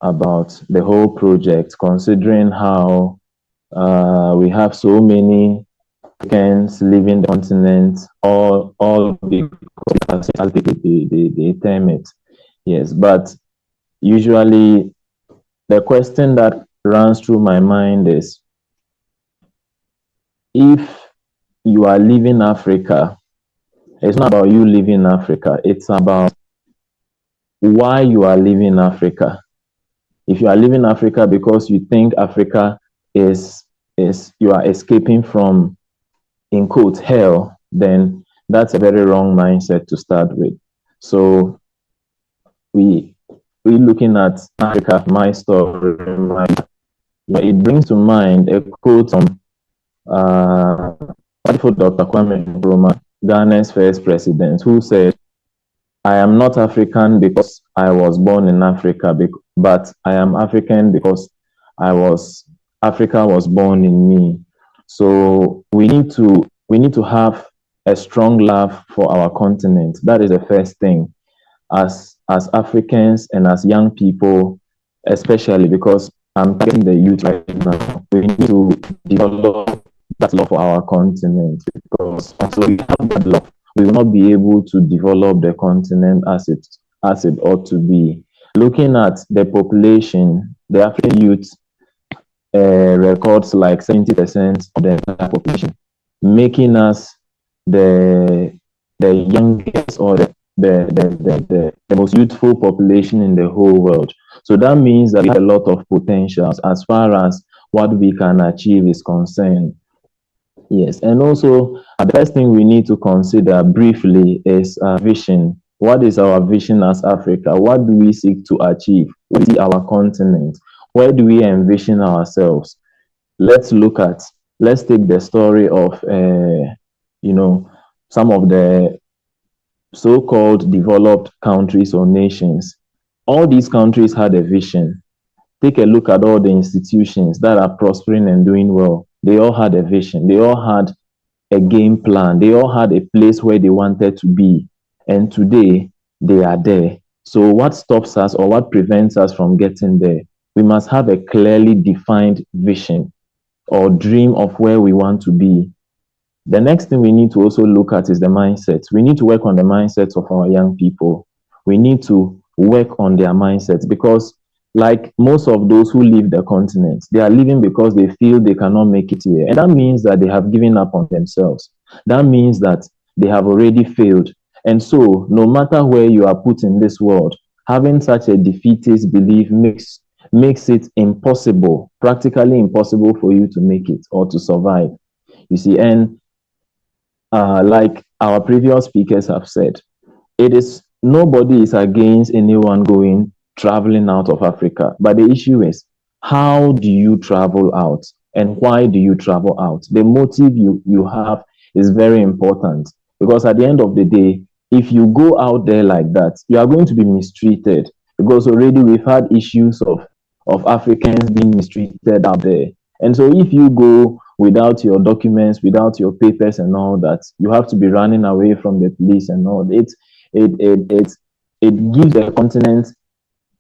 about the whole project, considering how we have so many Africans living the continent, all because they term it. Yes, but usually the question that runs through my mind is, if you are leaving Africa, it's not about you leaving Africa, it's about why you are leaving Africa. If you are leaving Africa because you think Africa is you are escaping from, in quotes, hell, then that's a very wrong mindset to start with. So we looking at Africa, my story, it brings to mind a quote from wonderful Dr. Kwame Nkrumah, Ghana's first president, who said, "I am not African because I was born in Africa, but I am African because Africa was born in me." So we need to have a strong love for our continent. That is the first thing. As Africans and as young people, especially because I'm talking the youth right now, we need to develop that love for our continent, because until we have that love, we will not be able to develop the continent as it ought to be. Looking at the population, the African youth records like 70% of the entire population, making us the youngest or the most youthful population in the whole world. So that means that we have a lot of potentials as far as what we can achieve is concerned. Yes, and also the first thing we need to consider briefly is our vision. What is our vision as Africa? What do we seek to achieve? What is our continent? Where do we envision ourselves? Let's take the story of some of the so-called developed countries or nations. All these countries had a vision. Take a look at all the institutions that are prospering and doing well. They all had a vision. They all had a game plan. They all had a place where they wanted to be. And today, they are there. So what stops us or what prevents us from getting there? We must have a clearly defined vision or dream of where we want to be. The next thing we need to also look at is the mindset. We need to work on the mindsets of our young people. We need to work on their mindsets, because like most of those who leave the continent, they are leaving because they feel they cannot make it here. And that means that they have given up on themselves. That means that they have already failed. And so no matter where you are put in this world, having such a defeatist belief makes it impossible, practically impossible for you to make it or to survive. You see, and like our previous speakers have said, nobody is against anyone traveling out of Africa. But the issue is, how do you travel out and why do you travel out? The motive you have is very important, because at the end of the day, if you go out there like that, you are going to be mistreated, because already we've had issues of Africans being mistreated out there. And so if you go without your documents, without your papers and all that, you have to be running away from the police and all. It gives the continent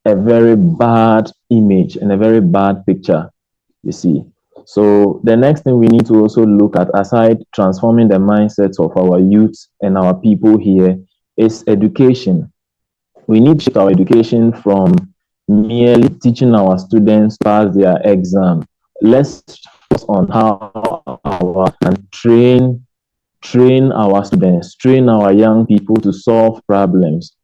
a very bad image and a very bad picture, you see. So the next thing we need to also look at, aside transforming the mindsets of our youth and our people here, is education. We need to shift our education from merely teaching our students pass their exam. Let's focus on how and train our students, train our young people to solve problems.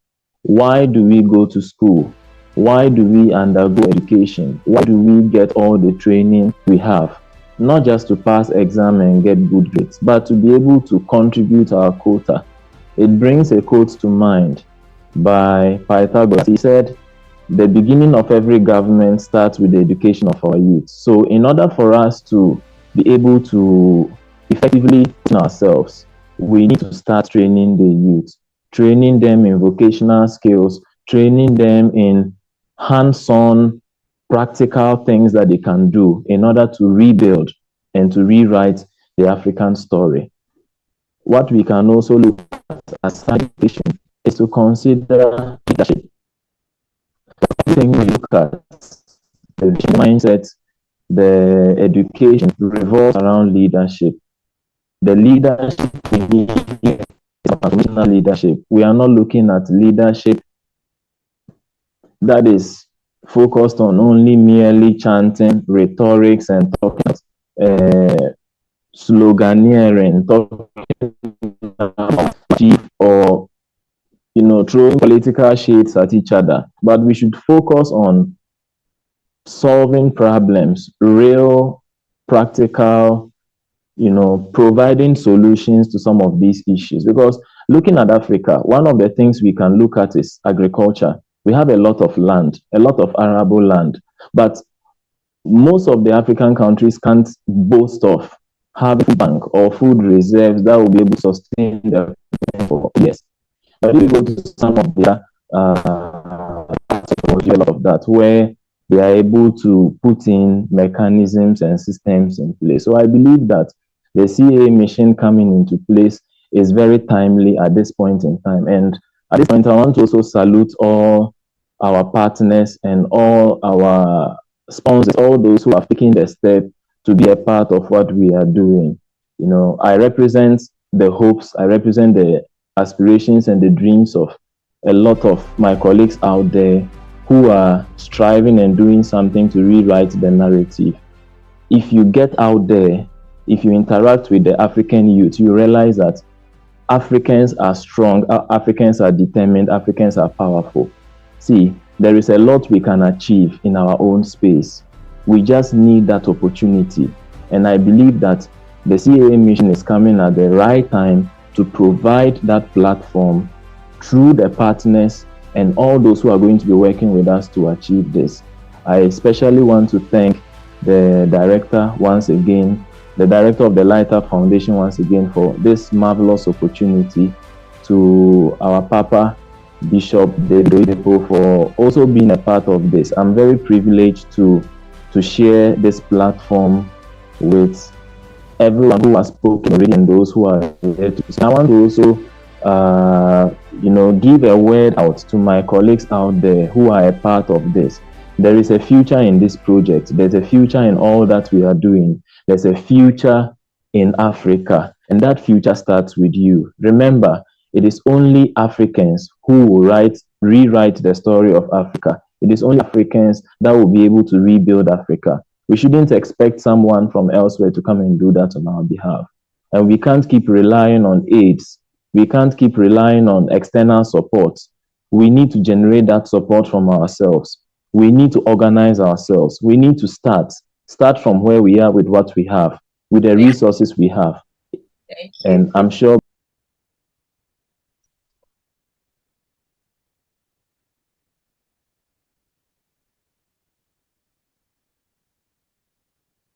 Why do we go to school? Why do we undergo education? Why do we get all the training we have? Not just to pass exam and get good grades, but to be able to contribute our quota. It brings a quote to mind by Pythagoras. He said, "The beginning of every government starts with the education of our youth." So in order for us to be able to effectively in ourselves, we need to start training the youth, training them in vocational skills, training them in hands-on practical things that they can do in order to rebuild and to rewrite the African story. What we can also look at as education is to consider leadership. Everything we look at, the mindset, the education revolves around leadership. The leadership we need is transformational leadership. We are not looking at leadership that is focused on only merely chanting, rhetorics, and talking, sloganeering, talking or throwing political shades at each other. But we should focus on solving problems, real, practical, providing solutions to some of these issues. Because looking at Africa, one of the things we can look at is agriculture. We have a lot of land, a lot of arable land, but most of the African countries can't boast of having a food bank or food reserves that will be able to sustain their for years. But if you go to some of their a lot of that, where they are able to put in mechanisms and systems in place. So I believe that the CAA mission coming into place is very timely at this point in time. And at this point, I want to also salute all our partners and all our sponsors, all those who have taken the step to be a part of what we are doing. I represent the hopes, I represent the aspirations and the dreams of a lot of my colleagues out there who are striving and doing something to rewrite the narrative. If you get out there, if you interact with the African youth, you realize that Africans are strong, Africans are determined, Africans are powerful. See, there is a lot we can achieve in our own space. We just need that opportunity. And I believe that the CAA mission is coming at the right time to provide that platform through the partners and all those who are going to be working with us to achieve this. I especially want to thank the director once again, the director of the Light Up Foundation once again for this marvelous opportunity, to our Papa, Bishop Dedepo, for also being a part of this. I'm very privileged to share this platform with everyone who has spoken already and those who are here to speak. I want to also give a word out to my colleagues out there who are a part of this. There is a future in this project. There's a future in all that we are doing. There's a future in Africa, and that future starts with you. Remember, it is only Africans who will rewrite the story of Africa. It is only Africans that will be able to rebuild Africa. We shouldn't expect someone from elsewhere to come and do that on our behalf. And we can't keep relying on aids. We can't keep relying on external support. We need to generate that support from ourselves. We need to organize ourselves. We need to start from where we are with what we have, with the resources we have. And I'm sure.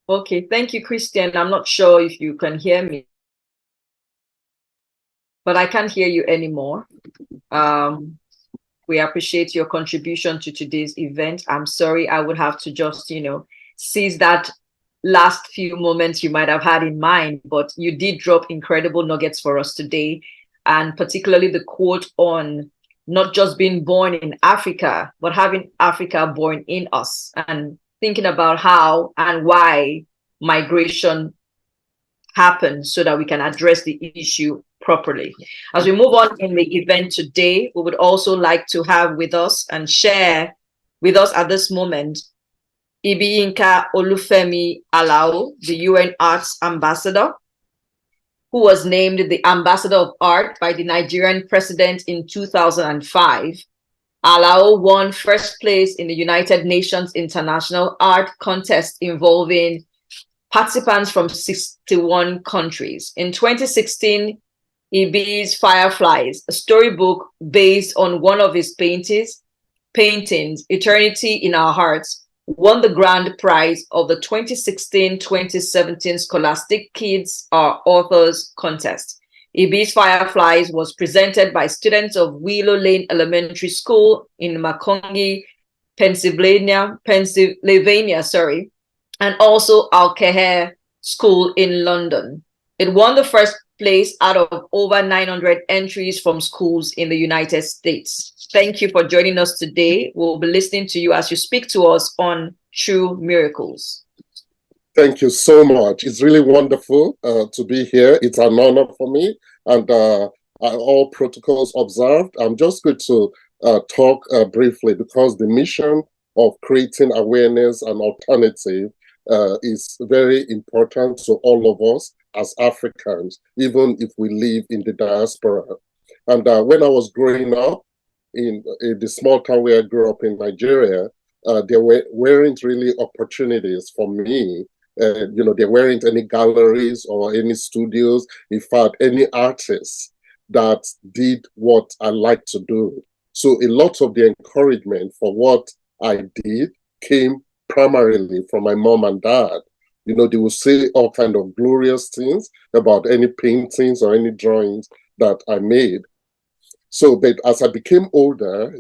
Okay, thank you, Christian. I'm not sure if you can hear me, but I can't hear you anymore. We appreciate your contribution to today's event. I'm sorry, I would have to just, seize that last few moments you might have had in mind, but you did drop incredible nuggets for us today, and particularly the quote on not just being born in Africa, but having Africa born in us, and thinking about how and why migration happens so that we can address the issue properly. As we move on in the event today, we would also like to have with us and share with us at this moment Ibiyinka Olufemi Alao, the UN Arts Ambassador, who was named the Ambassador of Art by the Nigerian president in 2005. Alao won first place in the United Nations International Art Contest involving participants from 61 countries. In 2016, Ibi's Fireflies, a storybook based on one of his paintings, Eternity in Our Hearts, won the grand prize of the 2016-2017 Scholastic Kids Are Authors Contest. Ibis Fireflies was presented by students of Willow Lane Elementary School in Macungie, Pennsylvania, and also Al-Keher School in London. It won the first place out of over 900 entries from schools in the United States. Thank you for joining us today. We'll be listening to you as you speak to us on True Miracles. Thank you so much. It's really wonderful to be here. It's an honor for me, and all protocols observed. I'm just going to talk briefly because the mission of creating awareness and alternative is very important to all of us as Africans, even if we live in the diaspora. And when I was growing up in the small town where I grew up in Nigeria, there weren't really opportunities for me. There weren't any galleries or any studios, in fact, any artists that did what I like to do. So a lot of the encouragement for what I did came primarily from my mom and dad. They would say all kind of glorious things about any paintings or any drawings that I made. So, but as I became older,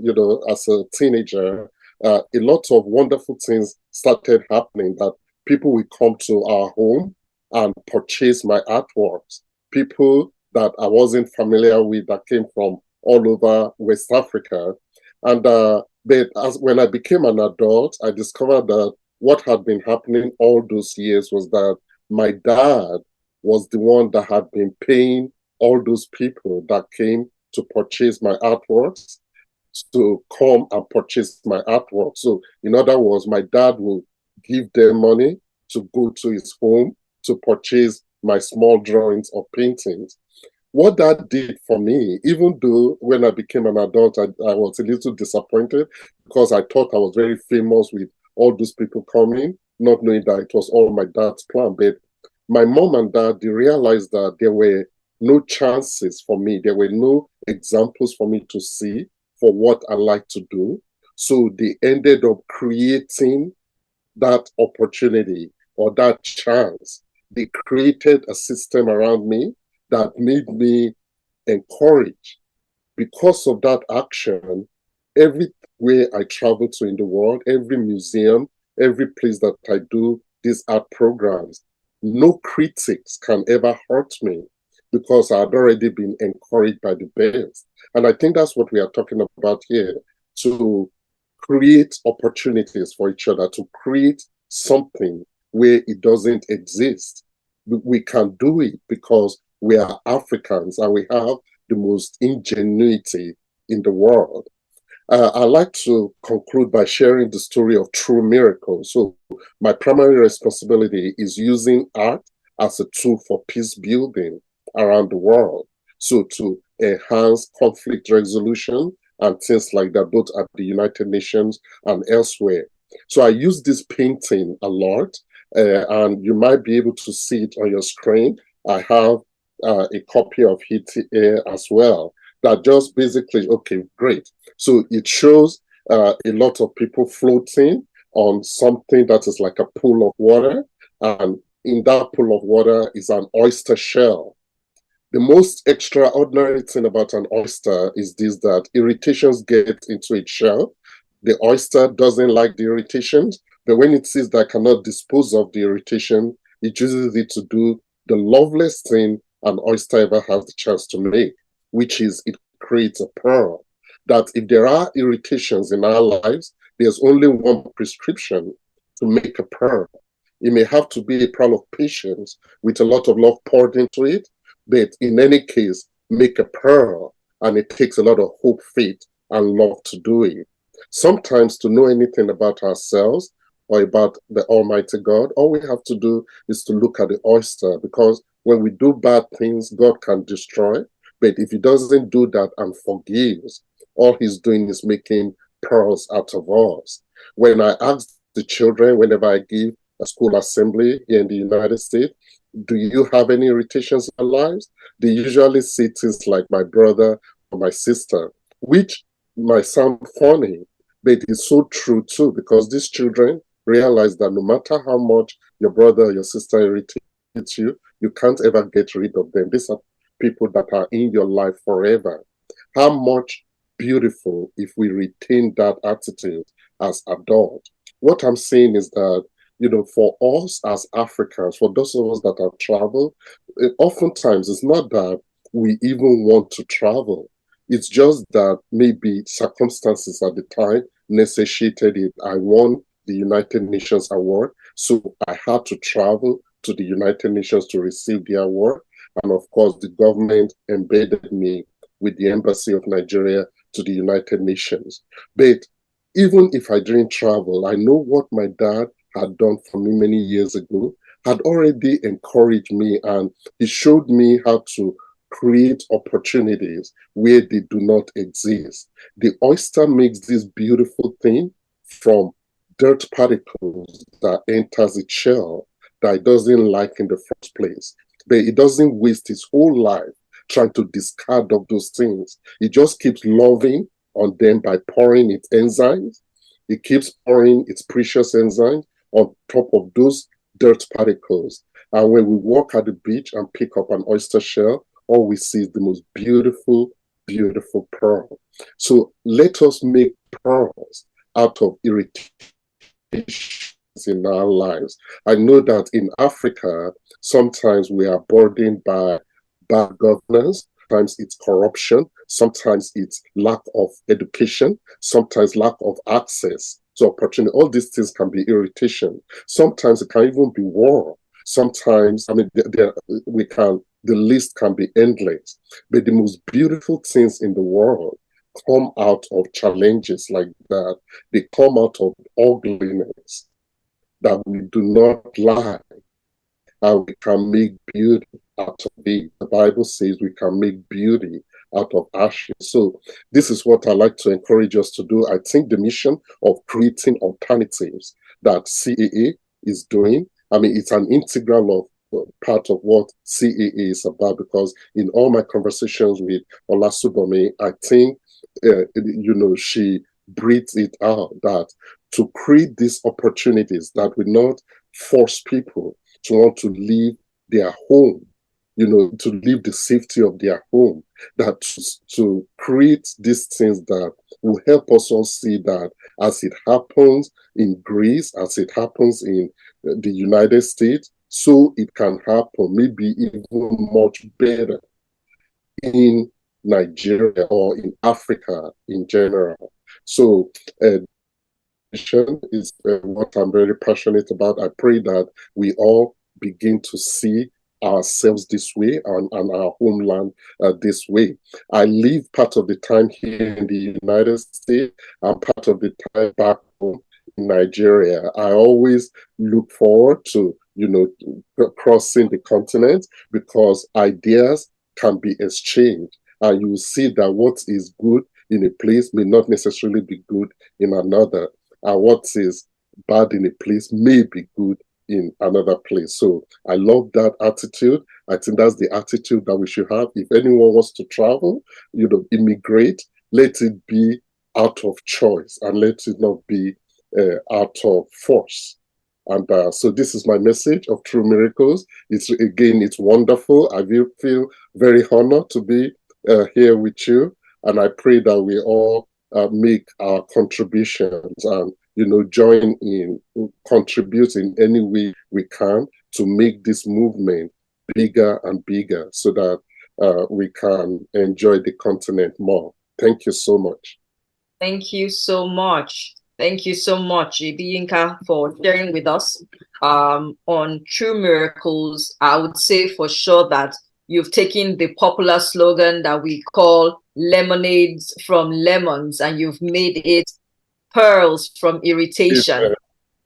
as a teenager, a lot of wonderful things started happening, that people will come to our home and purchase my artworks. People that I wasn't familiar with that came from all over West Africa. And but when I became an adult, I discovered that what had been happening all those years was that my dad was the one that had been paying all those people that came to purchase my artworks to come and purchase my artwork. So in other words, my dad will give them money to go to his home to purchase my small drawings or paintings. What that did for me, even though when I became an adult, I was a little disappointed because I thought I was very famous with all those people coming, not knowing that it was all my dad's plan. But my mom and dad, they realized that there were no chances for me. There were no examples for me to see for what I like to do. So they ended up creating that opportunity or that chance. They created a system around me that made me encouraged. Because of that action, everywhere I travel to in the world, every museum, every place that I do these art programs, no critics can ever hurt me because I'd already been encouraged by the best. And I think that's what we are talking about here, to create opportunities for each other, to create something where it doesn't exist. We can do it because we are Africans and we have the most ingenuity in the world. I'd like to conclude by sharing the story of True Miracles. So my primary responsibility is using art as a tool for peace building around the world. So to enhance conflict resolution and things like that, both at the United Nations and elsewhere. So I use this painting a lot, and you might be able to see it on your screen. I have a copy of it here as well. That just basically, okay, great. So it shows a lot of people floating on something that is like a pool of water. And in that pool of water is an oyster shell. The most extraordinary thing about an oyster is this, that irritations get into its shell. The oyster doesn't like the irritations, but when it sees that it cannot dispose of the irritation, it uses it to do the loveliest thing an oyster ever has the chance to make, which is it creates a pearl. That if there are irritations in our lives, there's only one prescription to make a pearl. It may have to be a pearl of patience with a lot of love poured into it, but in any case, make a pearl, and it takes a lot of hope, faith, and love to do it. Sometimes to know anything about ourselves or about the Almighty God, all we have to do is to look at the oyster, because when we do bad things, God can destroy. But if he doesn't do that and forgives, all he's doing is making pearls out of us. When I ask the children, whenever I give a school assembly here in the United States, do you have any irritations in your lives? They usually say things like my brother or my sister, which might sound funny, but it's so true too, because these children realize that no matter how much your brother or your sister irritates you, you can't ever get rid of them. These are people that are in your life forever. How much beautiful if we retain that attitude as adults. What I'm saying is that, for us as Africans, for those of us that have traveled, oftentimes it's not that we even want to travel. It's just that maybe circumstances at the time necessitated it. I won the United Nations award, so I had to travel to the United Nations to receive the award. And of course, the government embedded me with the Embassy of Nigeria to the United Nations. But even if I didn't travel, I know what my dad had done for me many years ago, had already encouraged me, and he showed me how to create opportunities where they do not exist. The oyster makes this beautiful thing from dirt particles that enters its shell that it doesn't like in the first place. But it doesn't waste its whole life trying to discard of those things. It just keeps loving on them by pouring its enzymes. It keeps pouring its precious enzymes on top of those dirt particles. And when we walk at the beach and pick up an oyster shell, all we see is the most beautiful, beautiful pearl. So let us make pearls out of irritation in our lives. I know that in Africa, sometimes we are burdened by bad governance, sometimes it's corruption, sometimes it's lack of education, sometimes lack of access to opportunity. All these things can be irritation. Sometimes it can even be war. Sometimes, the list can be endless. But the most beautiful things in the world come out of challenges like that. They come out of ugliness that we do not like, and we can make beauty out of it. The Bible says we can make beauty out of ashes. So this is what I like to encourage us to do. I think the mission of creating alternatives that CAA is doing, it's an integral of part of what CAA is about, because in all my conversations with Olasubome, I think, she breathes it out, that to create these opportunities that will not force people to want to leave their home, to leave the safety of their home, that to create these things that will help us all see that as it happens in Greece, as it happens in the United States, so it can happen, maybe even much better in Nigeria or in Africa in general. So is what I'm very passionate about. I pray that we all begin to see ourselves this way and our homeland this way. I live part of the time here in the United States and part of the time back home in Nigeria. I always look forward to, crossing the continent, because ideas can be exchanged, and you will see that what is good in a place may not necessarily be good in another, and what is bad in a place may be good in another place. So I love that attitude. I think that's the attitude that we should have. If anyone wants to travel, immigrate, let it be out of choice and let it not be out of force. And so this is my message of True Miracles. It's wonderful. I feel very honored to be here with you. And I pray that we all make our contributions and, join in, contribute in any way we can to make this movement bigger and bigger, so that we can enjoy the continent more. Thank you so much. Thank you so much. Thank you so much, Ibiyinka, for sharing with us on True Miracles. I would say for sure that you've taken the popular slogan that we call lemonades from lemons, and you've made it pearls from irritation.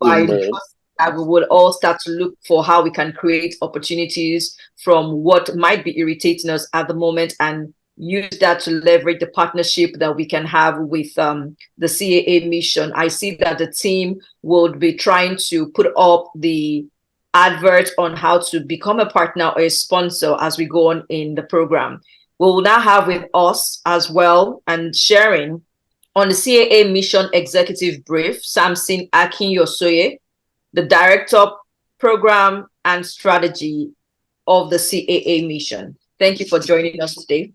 By that we will all start to look for how we can create opportunities from what might be irritating us at the moment, and use that to leverage the partnership that we can have with the CAA mission. I see that the team would be trying to put up the advert on how to become a partner or a sponsor as we go on in the program. We will now have with us as well and sharing on the CAA Mission Executive Brief, Samson Akinyosoye, the Director, Program and Strategy of the CAA mission. Thank you for joining us today.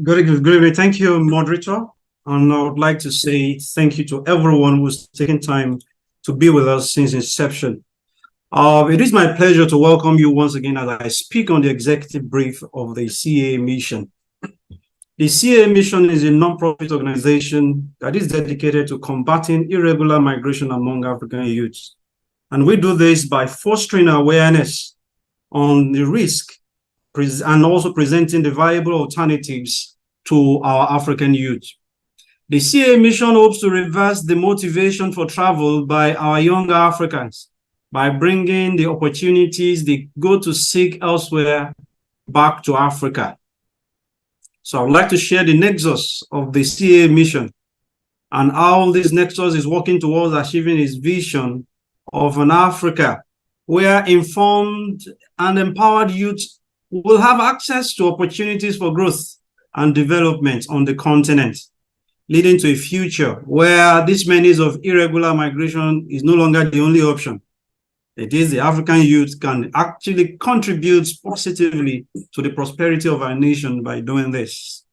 Good evening. Thank you, moderator. And I would like to say thank you to everyone who's taken time to be with us since inception. It is my pleasure to welcome you once again as I speak on the executive brief of the CAA mission. The CAA mission is a non-profit organization that is dedicated to combating irregular migration among African youths. And we do this by fostering awareness on the risk and also presenting the viable alternatives to our African youth. The CAA mission hopes to reverse the motivation for travel by our younger Africans by bringing the opportunities they go to seek elsewhere back to Africa. So I would like to share the nexus of the CAA mission and how this nexus is working towards achieving its vision of an Africa where informed and empowered youth will have access to opportunities for growth and development on the continent, leading to a future where this menace of irregular migration is no longer the only option. It is the African youth can actually contribute positively to the prosperity of our nation by doing this.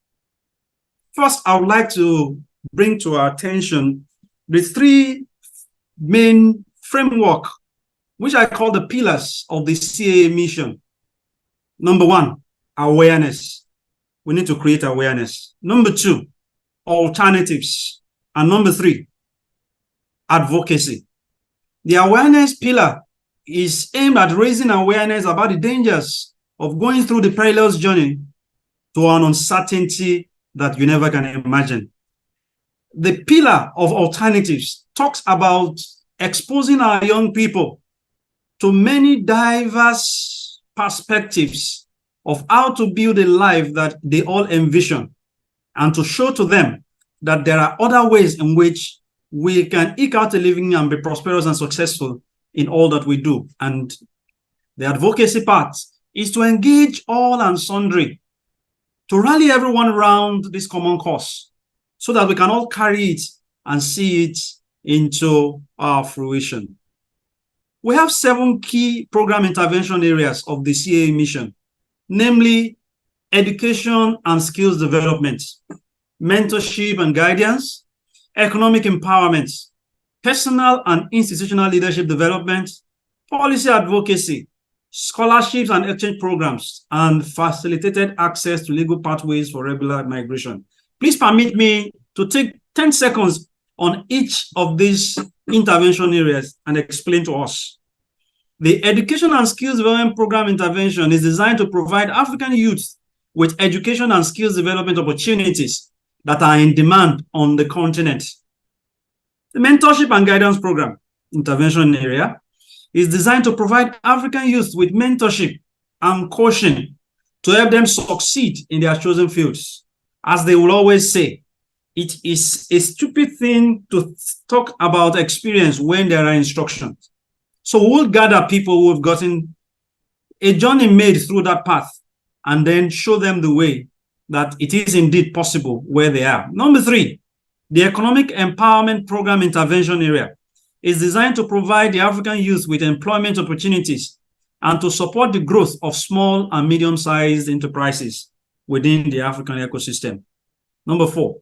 First, I would like to bring to our attention the three main framework, which I call the pillars of the CAA mission. Number one, awareness. We need to create awareness. Number two, alternatives. And number three, advocacy. The awareness pillar is aimed at raising awareness about the dangers of going through the perilous journey to an uncertainty that you never can imagine. The pillar of alternatives talks about exposing our young people to many diverse perspectives of how to build a life that they all envision, and to show to them that there are other ways in which we can eke out a living and be prosperous and successful in all that we do. And the advocacy part is to engage all and sundry, to rally everyone around this common cause so that we can all carry it and see it into our fruition. We have 7 key program intervention areas of the CAA mission, namely education and skills development, mentorship and guidance, economic empowerment, personal and institutional leadership development, policy advocacy, scholarships and exchange programs, and facilitated access to legal pathways for regular migration. Please permit me to take 10 seconds on each of these intervention areas and explain to us. The Education and Skills Development Program intervention is designed to provide African youth with education and skills development opportunities that are in demand on the continent. The Mentorship and Guidance Program intervention area is designed to provide African youth with mentorship and coaching to help them succeed in their chosen fields. As they will always say, it is a stupid thing to talk about experience when there are instructions. So we'll gather people who have gotten a journey made through that path and then show them the way that it is indeed possible where they are. Number 3, the Economic Empowerment Program intervention area is designed to provide the African youth with employment opportunities and to support the growth of small and medium-sized enterprises within the African ecosystem. Number 4,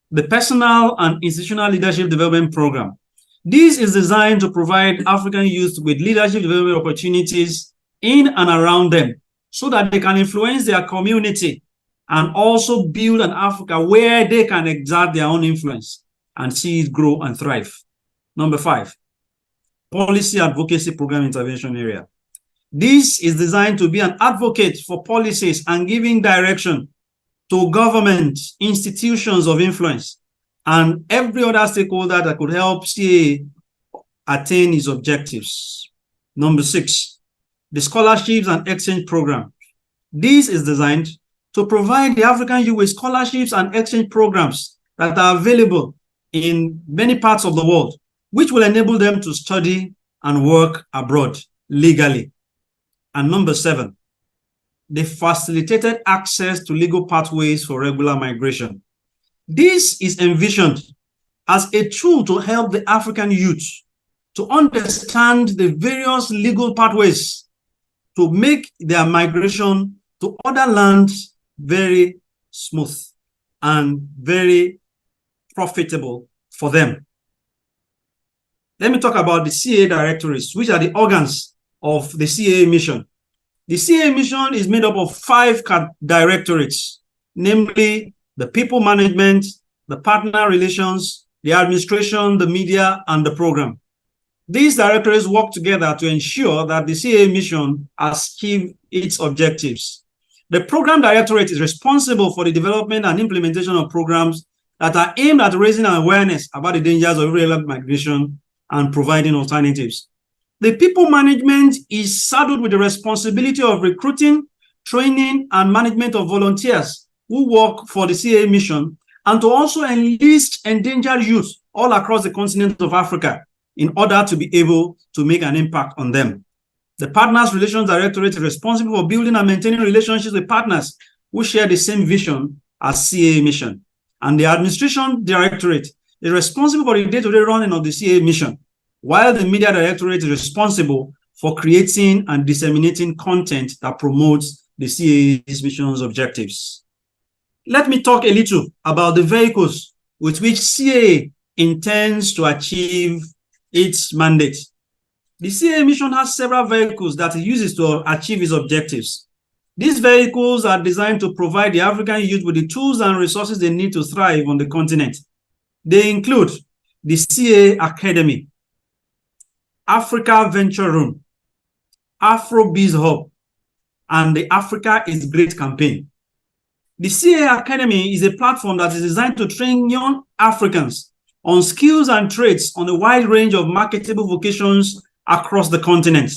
the Personal and Institutional Leadership Development Program. This is designed to provide African youth with leadership development opportunities in and around them so that they can influence their community and also build an Africa where they can exert their own influence and see it grow and thrive. Number 5, Policy Advocacy Program intervention area. This is designed to be an advocate for policies and giving direction to government, institutions of influence, and every other stakeholder that could help CAA attain its objectives. Number 6, the Scholarships and Exchange Program. This is designed to provide the African youth with scholarships and exchange programs that are available in many parts of the world, which will enable them to study and work abroad legally. And number 7, the facilitated access to legal pathways for regular migration. This is envisioned as a tool to help the African youth to understand the various legal pathways to make their migration to other lands very smooth and very profitable for them. Let me talk about the CAA directorates, which are the organs of the CAA mission. The CAA mission is made up of 5 directorates, namely the people management, the partner relations, the administration, the media, and the program. These directorates work together to ensure that the CAA mission achieves its objectives. The program directorate is responsible for the development and implementation of programs that are aimed at raising awareness about the dangers of irregular migration and providing alternatives. The people management is saddled with the responsibility of recruiting, training, and management of volunteers who work for the CAA mission, and to also enlist endangered youth all across the continent of Africa in order to be able to make an impact on them. The Partners Relations Directorate is responsible for building and maintaining relationships with partners who share the same vision as CAA mission. And the Administration Directorate is responsible for the day-to-day running of the CAA mission, while the Media Directorate is responsible for creating and disseminating content that promotes the CAA's mission's objectives. Let me talk a little about the vehicles with which CAA intends to achieve its mandate. The CAA mission has several vehicles that it uses to achieve its objectives. These vehicles are designed to provide the African youth with the tools and resources they need to thrive on the continent. They include the CAA Academy, Africa Venture Room, Afro-Biz Hub, and the Africa is Great campaign. The CAA Academy is a platform that is designed to train young Africans on skills and traits on a wide range of marketable vocations across the continent.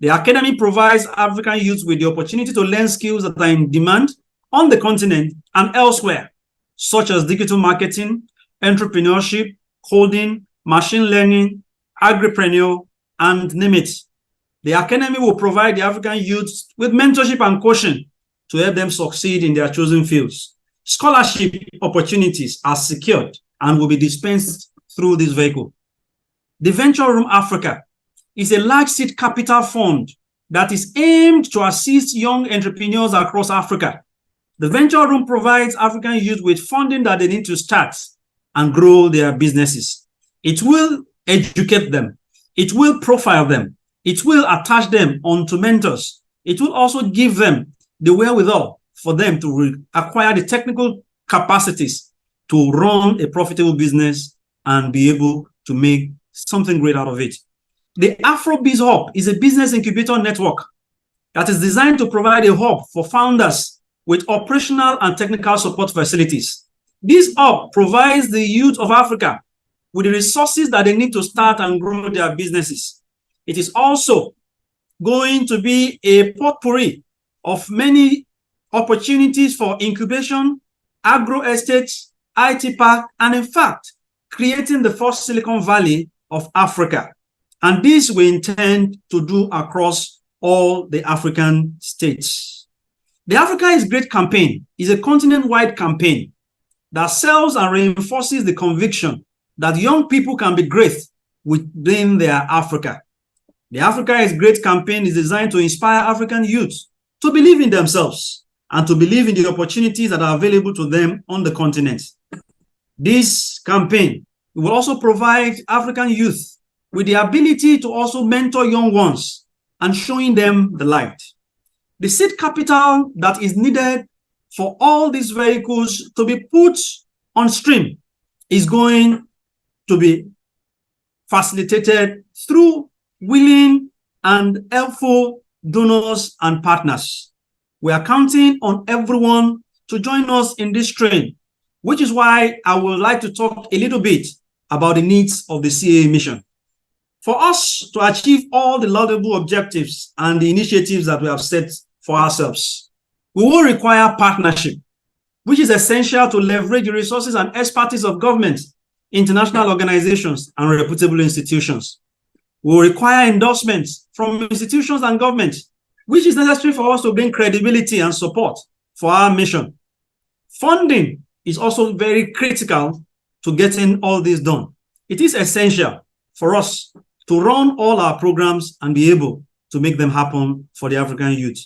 The Academy provides African youth with the opportunity to learn skills that are in demand on the continent and elsewhere, such as digital marketing, entrepreneurship, coding, machine learning, agripreneur, and name it. The Academy will provide the African youth with mentorship and coaching to help them succeed in their chosen fields. Scholarship opportunities are secured and will be dispensed through this vehicle. The Venture Room Africa is a large seed capital fund that is aimed to assist young entrepreneurs across Africa. The Venture Room provides African youth with funding that they need to start and grow their businesses. It will educate them. It will profile them. It will attach them onto mentors. It will also give them the wherewithal for them to acquire the technical capacities to run a profitable business and be able to make something great out of it. The Afro-Biz Hub is a business incubator network that is designed to provide a hub for founders with operational and technical support facilities. This hub provides the youth of Africa with the resources that they need to start and grow their businesses. It is also going to be a potpourri of many opportunities for incubation, agro estates, IT park, and in fact, creating the first Silicon Valley of Africa. And this we intend to do across all the African states. The Africa is Great campaign is a continent-wide campaign that sells and reinforces the conviction that young people can be great within their Africa. The Africa is Great campaign is designed to inspire African youth to believe in themselves and to believe in the opportunities that are available to them on the continent. This campaign will also provide African youth with the ability to also mentor young ones and showing them the light. The seed capital that is needed for all these vehicles to be put on stream is going to be facilitated through willing and helpful donors and partners. We are counting on everyone to join us in this train, which is why I would like to talk a little bit about the needs of the CAA mission. For us to achieve all the laudable objectives and the initiatives that we have set for ourselves, we will require partnership, which is essential to leverage the resources and expertise of government, international organizations, and reputable institutions. We will require endorsements from institutions and government, which is necessary for us to bring credibility and support for our mission. Funding is also very critical to getting all this done. It is essential for us to run all our programs and be able to make them happen for the African youth.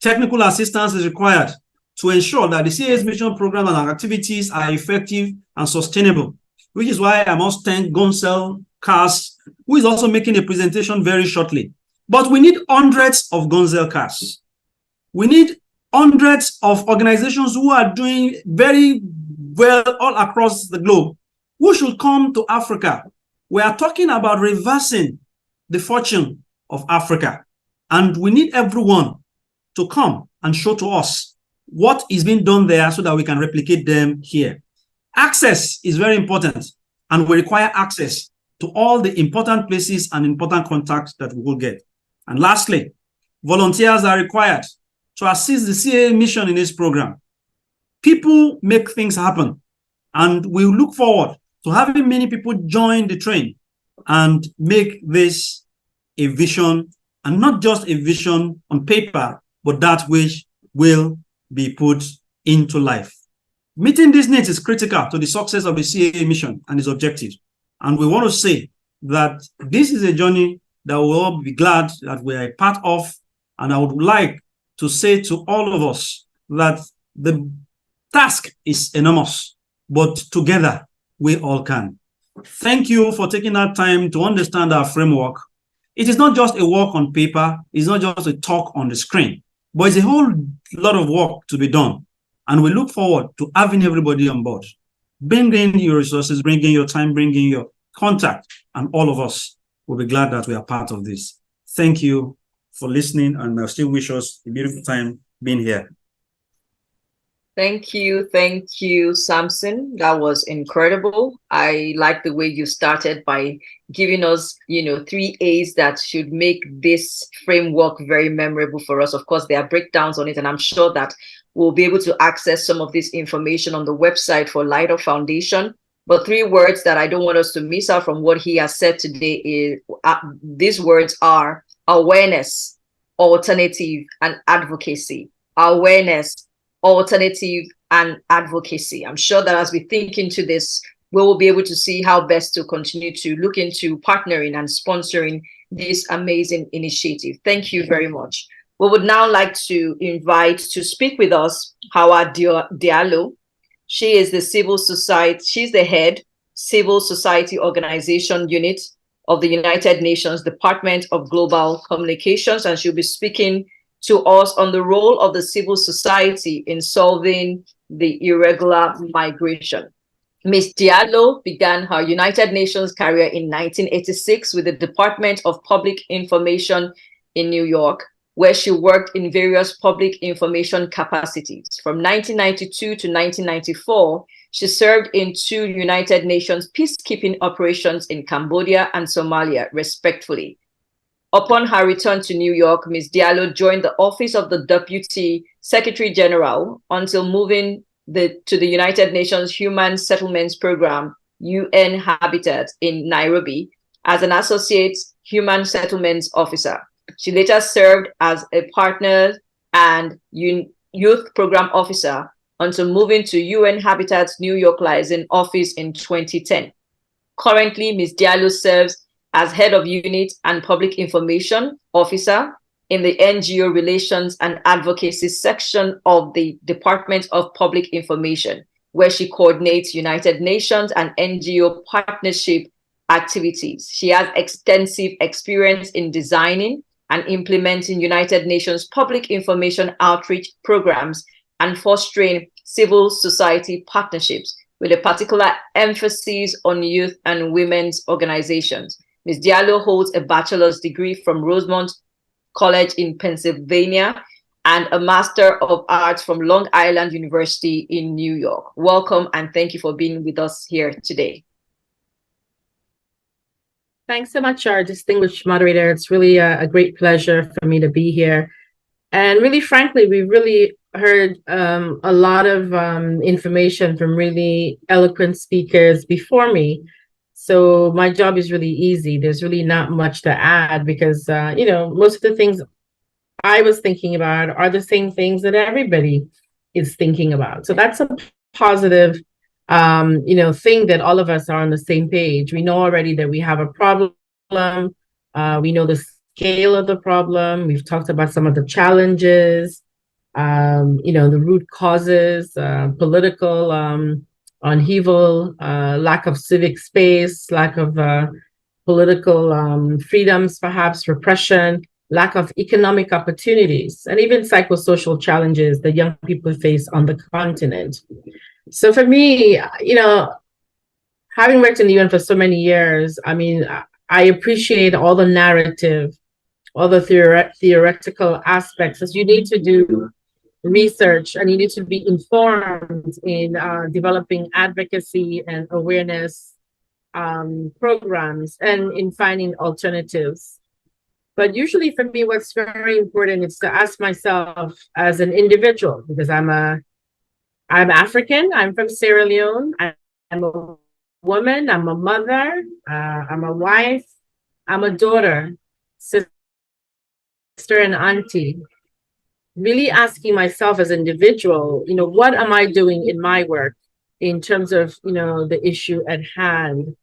Technical assistance is required to ensure that the CAA's mission program and activities are effective and sustainable, which is why I must thank Gonsel Cars, who is also making a presentation very shortly. But we need hundreds of Gonsel Cars. We need hundreds of organizations who are doing very well all across the globe, who should come to Africa. We are talking about reversing the fortune of Africa, and we need everyone to come and show to us what is being done there so that we can replicate them here. Access is very important, and we require access to all the important places and important contacts that we will get. And lastly, volunteers are required to assist the CAA mission in this program. People make things happen, and we look forward to having many people join the train and make this a vision, and not just a vision on paper, but that which will be put into life. Meeting these needs is critical to the success of the CAA mission and its objectives. And we want to say that this is a journey that we'll all be glad that we are a part of. And I would like to say to all of us that the task is enormous, but together we all can. Thank you for taking that time to understand our framework. It is not just a work on paper, it's not just a talk on the screen, but it's a whole lot of work to be done. And we look forward to having everybody on board. Bring in your resources, bring in your time, bring in your contact, and all of us will be glad that we are part of this. Thank you for listening, and I still wish us a beautiful time being here. Thank you, Samson. That was incredible. I like the way you started by giving us, 3 A's that should make this framework very memorable for us. Of course, there are breakdowns on it, and I'm sure that we'll be able to access some of this information on the website for Light Up Foundation. But 3 words that I don't want us to miss out from what he has said today is, these words are awareness, alternative, and advocacy. Awareness, alternative, and advocacy. I'm sure that as we think into this, we will be able to see how best to continue to look into partnering and sponsoring this amazing initiative. Thank you very much. We would now like to invite to speak with us Hawa Diallo. She is the she's the head civil society organization unit of the United Nations Department of Global Communications, and she'll be speaking to us on the role of the civil society in solving the irregular migration. Ms. Diallo began her United Nations career in 1986 with the Department of Public Information in New York, where she worked in various public information capacities. From 1992 to 1994, she served in 2 United Nations peacekeeping operations in Cambodia and Somalia, respectively. Upon her return to New York, Ms. Diallo joined the Office of the Deputy Secretary General until moving to the United Nations Human Settlements Program, UN Habitat, in Nairobi as an Associate Human Settlements Officer. She later served as a partner and youth program officer until moving to UN Habitat's New York liaison office in 2010. Currently, Ms. Diallo serves as head of unit and public information officer in the NGO Relations and Advocacy section of the Department of Public Information, where she coordinates United Nations and NGO partnership activities. She has extensive experience in designing and implementing United Nations public information outreach programs and fostering civil society partnerships with a particular emphasis on youth and women's organizations. Ms. Diallo holds a bachelor's degree from Rosemont College in Pennsylvania and a Master of Arts from Long Island University in New York. Welcome, and thank you for being with us here today. Thanks so much, our distinguished moderator. It's really a great pleasure for me to be here. And really, frankly, we really heard a lot of information from really eloquent speakers before me. So my job is really easy. There's really not much to add because, most of the things I was thinking about are the same things that everybody is thinking about. So that's a positive think that all of us are on the same page. We know already that we have a problem. We know the scale of the problem. We've talked about some of the challenges, the root causes, political upheaval, lack of civic space, lack of political freedoms, perhaps repression, lack of economic opportunities, and even psychosocial challenges that young people face on the continent. So for me, having worked in the UN for so many years, I mean, I appreciate all the narrative, all the theoretical aspects, as you need to do research and you need to be informed in developing advocacy and awareness programs and in finding alternatives. But usually for me, what's very important is to ask myself as an individual, because I'm African, I'm from Sierra Leone, I'm a woman, I'm a mother, I'm a wife, I'm a daughter, sister, and auntie. Really asking myself as an individual, what am I doing in my work in terms of, the issue at hand?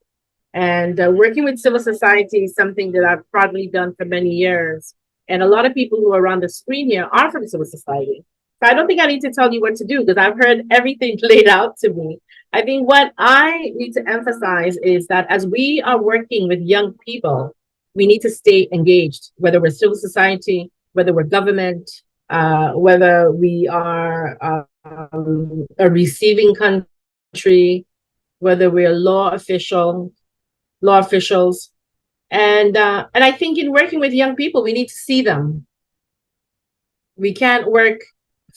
And working with civil society is something that I've proudly done for many years. And a lot of people who are on the screen here are from civil society. So I don't think I need to tell you what to do because I've heard everything laid out to me. I think what I need to emphasize is that as we are working with young people, we need to stay engaged, whether we're civil society, whether we're government, whether we are a receiving country, whether we're law officials. And I think in working with young people, we need to see them. We can't work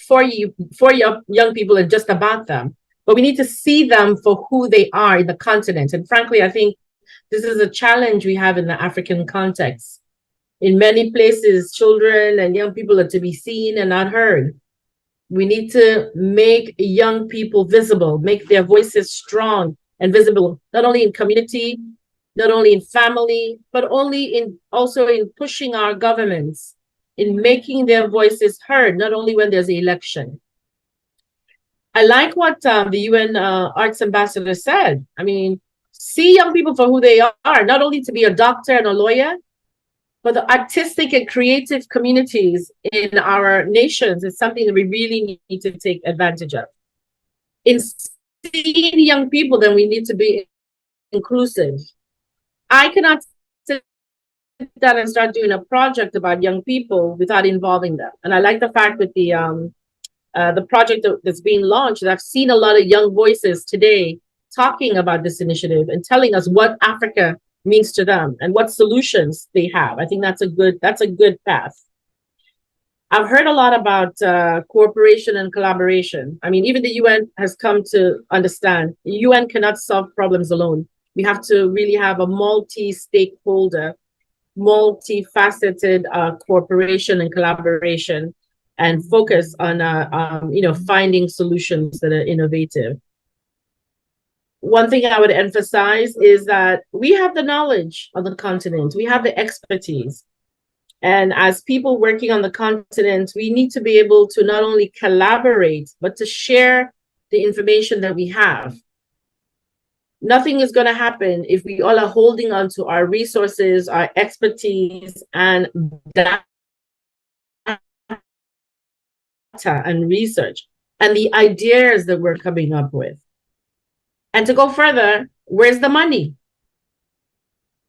for young people and just about them, but we need to see them for who they are in the continent. And frankly, I think this is a challenge we have in the African context. In many places, children and young people are to be seen and not heard. We need to make young people visible, make their voices strong and visible, not only in community, not only in family, but also in pushing our governments, in making their voices heard, not only when there's an election. I like what the UN Arts Ambassador said. I mean, see young people for who they are, not only to be a doctor and a lawyer, but the artistic and creative communities in our nations is something that we really need to take advantage of. In seeing young people, then we need to be inclusive. I cannot sit down and start doing a project about young people without involving them. And I like the fact that the project that's being launched, that I've seen a lot of young voices today talking about this initiative and telling us what Africa means to them and what solutions they have. I think that's a good path. I've heard a lot about cooperation and collaboration. I mean, even the UN has come to understand the UN cannot solve problems alone. We have to really have a multi-stakeholder, multifaceted cooperation and collaboration, and focus on finding solutions that are innovative. One thing I would emphasize is that we have the knowledge on the continent, we have the expertise. And as people working on the continent, we need to be able to not only collaborate, but to share the information that we have. Nothing is going to happen if we all are holding on to our resources, our expertise, and data and research, and the ideas that we're coming up with. And to go further, where's the money?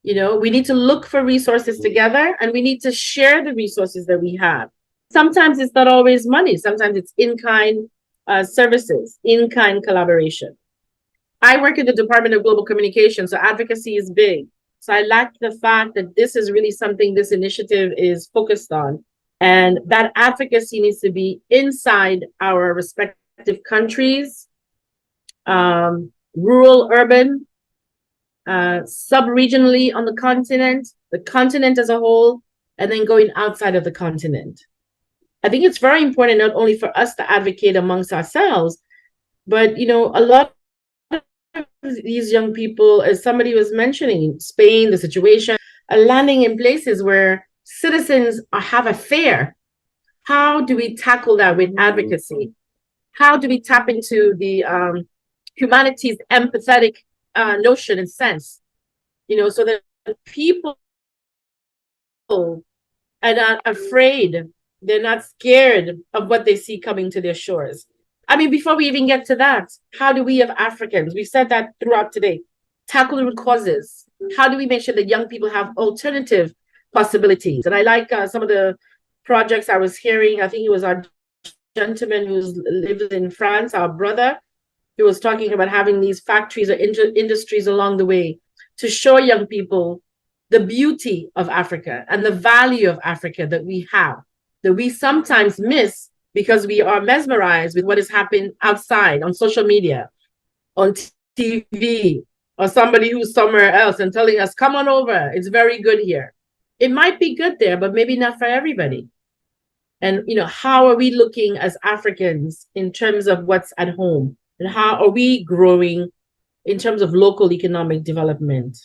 We need to look for resources together, and we need to share the resources that we have. Sometimes it's not always money. Sometimes it's in-kind services, in-kind collaboration. I work in the Department of Global Communications, so advocacy is big. So I like the fact that this is really something this initiative is focused on, and that advocacy needs to be inside our respective countries, rural, urban, sub-regionally on the continent as a whole, and then going outside of the continent. I think it's very important not only for us to advocate amongst ourselves, but a lot of these young people, as somebody was mentioning, Spain, the situation, are landing in places where citizens have a fear. How do we tackle that with advocacy? How do we tap into the humanity's empathetic notion and sense, so that people are not afraid, they're not scared of what they see coming to their shores. I mean, before we even get to that, how do we, as Africans, we've said that throughout today, tackle the root causes? How do we make sure that young people have alternative possibilities? And I like some of the projects I was hearing. I think it was our gentleman who lives in France, our brother, who was talking about having these factories or industries along the way to show young people the beauty of Africa and the value of Africa that we have, that we sometimes miss because we are mesmerized with what is happening outside on social media, on TV, or somebody who's somewhere else and telling us, come on over, it's very good here. It might be good there, but maybe not for everybody. And, how are we looking as Africans in terms of what's at home? And how are we growing in terms of local economic development?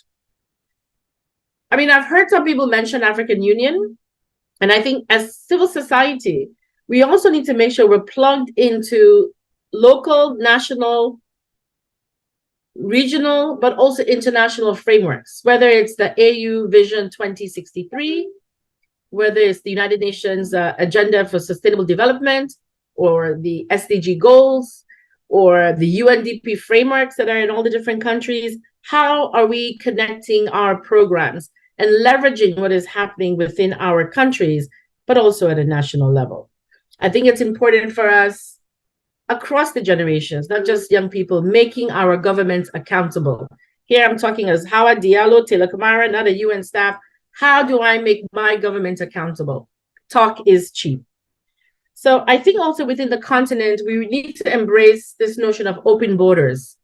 I mean, I've heard some people mention African Union, and I think as civil society, we also need to make sure we're plugged into local, national, regional, but also international frameworks, whether it's the AU Vision 2063, whether it's the United Nations Agenda for Sustainable Development, or the SDG goals, or the UNDP frameworks that are in all the different countries. How are we connecting our programs and leveraging what is happening within our countries, but also at a national level? I think it's important for us across the generations, not just young people, making our governments accountable. Here I'm talking as Hawa Diallo, Taylor Kamara, and other UN staff. How do I make my government accountable? Talk is cheap. So I think also within the continent, we need to embrace this notion of open borders.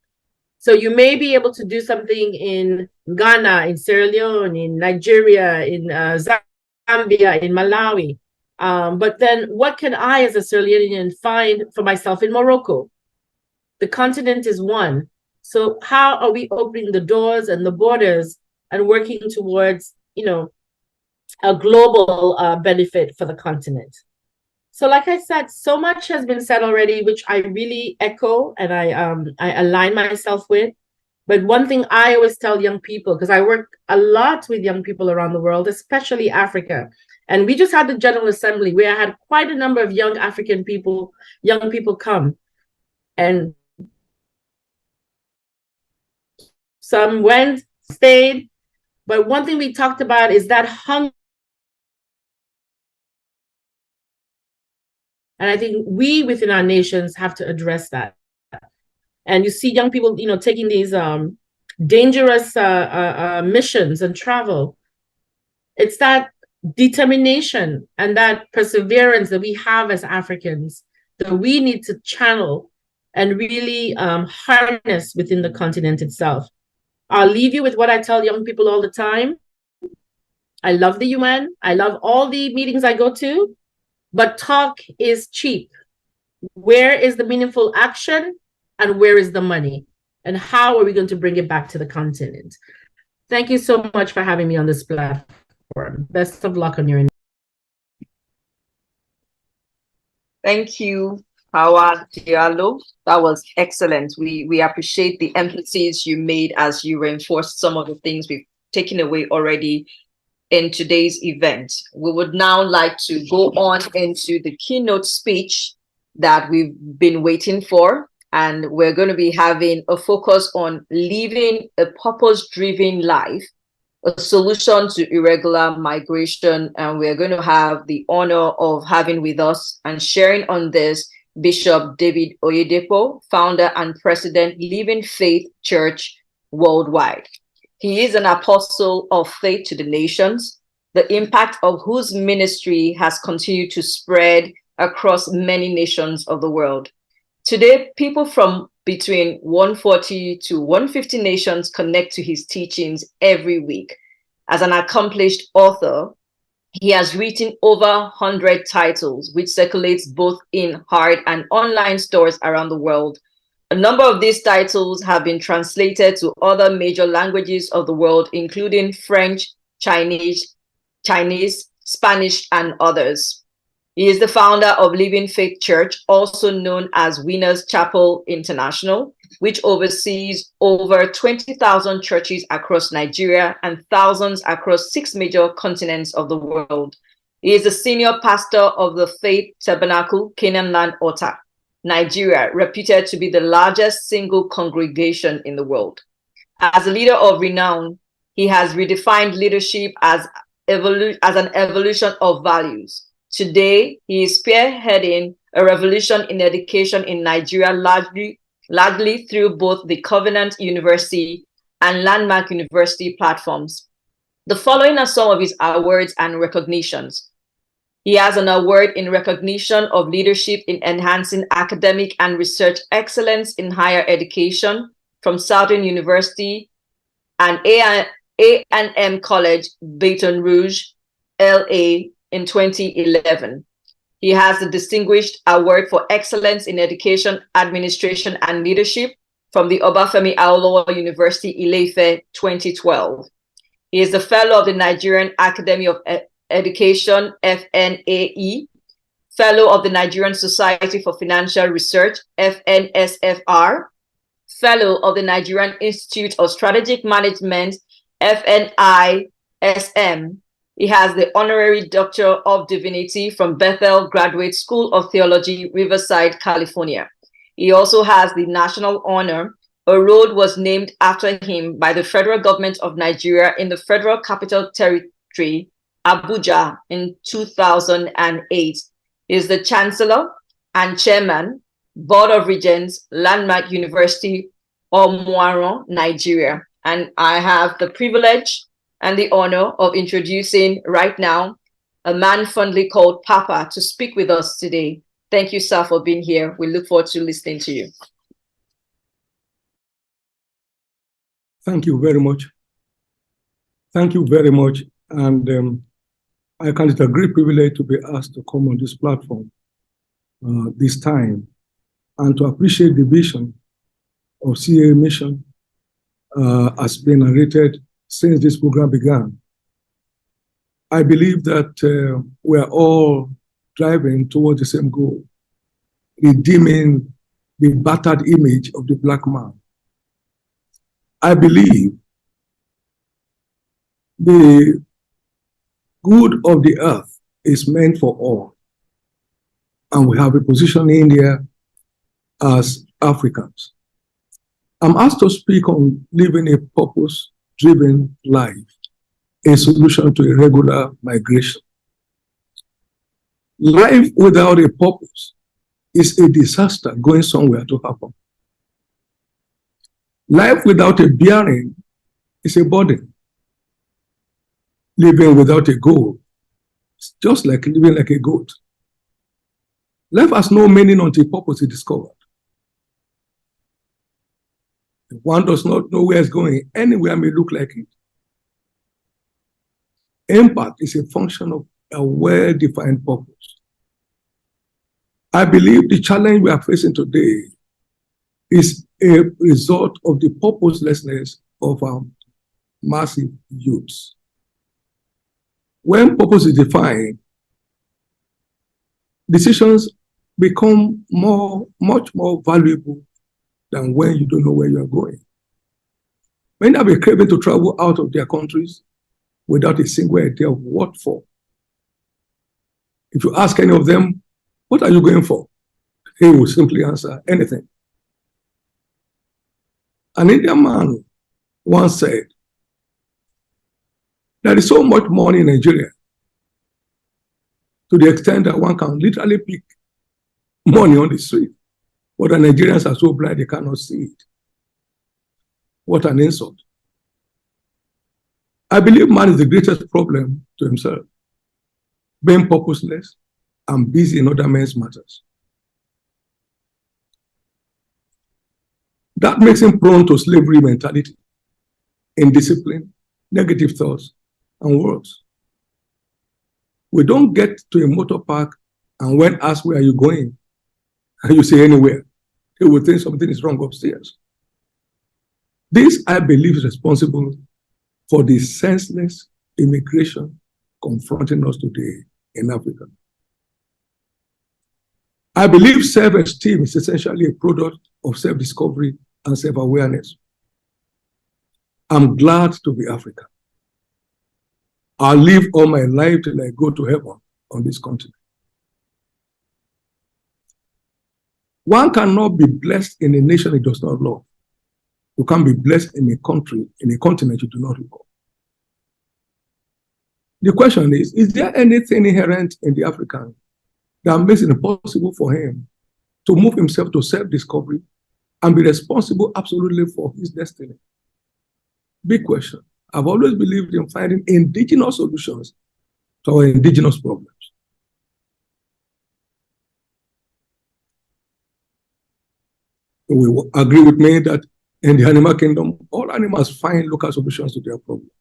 So you may be able to do something in Ghana, in Sierra Leone, in Nigeria, in Zambia, in Malawi. But then what can I as a Sierra Leonean find for myself in Morocco? The continent is one. So how are we opening the doors and the borders and working towards, a global benefit for the continent? So like I said, so much has been said already, which I really echo and I align myself with. But one thing I always tell young people, because I work a lot with young people around the world, especially Africa. And we just had the General Assembly where I had quite a number of young people come. And some went, stayed. But one thing we talked about is that hunger. And I think we within our nations have to address that. And you see young people, taking these dangerous missions and travel. It's that determination and that perseverance that we have as Africans that we need to channel and really harness within the continent itself. I'll leave you with what I tell young people all the time. I love the UN. I love all the meetings I go to, but talk is cheap. Where is the meaningful action and where is the money? And how are we going to bring it back to the continent? Thank you so much for having me on this platform. Best of luck on your. Thank you, Hawa Diallo. That was excellent. We appreciate the emphasis you made as you reinforced some of the things we've taken away already in today's event. We would now like to go on into the keynote speech that we've been waiting for. And we're going to be having a focus on living a purpose-driven life, a solution to irregular migration. And we're going to have the honor of having with us and sharing on this Bishop David Oyedepo, founder and president, Living Faith Church Worldwide. He is an apostle of faith to the nations, the impact of whose ministry has continued to spread across many nations of the world. Today, people from between 140 to 150 nations connect to his teachings every week. As an accomplished author, he has written over 100 titles, which circulates both in hard and online stores around the world. A number of these titles have been translated to other major languages of the world, including French, Chinese, Spanish, and others. He is the founder of Living Faith Church, also known as Winners Chapel International, which oversees over 20,000 churches across Nigeria and thousands across 6 major continents of the world. He is the senior pastor of the Faith Tabernacle, Canaan Land, Ota, Nigeria, reputed to be the largest single congregation in the world. As a leader of renown, he has redefined leadership as an evolution of values. Today, he is spearheading a revolution in education in Nigeria, largely through both the Covenant University and Landmark University platforms. The following are some of his awards and recognitions. He has an award in recognition of leadership in enhancing academic and research excellence in higher education from Southern University and A&M College, Baton Rouge, LA in 2011. He has the Distinguished Award for Excellence in Education, Administration, and Leadership from the Obafemi Awolowo University, Ile-Ife, 2012. He is the Fellow of the Nigerian Academy of Education, FNAE, Fellow of the Nigerian Society for Financial Research, FNSFR, Fellow of the Nigerian Institute of Strategic Management, FNISM. He has the Honorary Doctor of Divinity from Bethel Graduate School of Theology, Riverside, California. He also has the national honor. A road was named after him by the federal government of Nigeria in the Federal Capital Territory, Abuja, in 2008. He is the Chancellor and Chairman, Board of Regents, Landmark University, Omuaran, Nigeria. And I have the privilege and the honor of introducing right now a man fondly called Papa to speak with us today. Thank you, sir, for being here. We look forward to listening to you. Thank you very much. Thank you very much. And I count it a great privilege to be asked to come on this platform this time and to appreciate the vision of CAA Mission has been narrated since this program began. I believe that we are all driving towards the same goal, redeeming the battered image of the Black man. I believe the good of the earth is meant for all, and we have a position in India as Africans. I'm asked to speak on living a purpose-driven life, a solution to irregular migration. Life without a purpose is a disaster going somewhere to happen. Life without a bearing is a burden. Living without a goal is just like living like a goat. Life has no meaning until purpose is discovered. If one does not know where it's going, anywhere may look like it. Impact is a function of a well-defined purpose. I believe the challenge we are facing today is a result of the purposelessness of our massive youths. When purpose is defined, decisions become much more valuable than when you don't know where you are going. Many have a craving to travel out of their countries without a single idea of what for. If you ask any of them, what are you going for? They will simply answer, anything. An Indian man once said, there is so much money in Nigeria to the extent that one can literally pick money on the street, but the Nigerians are so blind they cannot see it. What an insult. I believe man is the greatest problem to himself, being purposeless and busy in other men's matters. That makes him prone to slavery mentality, indiscipline, negative thoughts, and words. We don't get to a motor park and when asked where are you going, and you say anywhere, they will think something is wrong upstairs. This, I believe, is responsible for the senseless immigration confronting us today in Africa. I believe self-esteem is essentially a product of self-discovery and self-awareness. I'm glad to be African. I'll live all my life till I go to heaven on this continent. One cannot be blessed in a nation it does not love. You can't be blessed in a country, in a continent you do not love. The question is there anything inherent in the African that makes it impossible for him to move himself to self-discovery and be responsible absolutely for his destiny? Big question. I've always believed in finding indigenous solutions to our indigenous problems. You will agree with me that in the animal kingdom, all animals find local solutions to their problems.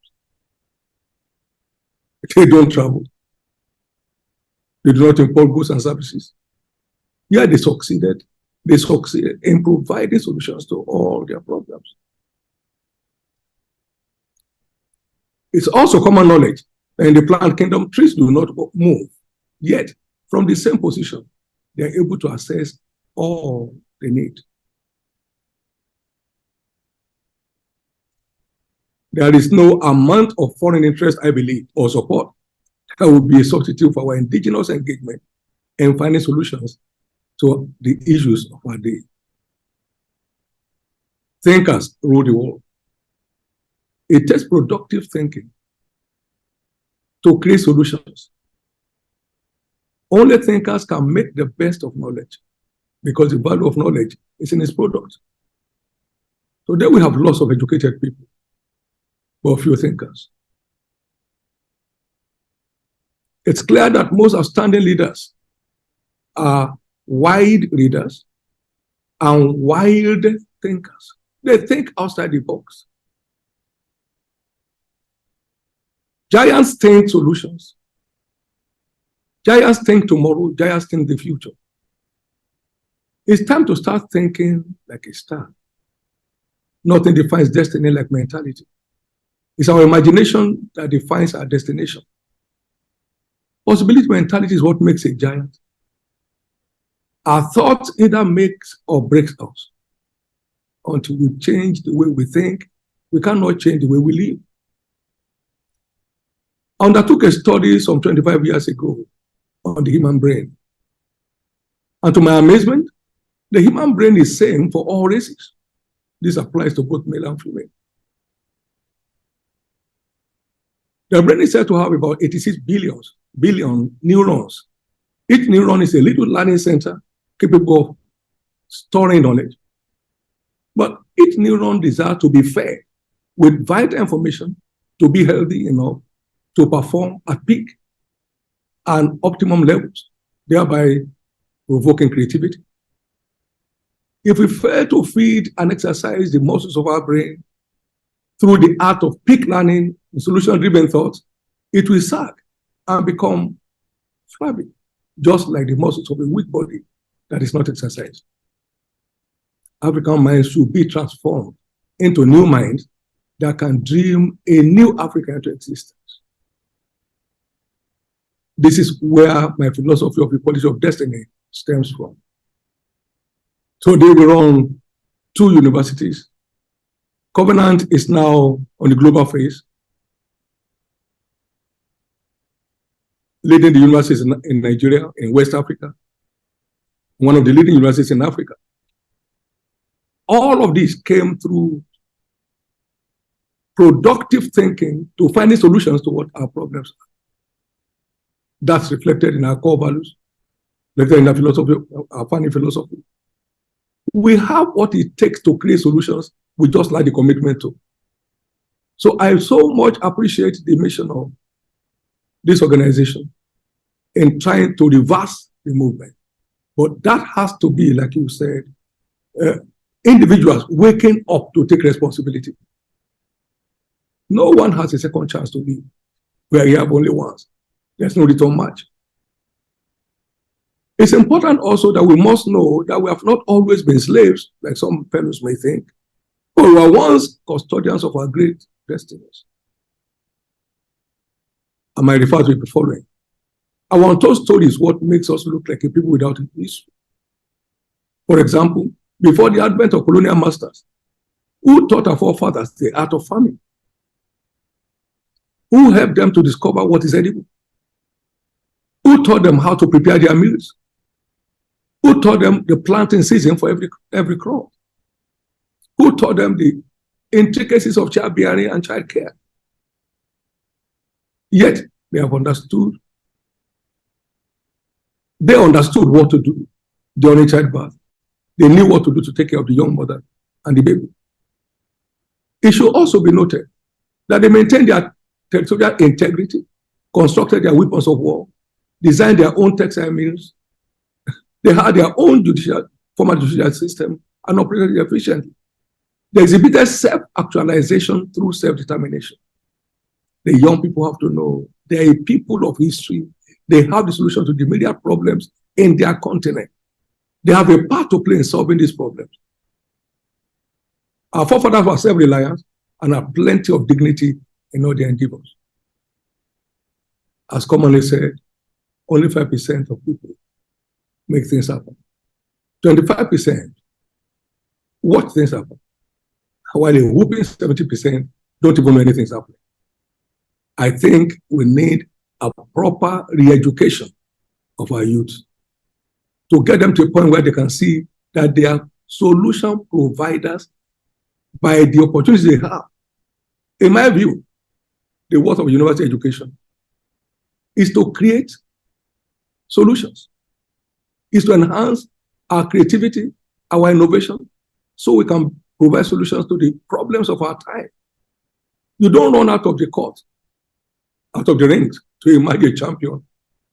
They don't travel. They do not import goods and services. Yeah, they succeeded. They succeeded in providing solutions to all their problems. It's also common knowledge that in the plant kingdom, trees do not move. Yet, from the same position, they are able to access all they need. There is no amount of foreign interest, I believe, or support that would be a substitute for our indigenous engagement in finding solutions to the issues of our day. Thinkers rule the world. It takes productive thinking to create solutions. Only thinkers can make the best of knowledge because the value of knowledge is in its product. Today we have lots of educated people, but few thinkers. It's clear that most outstanding leaders are wide readers and wild thinkers. They think outside the box. Giants think solutions. Giants think tomorrow. Giants think the future. It's time to start thinking like a star. Nothing defines destiny like mentality. It's our imagination that defines our destination. Possibility mentality is what makes a giant. Our thoughts either makes or breaks us. Until we change the way we think, we cannot change the way we live. I undertook a study some 25 years ago on the human brain. And to my amazement, the human brain is same for all races. This applies to both male and female. The brain is said to have about 86 billion neurons. Each neuron is a little learning center capable of storing knowledge. But each neuron desires to be fed with vital information to be healthy enough to perform at peak and optimum levels, thereby provoking creativity. If we fail to feed and exercise the muscles of our brain through the art of peak learning and solution-driven thoughts, it will sag and become flabby, just like the muscles of a weak body that is not exercised. African minds should be transformed into new minds that can dream a new Africa into existence. This is where my philosophy of equality of destiny stems from. Today we run 2 universities. Covenant is now on the global phase, leading the universities in Nigeria, in West Africa, one of the leading universities in Africa. All of this came through productive thinking to finding solutions to what our problems are. That's reflected in our core values, reflected in our philosophy, our founding philosophy. We have what it takes to create solutions. We just like the commitment to. So I so much appreciate the mission of this organization in trying to reverse the movement. But that has to be, like you said, individuals waking up to take responsibility. No one has a second chance to live where you have only once. There's no return match. It's important also that we must know that we have not always been slaves, like some fellows may think, but we were once custodians of our great destinies. I might refer to it the following. Our untold story is what makes us look like a people without a history. For example, before the advent of colonial masters, who taught our forefathers the art of farming, who helped them to discover what is edible, who taught them how to prepare their meals, who taught them the planting season for every crop, who taught them the intricacies of childbearing and childcare. Yet they have understood. They understood what to do during childbirth. They knew what to do to take care of the young mother and the baby. It should also be noted that they maintained their territorial integrity, constructed their weapons of war, designed their own textile mills. They had their own formal judicial system and operated efficiently. They exhibited self-actualization through self-determination. The young people have to know they are a people of history. They have the solution to the immediate problems in their continent. They have a part to play in solving these problems. Our forefathers were self-reliant and have plenty of dignity in all their endeavors. As commonly said, only 5% of people make things happen. 25% watch things happen, while a whooping 70% don't even know anything's happening. I think we need a proper re-education of our youth to get them to a point where they can see that they are solution providers by the opportunities they have. In my view, the work of university education is to create solutions, is to enhance our creativity, our innovation, so we can provide solutions to the problems of our time. You don't run out of the court, out of the rings, to emerge a champion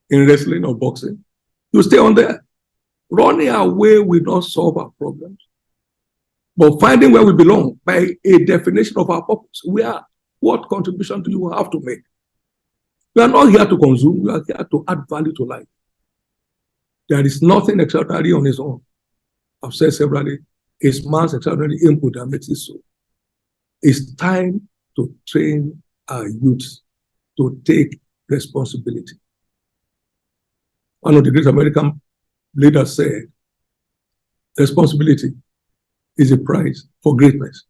in wrestling or boxing. You stay on there. Running away will not solve our problems. But finding where we belong by a definition of our purpose, what contribution do you have to make? We are not here to consume, we are here to add value to life. There is nothing extraordinary on its own. I've said severally, it's man's extraordinary input that makes it so. It's time to train our youth to take responsibility. One of the great American leaders said, responsibility is a price for greatness.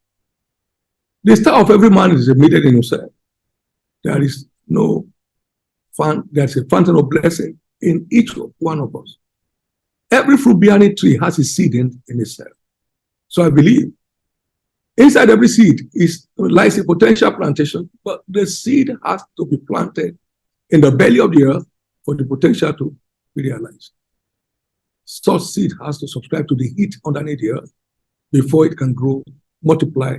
The star of every man is admitted in himself. There is no there's a fountain of blessing in each one of us. Every fruit-bearing tree has a seed in itself. So I believe inside every seed lies a potential plantation, but the seed has to be planted in the belly of the earth for the potential to be realized. Such seed has to subscribe to the heat underneath the earth before it can grow, multiply,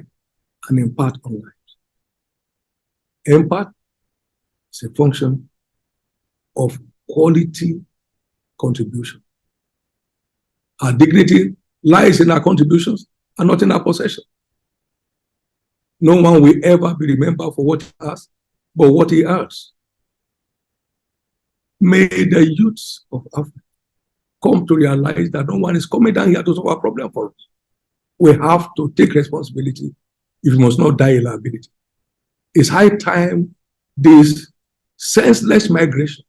and impart on life. Impact is a function of quality contribution. Our dignity lies in our contributions and not in our possession. No one will ever be remembered for what he has, but what he earns. May the youths of Africa come to realize that no one is coming down here to solve our problem for us. We have to take responsibility if we must not die in liability. It's high time this senseless migration,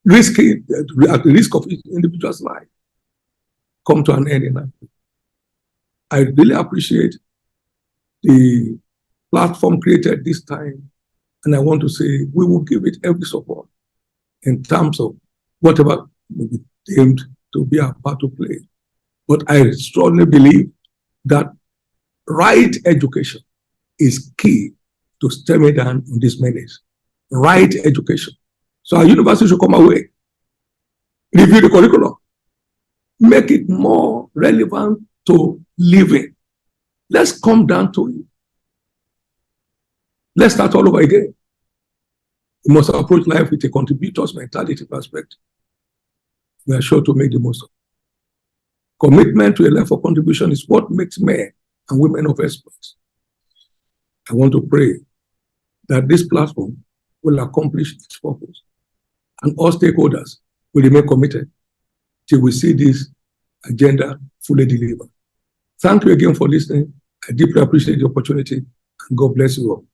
at the risk of individual's life, come to an end in life. I really appreciate the platform created this time, and I want to say we will give it every support in terms of whatever will be deemed to be our part to play. But I strongly believe that right education is key to stemming down on this menace. Right education. So our university should come away, review the curriculum, make it more relevant to living. Let's come down to it. Let's start all over again. We must approach life with a contributor's mentality perspective. We are sure to make the most of it. Commitment to a life of contribution is what makes men and women of experts. I want to pray that this platform will accomplish its purpose and all stakeholders will remain committed till we see this agenda fully delivered. Thank you again for listening. I deeply appreciate the opportunity, and God bless you all.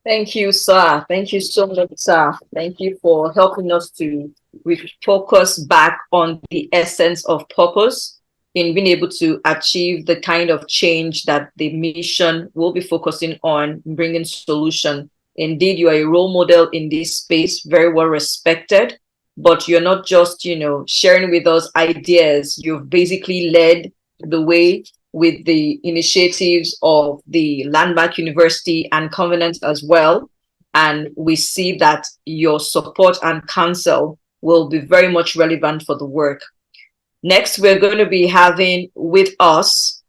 Thank you, sir. Thank you so much, sir. Thank you for helping us to we focus back on the essence of purpose in being able to achieve the kind of change that the mission will be focusing on, bringing solution. Indeed, you are a role model in this space, very well respected, but you're not just, sharing with us ideas. You've basically led the way with the initiatives of the Landmark University and Covenant as well. And we see that your support and counsel will be very much relevant for the work. Next, we're going to be having with us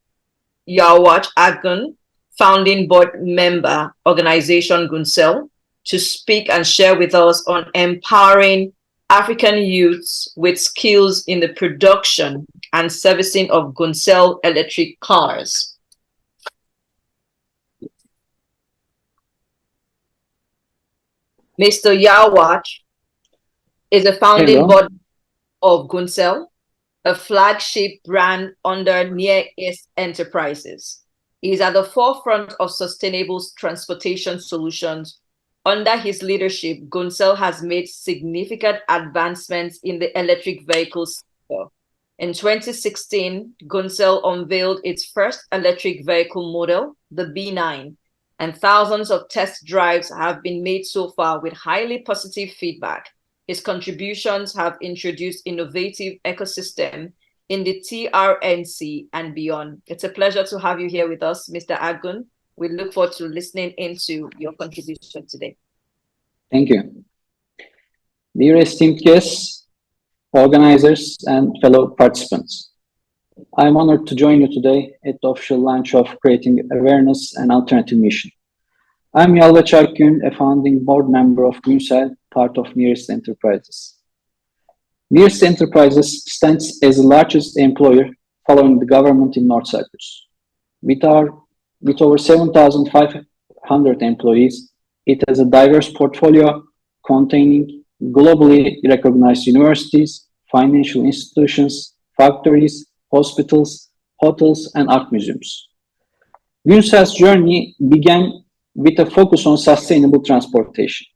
Yawach Agun, founding board member, organization Guncel, to speak and share with us on empowering African youths with skills in the production and servicing of Guncel electric cars. Mr. Yawach is a founding board of Guncel, a flagship brand under Near East Enterprises. He is at the forefront of sustainable transportation solutions. Under his leadership, Guncel has made significant advancements in the electric vehicle sector. In 2016, Guncel unveiled its first electric vehicle model, the B9, and thousands of test drives have been made so far with highly positive feedback. His contributions have introduced innovative ecosystem in the TRNC and beyond. It's a pleasure to have you here with us, Mr. Agun. We look forward to listening into your contribution today. Thank you. Dear esteemed guests, organizers, and fellow participants, I'm honored to join you today at the official launch of Creating Awareness and Alternative Mission. I'm Yalvaç Akgün, a founding board member of Guncel, part of Near East Enterprises. Near East Enterprises stands as the largest employer following the government in North Cyprus. With over 7,500 employees, it has a diverse portfolio containing globally recognized universities, financial institutions, factories, hospitals, hotels, and art museums. Guncel's journey began with a focus on sustainable transportation.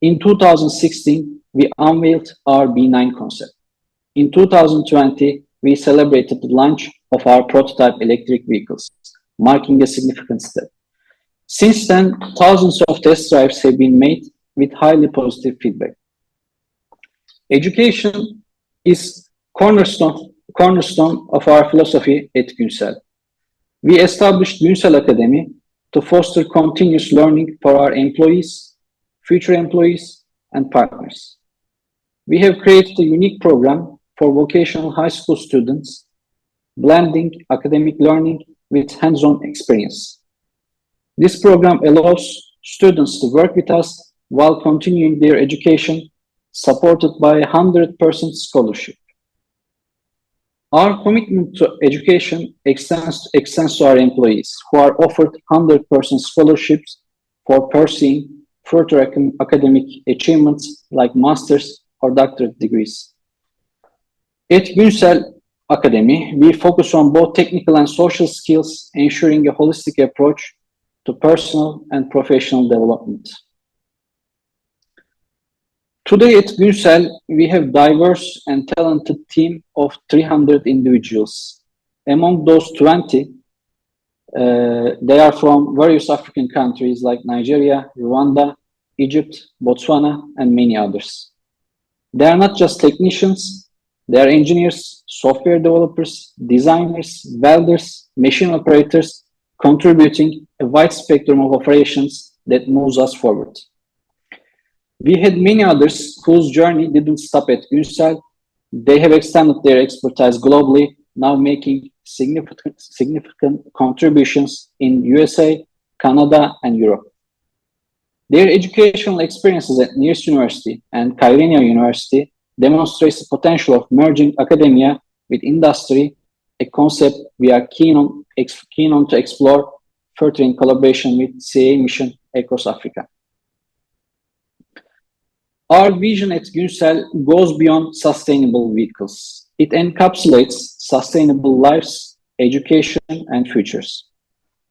In 2016, we unveiled our B9 concept. In 2020, we celebrated the launch of our prototype electric vehicles, marking a significant step. Since then, thousands of test drives have been made with highly positive feedback. Education is cornerstone of our philosophy at Guncel. We established Guncel Academy to foster continuous learning for our employees, future employees, and partners. We have created a unique program for vocational high school students, blending academic learning with hands-on experience. This program allows students to work with us while continuing their education, supported by 100% scholarship. Our commitment to education extends to our employees, who are offered 100% scholarships for pursuing further academic achievements like master's or doctorate degrees. At Guncel Academy, we focus on both technical and social skills, ensuring a holistic approach to personal and professional development. Today at Guncel, we have a diverse and talented team of 300 individuals. Among those 20, they are from various African countries like Nigeria, Rwanda, Egypt, Botswana, and many others. They are not just technicians, they are engineers, software developers, designers, welders, machine operators, contributing a wide spectrum of operations that moves us forward. We had many others whose journey didn't stop at Guncel. They have extended their expertise globally, now making significant contributions in USA, Canada, and Europe. Their educational experiences at Near East University and Kyrenia University demonstrates the potential of merging academia with industry, a concept we are keen on to explore further in collaboration with CAA Mission across Africa. Our vision at Guncel goes beyond sustainable vehicles. It encapsulates sustainable lives, education, and futures.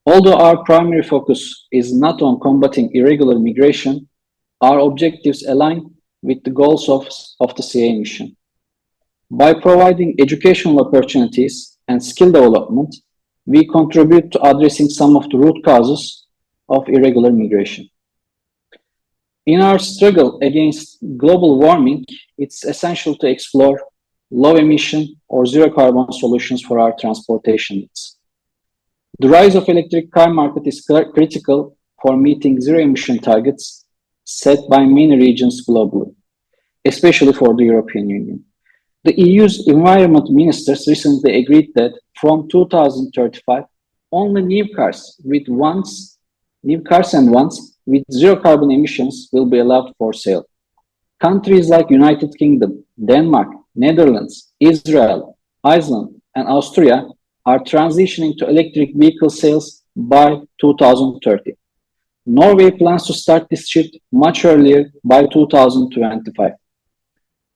Although our primary focus is not on combating irregular migration, our objectives align with the goals of the CAA mission. By providing educational opportunities and skill development, we contribute to addressing some of the root causes of irregular migration. In our struggle against global warming, it's essential to explore low emission or zero carbon solutions for our transportation needs. The rise of electric car market is critical for meeting zero emission targets set by many regions globally, especially for the European Union. The EU's environment ministers recently agreed that from 2035, only new cars and ones with zero carbon emissions will be allowed for sale. Countries like United Kingdom, Denmark, Netherlands, Israel, Iceland, and Austria are transitioning to electric vehicle sales by 2030. Norway plans to start this shift much earlier by 2025.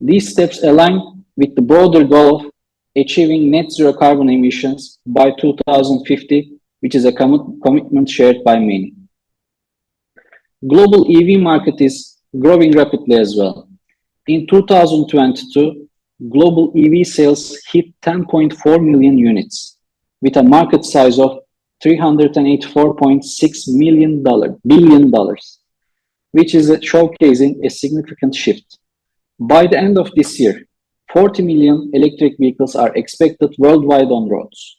These steps align with the broader goal of achieving net zero carbon emissions by 2050, which is a commitment shared by many. Global EV market is growing rapidly as well. In 2022, global EV sales hit 10.4 million units, with a market size of $384.6 billion, which is showcasing a significant shift. By the end of this year, 40 million electric vehicles are expected worldwide on roads.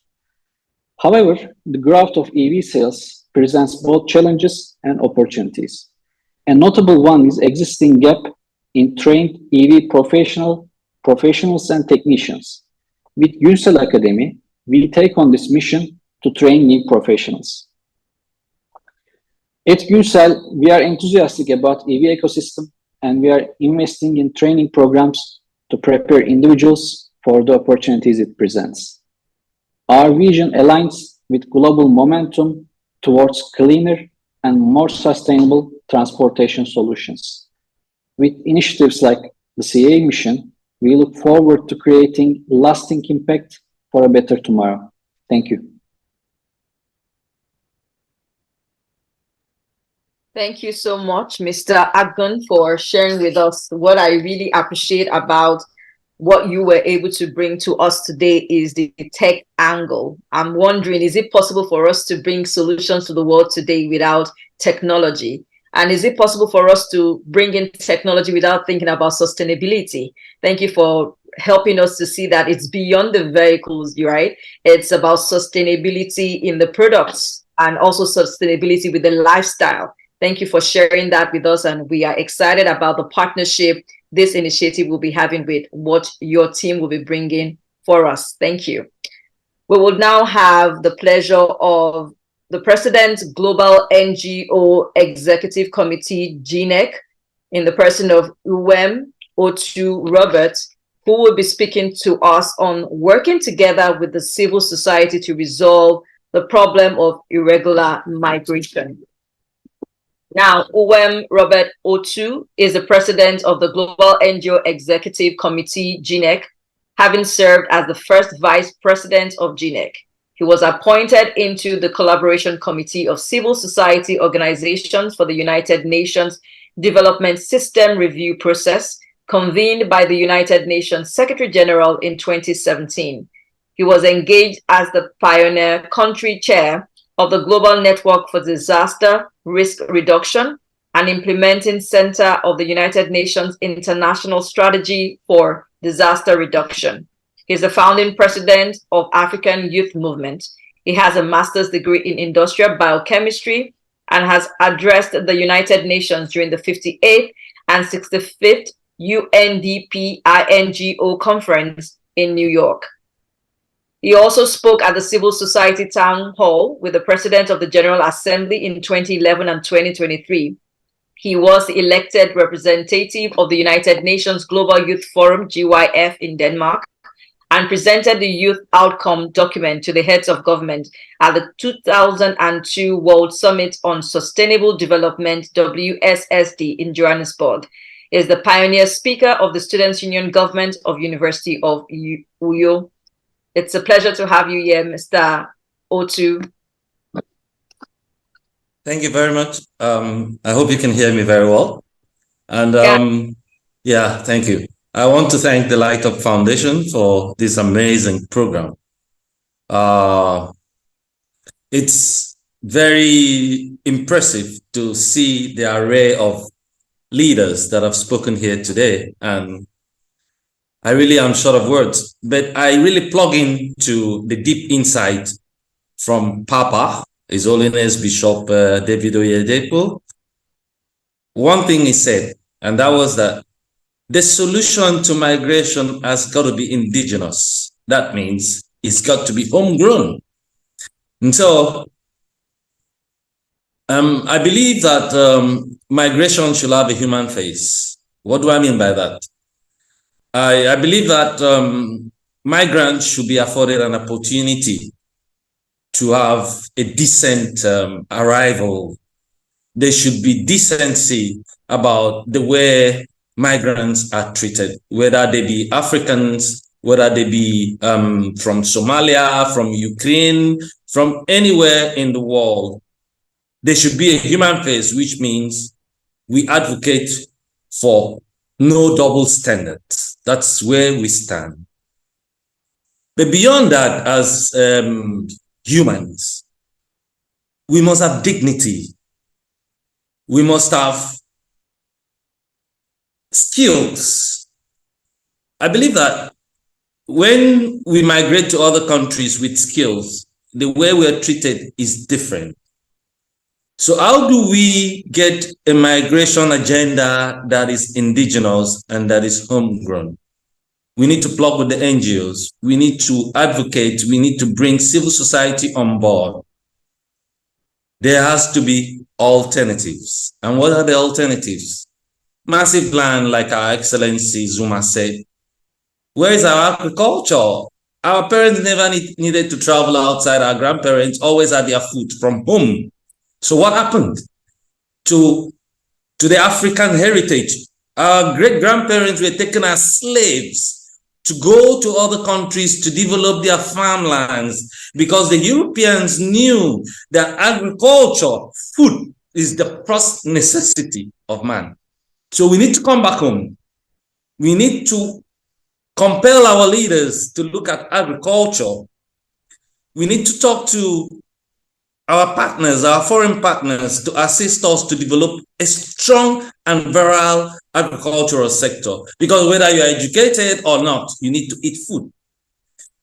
However, the growth of EV sales presents both challenges and opportunities. A notable one is existing gap in trained EV professionals and technicians. With Ucell Academy, we take on this mission to train new professionals. At Ucell, we are enthusiastic about EV ecosystem, and we are investing in training programs to prepare individuals for the opportunities it presents. Our vision aligns with global momentum towards cleaner and more sustainable transportation solutions. With initiatives like the CAA mission, we look forward to creating lasting impact for a better tomorrow. Thank you. Thank you so much, Mr. Akgun, for sharing with us. What I really appreciate about what you were able to bring to us today is the tech angle. I'm wondering, is it possible for us to bring solutions to the world today without technology? And is it possible for us to bring in technology without thinking about sustainability? Thank you for helping us to see that it's beyond the vehicles, right? It's about sustainability in the products and also sustainability with the lifestyle. Thank you for sharing that with us, and we are excited about the partnership this initiative will be having with what your team will be bringing for us. Thank you. We will now have the pleasure of the President, Global NGO Executive Committee, GNEC, in the person of Uwem Otu Robert, who will be speaking to us on working together with the civil society to resolve the problem of irregular migration. Now, Uwem Robert Otu is the president of the Global NGO Executive Committee, GNEC, having served as the first vice president of GNEC. He was appointed into the Collaboration Committee of Civil Society Organizations for the United Nations Development System Review Process, convened by the United Nations Secretary General in 2017. He was engaged as the pioneer country chair of the Global Network for Disaster Risk Reduction and Implementing Center of the United Nations International Strategy for Disaster Reduction. He's the founding president of African Youth Movement. He has a master's degree in industrial biochemistry and has addressed the United Nations during the 58th and 65th UNDP INGO conference in New York. He also spoke at the Civil Society Town Hall with the President of the General Assembly in 2011 and 2023. He was the elected representative of the United Nations Global Youth Forum, GYF, in Denmark, and presented the Youth Outcome document to the heads of government at the 2002 World Summit on Sustainable Development, WSSD, in Johannesburg. He is the pioneer speaker of the Students' Union Government of University of Uyo. It's a pleasure to have you here, Mr. Otu. Thank you very much. I hope you can hear me very well. And Yeah, thank you. I want to thank the Light Up Foundation for this amazing program. It's very impressive to see the array of leaders that have spoken here today, and I really am short of words, but I really plug into the deep insight from Papa, His Holiness Bishop David Oyedepo. One thing he said, and that was that the solution to migration has got to be indigenous. That means it's got to be homegrown. And so I believe that migration should have a human face. What do I mean by that? I believe that migrants should be afforded an opportunity to have a decent arrival. There should be decency about the way migrants are treated, whether they be Africans, whether they be from Somalia, from Ukraine, from anywhere in the world. There should be a human face, which means we advocate for no double standards. That's where we stand. But beyond that, as humans, we must have dignity. We must have skills. I believe that when we migrate to other countries with skills, the way we are treated is different. So how do we get a migration agenda that is indigenous and that is homegrown? We need to plug with the NGOs. We need to advocate. We need to bring civil society on board. There has to be alternatives. And what are the alternatives? Massive land, like Our Excellency Zuma said. Where is our agriculture? Our parents never needed to travel outside. Our grandparents always had their food from home. So what happened to the African heritage? Our great-grandparents were taken as slaves to go to other countries to develop their farmlands because the Europeans knew that agriculture, food, is the first necessity of man. So we need to come back home. We need to compel our leaders to look at agriculture. We need to talk to our partners, our foreign partners, to assist us to develop a strong and virile agricultural sector. Because whether you're educated or not, you need to eat food.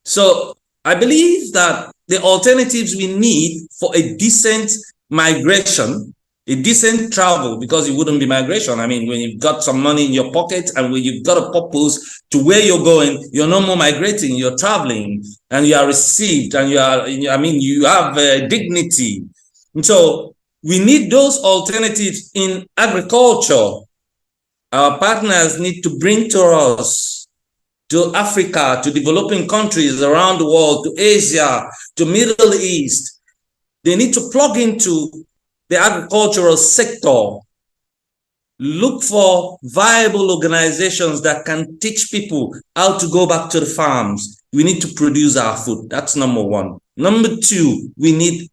So I believe that the alternatives we need for a decent migration, a decent travel, because it wouldn't be migration. I mean, when you've got some money in your pocket and when you've got a purpose to where you're going, you're no more migrating, you're traveling and you are received and you have dignity. And so we need those alternatives in agriculture. Our partners need to bring to us, to Africa, to developing countries around the world, to Asia, to Middle East. They need to plug into the agricultural sector, look for viable organizations that can teach people how to go back to the farms. We need to produce our food. That's number one. Number two, we need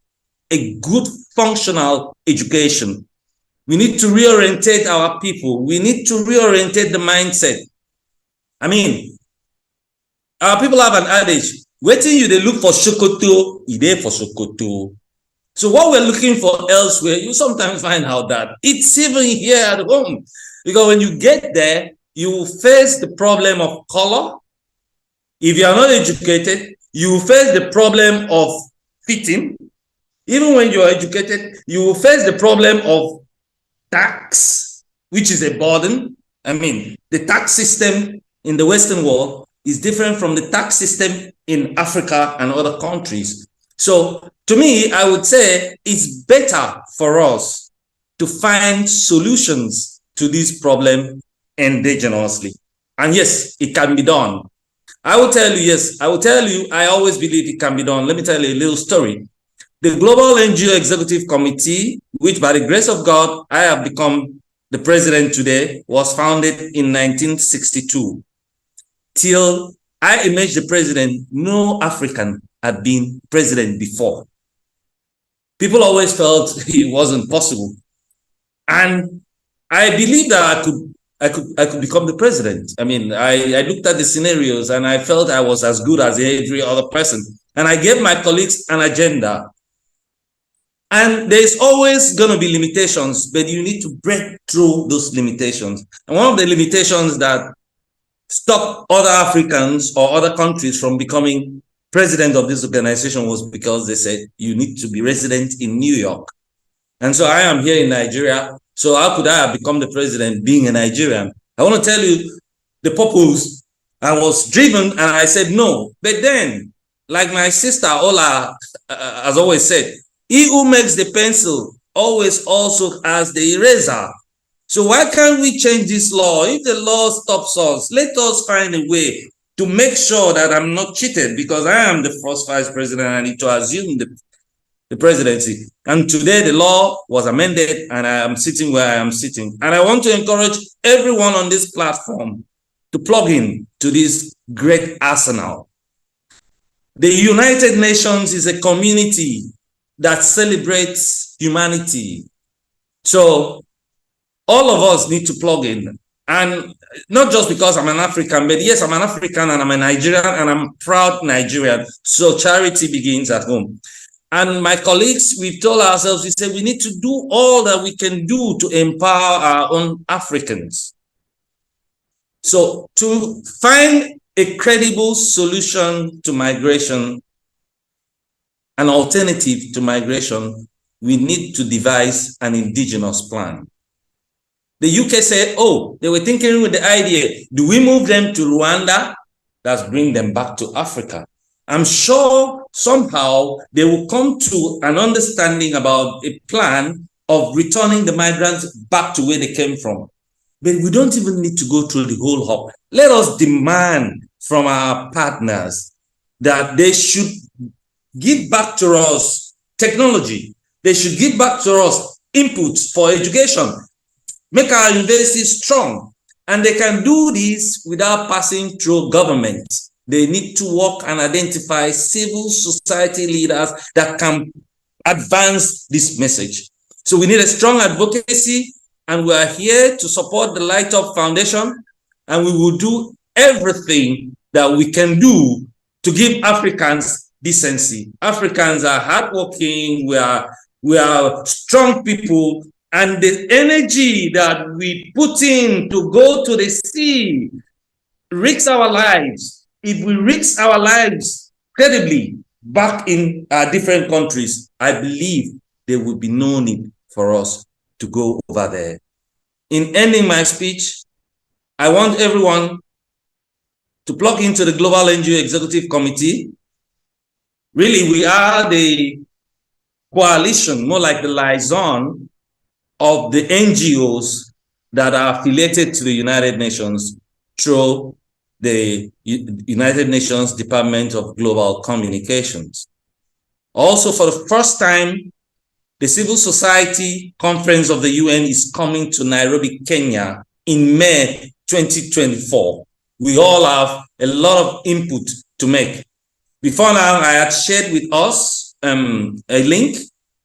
a good functional education. We need to reorientate our people. We need to reorientate the mindset. I mean, our people have an adage, waiting you, they look for Sokoto, you there for Sokoto. So what we're looking for elsewhere, you sometimes find out that it's even here at home. Because when you get there, you will face the problem of color. If you are not educated, you will face the problem of fitting. Even when you are educated, you will face the problem of tax, which is a burden. I mean, the tax system in the Western world is different from the tax system in Africa and other countries. So to me, I would say it's better for us to find solutions to this problem indigenously. And yes, it can be done. I will tell you, yes, I will tell you, I always believe it can be done. Let me tell you a little story. The Global NGO Executive Committee, which by the grace of God, I have become the president today, was founded in 1962. Till I emerged the president, no African had been president before. People always felt it wasn't possible. And I believe that I could I could become the president. I mean, I looked at the scenarios and I felt I was as good as every other person. And I gave my colleagues an agenda. And there's always going to be limitations, but you need to break through those limitations. And one of the limitations that stop other Africans or other countries from becoming president of this organization was because they said you need to be resident in New York. And so I am here in Nigeria. So how could I have become the president being a Nigerian? I want to tell you the purpose. I was driven and I said no. But then, like my sister Ola has always said, he who makes the pencil always also has the eraser. So why can't we change this law? If the law stops us, let us find a way to make sure that I'm not cheated, because I am the first vice president. I need to assume the presidency. And today the law was amended and I am sitting where I am sitting. And I want to encourage everyone on this platform to plug in to this great arsenal. The United Nations is a community that celebrates humanity. So all of us need to plug in. And not just because I'm an African, but yes, I'm an African and I'm a Nigerian and I'm a proud Nigerian. So charity begins at home. And my colleagues, we've told ourselves, we said we need to do all that we can do to empower our own Africans. So to find a credible solution to migration, an alternative to migration, we need to devise an indigenous plan. The UK said, oh, they were thinking with the idea, do we move them to Rwanda? Let's bring them back to Africa. I'm sure somehow they will come to an understanding about a plan of returning the migrants back to where they came from. But we don't even need to go through the whole hop. Let us demand from our partners that they should give back to us technology. They should give back to us inputs for education, make our universities strong. And they can do this without passing through government. They need to work and identify civil society leaders that can advance this message. So we need a strong advocacy, and we are here to support the Light Up Foundation, and we will do everything that we can do to give Africans decency. Africans are hardworking, we are strong people, and the energy that we put in to go to the sea risks our lives. If we risk our lives credibly back in our different countries, I believe there will be no need for us to go over there. In ending my speech, I want everyone to plug into the Global NGO Executive Committee. Really, we are the coalition, more like the liaison of the NGOs that are affiliated to the United Nations through the United Nations Department of Global Communications. Also, for the first time, the Civil Society Conference of the UN is coming to Nairobi, Kenya in May 2024. We all have a lot of input to make. Before now, I had shared with us a link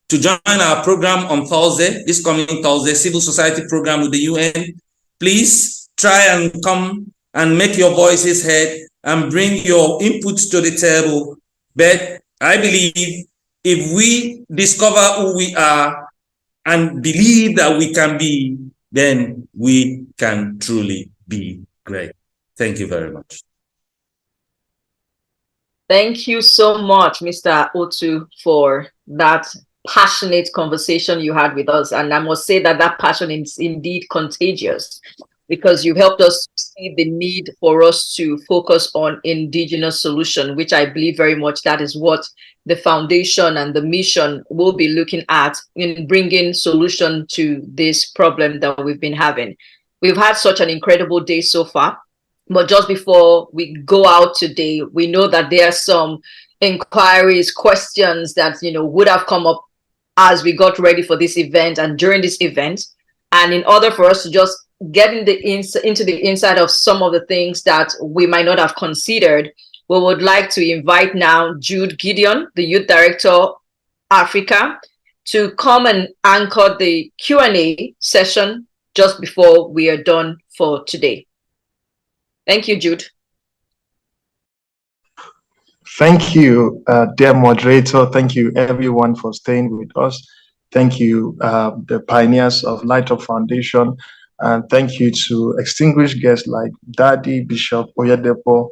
to join our program on Thursday, this coming Thursday, Civil Society Program with the UN. Please try and come and make your voices heard and bring your inputs to the table. But I believe if we discover who we are and believe that we can be, then we can truly be great. Thank you very much. Thank you so much, Mr. Otu, for that passionate conversation you had with us. And I must say that that passion is indeed contagious, because you helped us see the need for us to focus on indigenous solution, which I believe very much that is what the foundation and the mission will be looking at in bringing solution to this problem that we've been having. We've had such an incredible day so far, but just before we go out today, we know that there are some inquiries, questions that would have come up as we got ready for this event and during this event. And in order for us to just get into the inside of some of the things that we might not have considered, we would like to invite now Jude Gideon, the Youth Director Africa, to come and anchor the Q&A session just before we are done for today. Thank you, Jude. Thank you, dear moderator. Thank you, everyone, for staying with us. Thank you, the pioneers of Light Up Foundation. And thank you to distinguished guests like Daddy Bishop Oyedepo,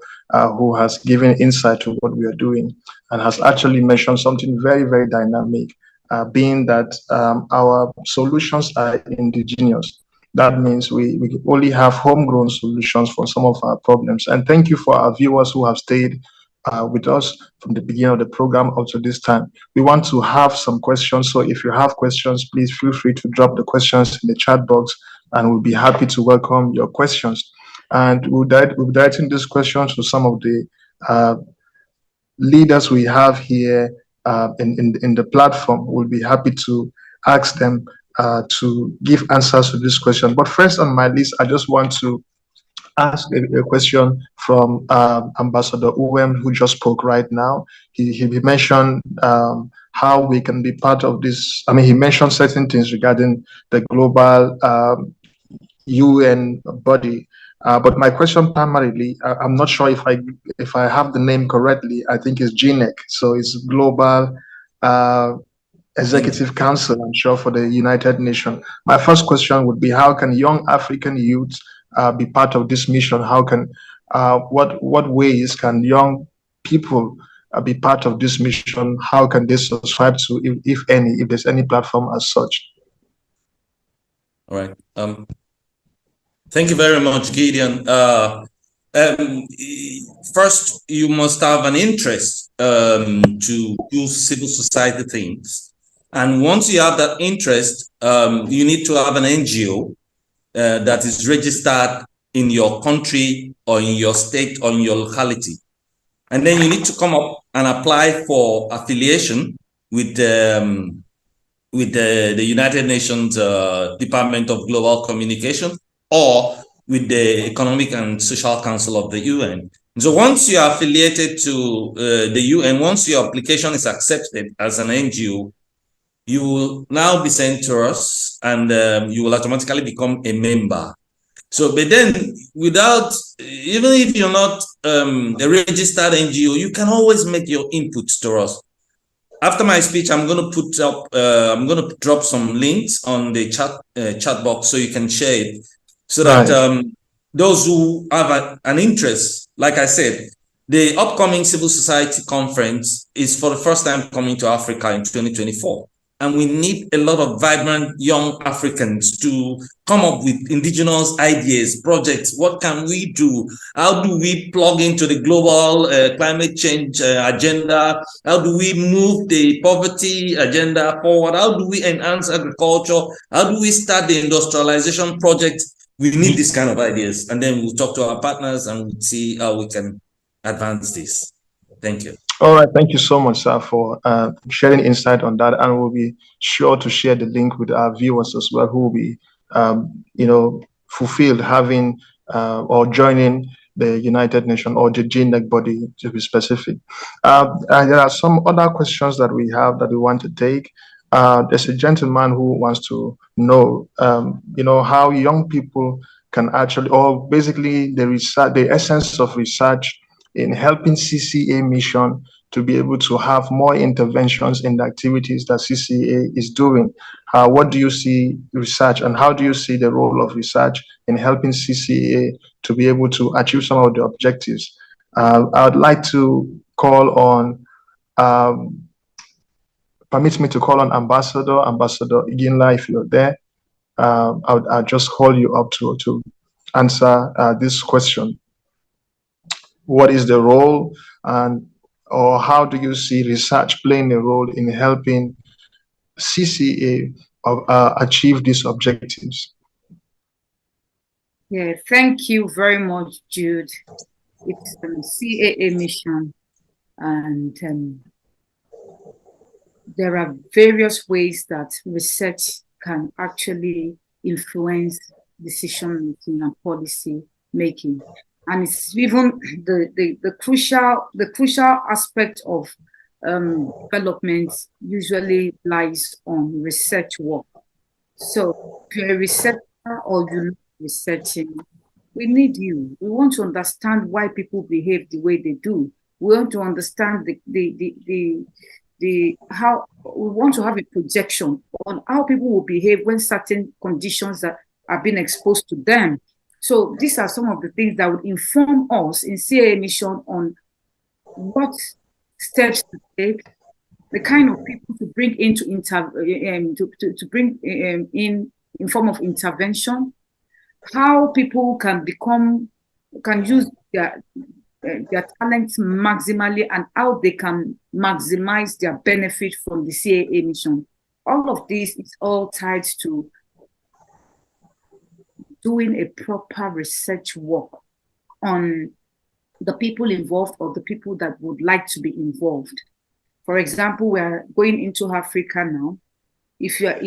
who has given insight to what we are doing and has actually mentioned something very, very dynamic, being that our solutions are indigenous. That means we only have homegrown solutions for some of our problems. And thank you for our viewers who have stayed with us from the beginning of the program up to this time. We want to have some questions. So if you have questions, please feel free to drop the questions in the chat box, and we'll be happy to welcome your questions. And we'll be directing these questions to some of the leaders we have here in the platform. We'll be happy to ask them to give answers to this question. But first on my list, I just want to ask a question from Ambassador Uwem, who just spoke right now. He mentioned how we can be part of this. I mean, he mentioned certain things regarding the global UN body. But my question primarily, I'm not sure if I have the name correctly. I think it's GNEC. So it's Global Executive Council, I'm sure, for the United Nations. My first question would be, how can young African youth be part of this mission? How can what ways can young people be part of this mission? How can they subscribe to, if there's any platform as such? All right. Thank you very much, Gideon. First, you must have an interest to do civil society things. And once you have that interest, you need to have an NGO that is registered in your country or in your state or in your locality. And then you need to come up and apply for affiliation with the United Nations Department of Global Communication or with the Economic and Social Council of the UN. So once you are affiliated to the UN, once your application is accepted as an NGO, you will now be sent to us, and you will automatically become a member. So, but then without, even if you're not a registered NGO, you can always make your inputs to us. After my speech, I'm going to put up, I'm going to drop some links on the chat box so you can share it, so that those who have an interest, like I said, the upcoming Civil Society Conference is for the first time coming to Africa in 2024. And we need a lot of vibrant young Africans to come up with indigenous ideas, projects. What can we do? How do we plug into the global climate change agenda? How do we move the poverty agenda forward? How do we enhance agriculture? How do we start the industrialization project? We need this kind of ideas. And then we'll talk to our partners and we'll see how we can advance this. Thank you. All right, thank you so much, sir, for sharing insight on that, and we'll be sure to share the link with our viewers as well, who will be, fulfilled having or joining the United Nations or the GNEC body, to be specific. And there are some other questions that we have that we want to take. There's a gentleman who wants to know, how young people can actually, or basically the research, the essence of research in helping CCA mission to be able to have more interventions in the activities that CCA is doing. What do you see research, and how do you see the role of research in helping CCA to be able to achieve some of the objectives? I would like to call on, permit me to call on Ambassador Iginla, if you're there. I'll just call you up to answer this question. What is the role, or how do you see research playing a role in helping CCA achieve these objectives? Yeah, thank you very much, Jude. It's the CAA mission, and there are various ways that research can actually influence decision making and policy making. And it's even the crucial aspect of development usually lies on research work. So if you're a research or you love researching, we need you. We want to understand why people behave the way they do. We want to understand how we want to have a projection on how people will behave when certain conditions that are being exposed to them. So these are some of the things that would inform us in CAA mission on what steps to take, the kind of people to bring into in form of intervention, how people can use their talents maximally, and how they can maximize their benefit from the CAA mission. All of this is all tied to doing a proper research work on the people involved or the people that would like to be involved. For example, we are going into Africa now. If you're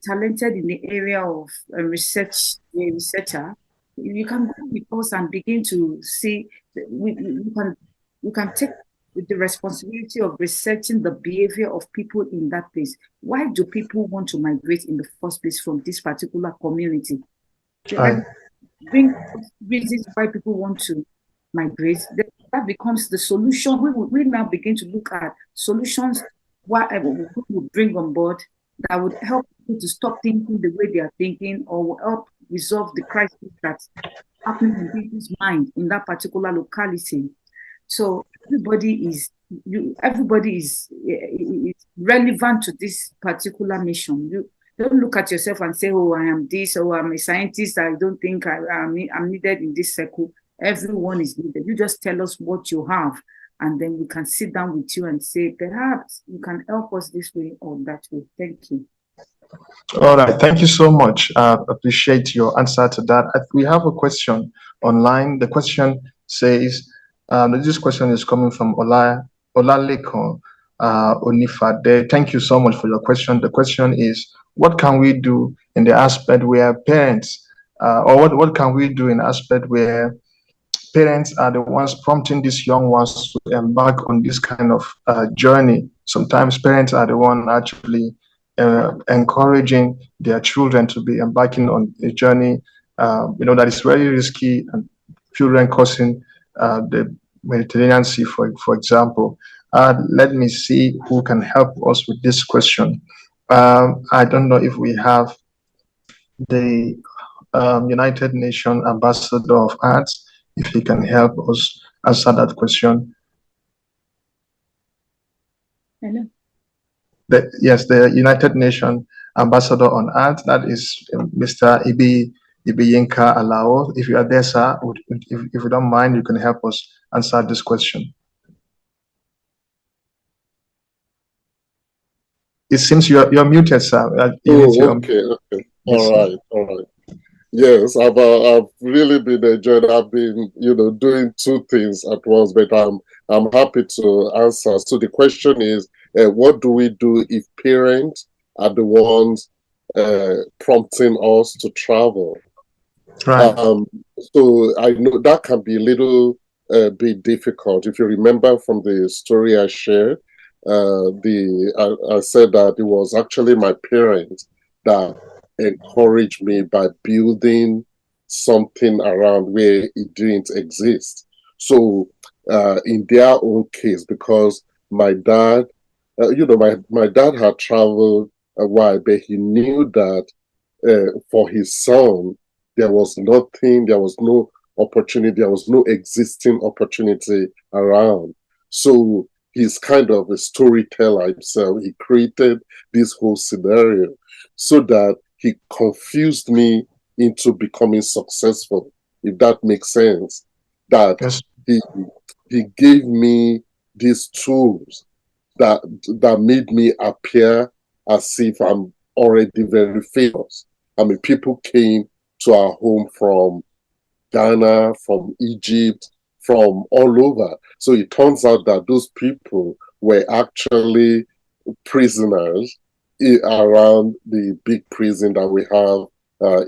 talented in the area of researcher, you can go with us and begin to see, we can take the responsibility of researching the behavior of people in that place. Why do people want to migrate in the first place from this particular community? Bring reasons why people want to migrate. That becomes the solution. We now begin to look at solutions whatever we would bring on board that would help people to stop thinking the way they are thinking, or will help resolve the crisis that's happening in people's mind in that particular locality. So everybody is relevant to this particular mission. You don't look at yourself and say, oh, I am this, or I'm a scientist, I don't think I'm needed in this circle. Everyone is needed. You just tell us what you have, and then we can sit down with you and say, perhaps you can help us this way or that way. Thank you. All right, thank you so much. Appreciate your answer to that. We have a question online. The question says, this question is coming from Olaleko Onifade. Thank you so much for your question. The question is, what can we do in the aspect where parents, or what can we do in the aspect where parents are the ones prompting these young ones to embark on this kind of journey? Sometimes parents are the one actually encouraging their children to be embarking on a journey, that is very risky, and children crossing the Mediterranean Sea, for example. Let me see who can help us with this question. I don't know if we have the United Nations Ambassador of Arts, if he can help us answer that question. Hello. Yes, the United Nations Ambassador on Art, that is Mr. Ibiyinka Alao. If you are there, sir, if you don't mind, you can help us answer this question. It seems you're muted, sir. Okay. All right. Yes, I've really been enjoying. I've been, doing two things at once, but I'm happy to answer. So the question is, what do we do if parents are the ones prompting us to travel? Right. So I know that can be a little bit difficult. If you remember from the story I shared, I said that it was actually my parents that encouraged me by building something around where it didn't exist. So in their own case, because my dad, my dad had traveled a while, but he knew that for his son, there was nothing, there was no opportunity, there was no existing opportunity around. So he's kind of a storyteller himself. He created this whole scenario so that he confused me into becoming successful, if that makes sense. That yes. He gave me these tools that made me appear as if I'm already very famous. I mean, people came to our home from Ghana, from Egypt, from all over. So it turns out that those people were actually prisoners around the big prison that we have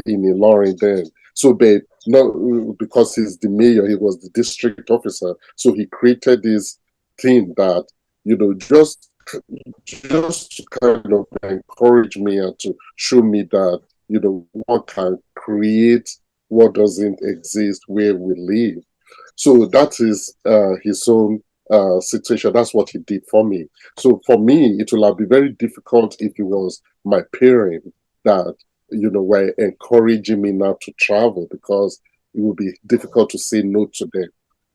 in Ilorin then. So, but not because he's the mayor, he was the district officer. So he created this thing that, just to kind of encourage me and to show me that, one can create what doesn't exist where we live. So that is his own situation. That's what he did for me. So for me, it will have been very difficult if it was my parent that, were encouraging me not to travel, because it would be difficult to say no to them.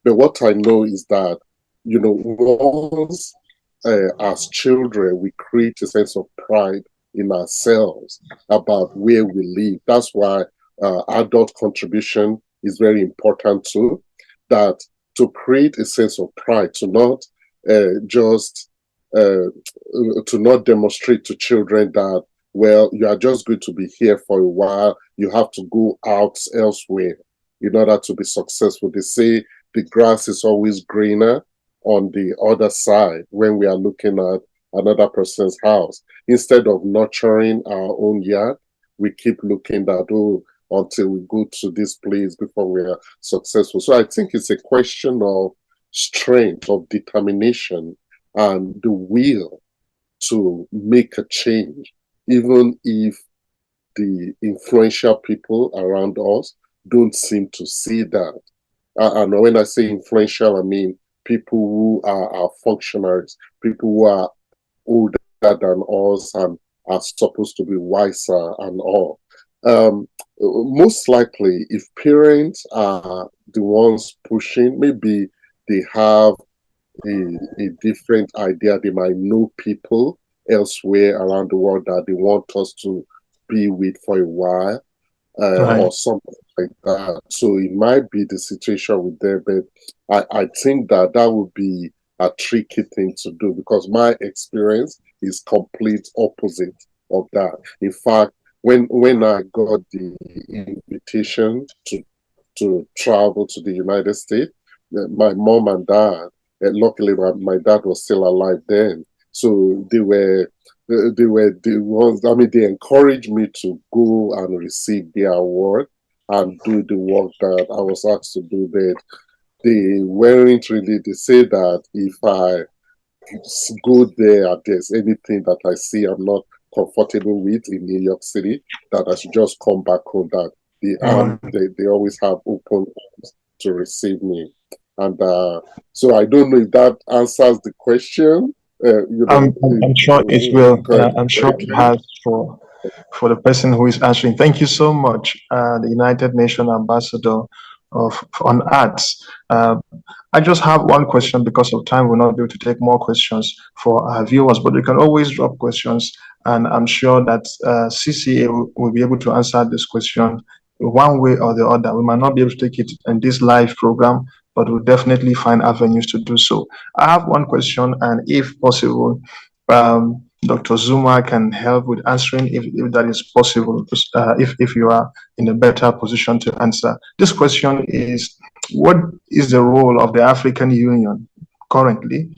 But what I know is that, once as children, we create a sense of pride in ourselves about where we live. That's why adult contribution is very important too, that to create a sense of pride, to not to not demonstrate to children that, well, you are just going to be here for a while, you have to go out elsewhere in order to be successful. They say the grass is always greener on the other side when we are looking at another person's house. Instead of nurturing our own yard, we keep looking at, until we go to this place before we are successful. So I think it's a question of strength, of determination, and the will to make a change, even if the influential people around us don't seem to see that. And when I say influential, I mean people who are our functionaries, people who are older than us and are supposed to be wiser and all. Most likely, if parents are the ones pushing, maybe they have a different idea. They might know people elsewhere around the world that they want us to be with for a while, or something like that. So it might be the situation with them, but I think that would be a tricky thing to do, because my experience is complete opposite of that. In fact, when I got the invitation to travel to the United States, my mom and dad, luckily my dad was still alive then, so they were the ones. I mean, they encouraged me to go and receive their award and do the work that I was asked to do. But they weren't really. They say that if I go there, there's anything that I see I'm not comfortable with in New York City, that I should just come back home. That they always have open arms to receive me. And so I don't know if that answers the question. I'm sure it will. I'm sure it has for the person who is answering. Thank you so much, the United Nations Ambassador on Arts. I just have one question. Because of time, we'll not be able to take more questions for our viewers, but you can always drop questions, and I'm sure that CCA will be able to answer this question one way or the other. We might not be able to take it in this live program, but we'll definitely find avenues to do so. I have one question, and if possible, Dr. Zuma can help with answering if that is possible, if you are in a better position to answer. This question is, what is the role of the African Union currently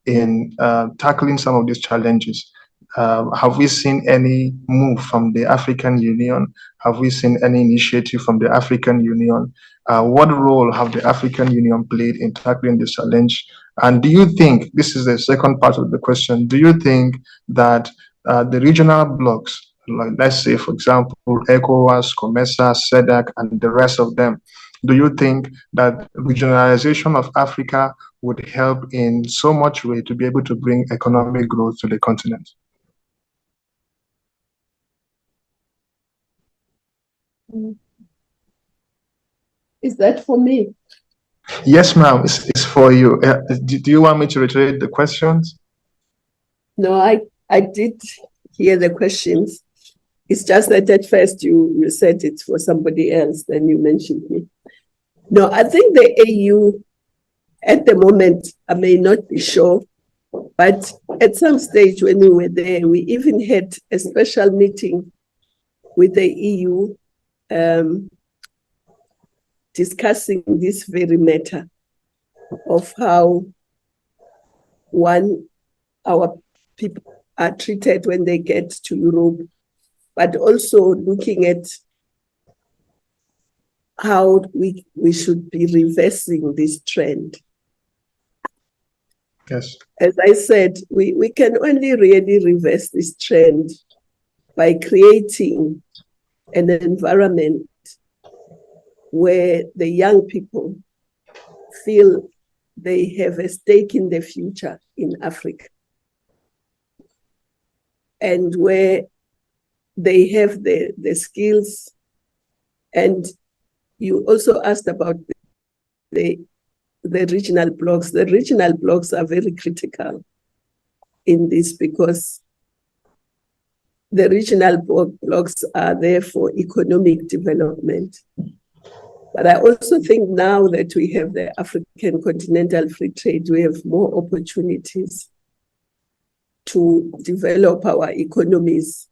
in tackling some of these challenges? Have we seen any move from the African Union? Have we seen any initiative from the African Union? What role have the African Union played in tackling this challenge? And do you think, this is the second part of the question, do you think that the regional blocs, like let's say, for example, ECOWAS, COMESA, SEDAC, and the rest of them, do you think that regionalization of Africa would help in so much way to be able to bring economic growth to the continent? Is that for me? Yes, ma'am, it's for you. Do you want me to reiterate the questions? No, I did hear the questions. It's just that at first you said it for somebody else, then you mentioned me. No, I think the AU at the moment, I may not be sure, but at some stage when we were there, we even had a special meeting with the EU discussing this very matter of how our people are treated when they get to Europe, but also looking at how we should be reversing this trend. Yes. As I said, we can only really reverse this trend by creating an environment where the young people feel they have a stake in the future in Africa, and where they have the skills. And you also asked about the regional blocs. The regional blocs are very critical in this, because the regional blocs are there for economic development. But I also think now that we have the African Continental Free Trade, we have more opportunities to develop our economies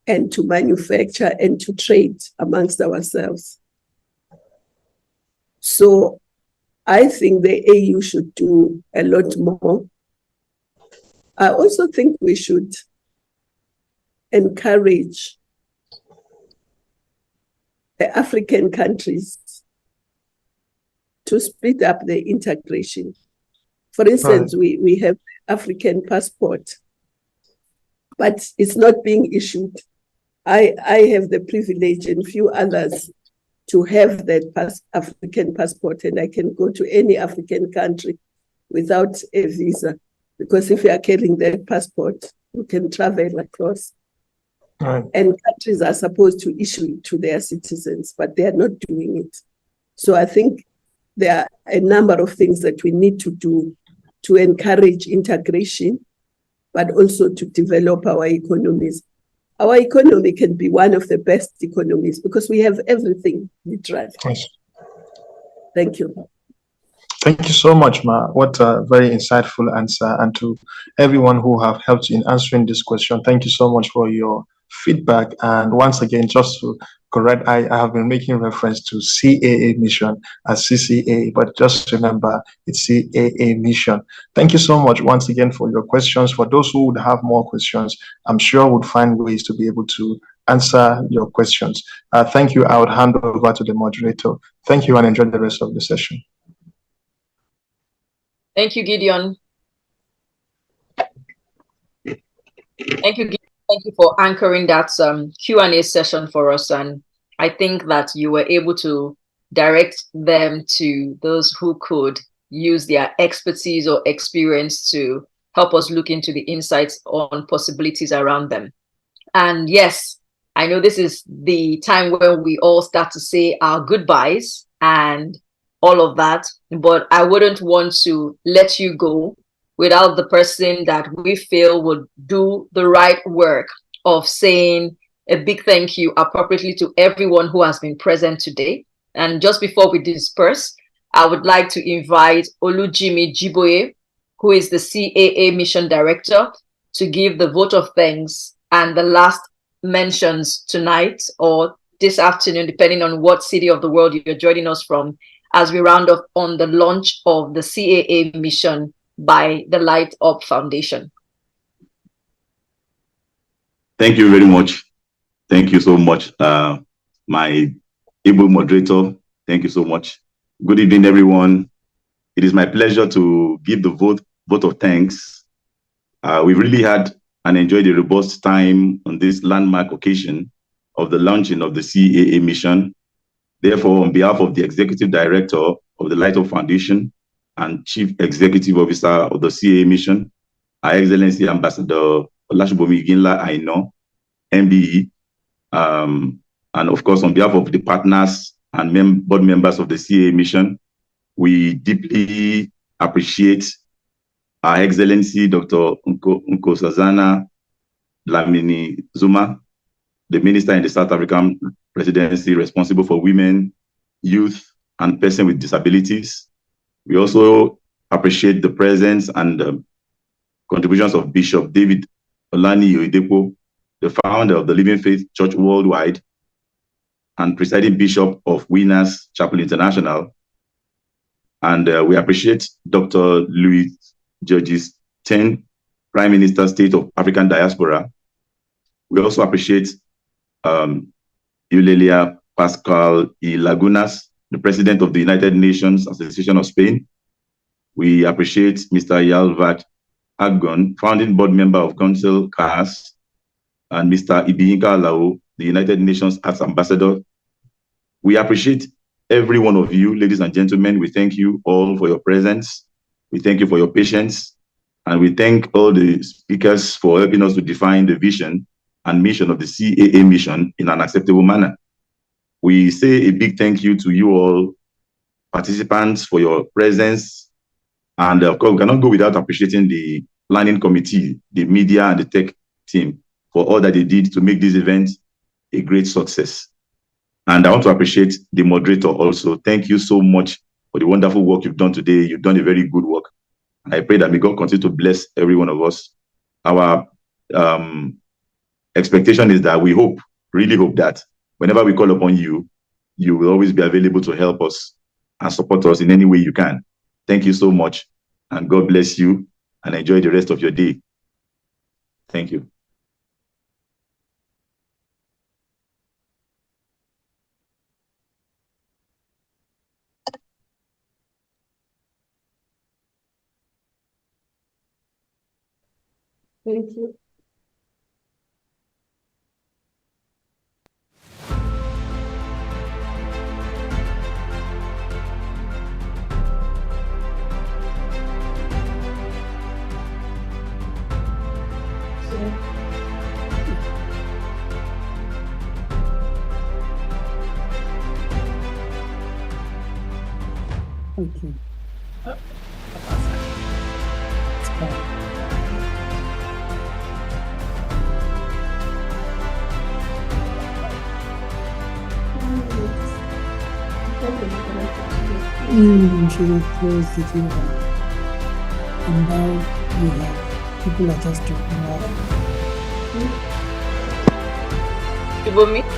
and to manufacture and to trade amongst ourselves. So I think the AU should do a lot more. I also think we should encourage the African countries to speed up the integration. For instance, we have African passport, but it's not being issued. I have the privilege, and few others, to have that African passport, and I can go to any African country without a visa, because if you are carrying that passport, you can travel across. Right. And countries are supposed to issue it to their citizens, but they are not doing it. So I think there are a number of things that we need to do to encourage integration, but also to develop our economies. Our economy can be one of the best economies because we have everything literally. Yes. Thank you. Thank you so much, Ma. What a very insightful answer. And to everyone who have helped in answering this question, thank you so much for your feedback. And once again, just to correct, I have been making reference to CAA mission as CCA, but just remember it's CAA mission. Thank you so much once again for your questions. For those who would have more questions, I'm sure would find ways to be able to answer your questions. Thank you. I would hand over to the moderator. Thank you and enjoy the rest of the session. Thank you, Gideon. Thank you, Gideon. Thank you for anchoring that Q&A session for us. And I think that you were able to direct them to those who could use their expertise or experience to help us look into the insights on possibilities around them. And yes, I know this is the time where we all start to say our goodbyes and all of that, but I wouldn't want to let you go without the person that we feel would do the right work of saying a big thank you appropriately to everyone who has been present today. And just before we disperse, I would like to invite Olujimi Jiboye, who is the CAA Mission Director, to give the vote of thanks and the last mentions tonight or this afternoon, depending on what city of the world you're joining us from, as we round off on the launch of the CAA mission by the Light Up Foundation. Thank you very much. Thank you so much, my able moderator. Thank you so much. Good evening, everyone. It is my pleasure to give the vote of thanks. We really had and enjoyed a robust time on this landmark occasion of the launching of the CAA mission. Therefore, on behalf of the Executive Director of the Light Up Foundation and Chief Executive Officer of the CAA mission, Her Excellency Ambassador Olashibomi Iginla Aina, MBE, and of course, on behalf of the partners and board members of the CAA mission, we deeply appreciate Her Excellency Dr. Nkosazana Dlamini Zuma, the Minister in the South African Presidency responsible for women, youth, and persons with disabilities. We also appreciate the presence and contributions of Bishop David Olani Oyedepo, the founder of the Living Faith Church Worldwide and presiding Bishop of Winners Chapel International. And we appreciate Dr. Louis Georges Ten, Prime Minister, State of African Diaspora. We also appreciate Eulalia Pascual y Lagunas, the President of the United Nations Association of Spain. We appreciate Mr. Yalvat Agon, founding board member of Council CAS, and Mr. Ibiyinka Alao, the United Nations Arts Ambassador. We appreciate every one of you, ladies and gentlemen. We thank you all for your presence. We thank you for your patience. And we thank all the speakers for helping us to define the vision and mission of the CAA mission in an acceptable manner. We say a big thank you to you all participants for your presence. And of course, we cannot go without appreciating the planning committee, the media and the tech team for all that they did to make this event a great success. And I want to appreciate the moderator also. Thank you so much for the wonderful work you've done today. You've done a very good work. And I pray that may God continue to bless every one of us. Our expectation is that we hope, really hope that whenever we call upon you, you will always be available to help us and support us in any way you can. Thank you so much, and God bless you, and enjoy the rest of your day. Thank you. Thank you. Thank you. You should close the TV. And now you have people are just dropping off. Ibomi?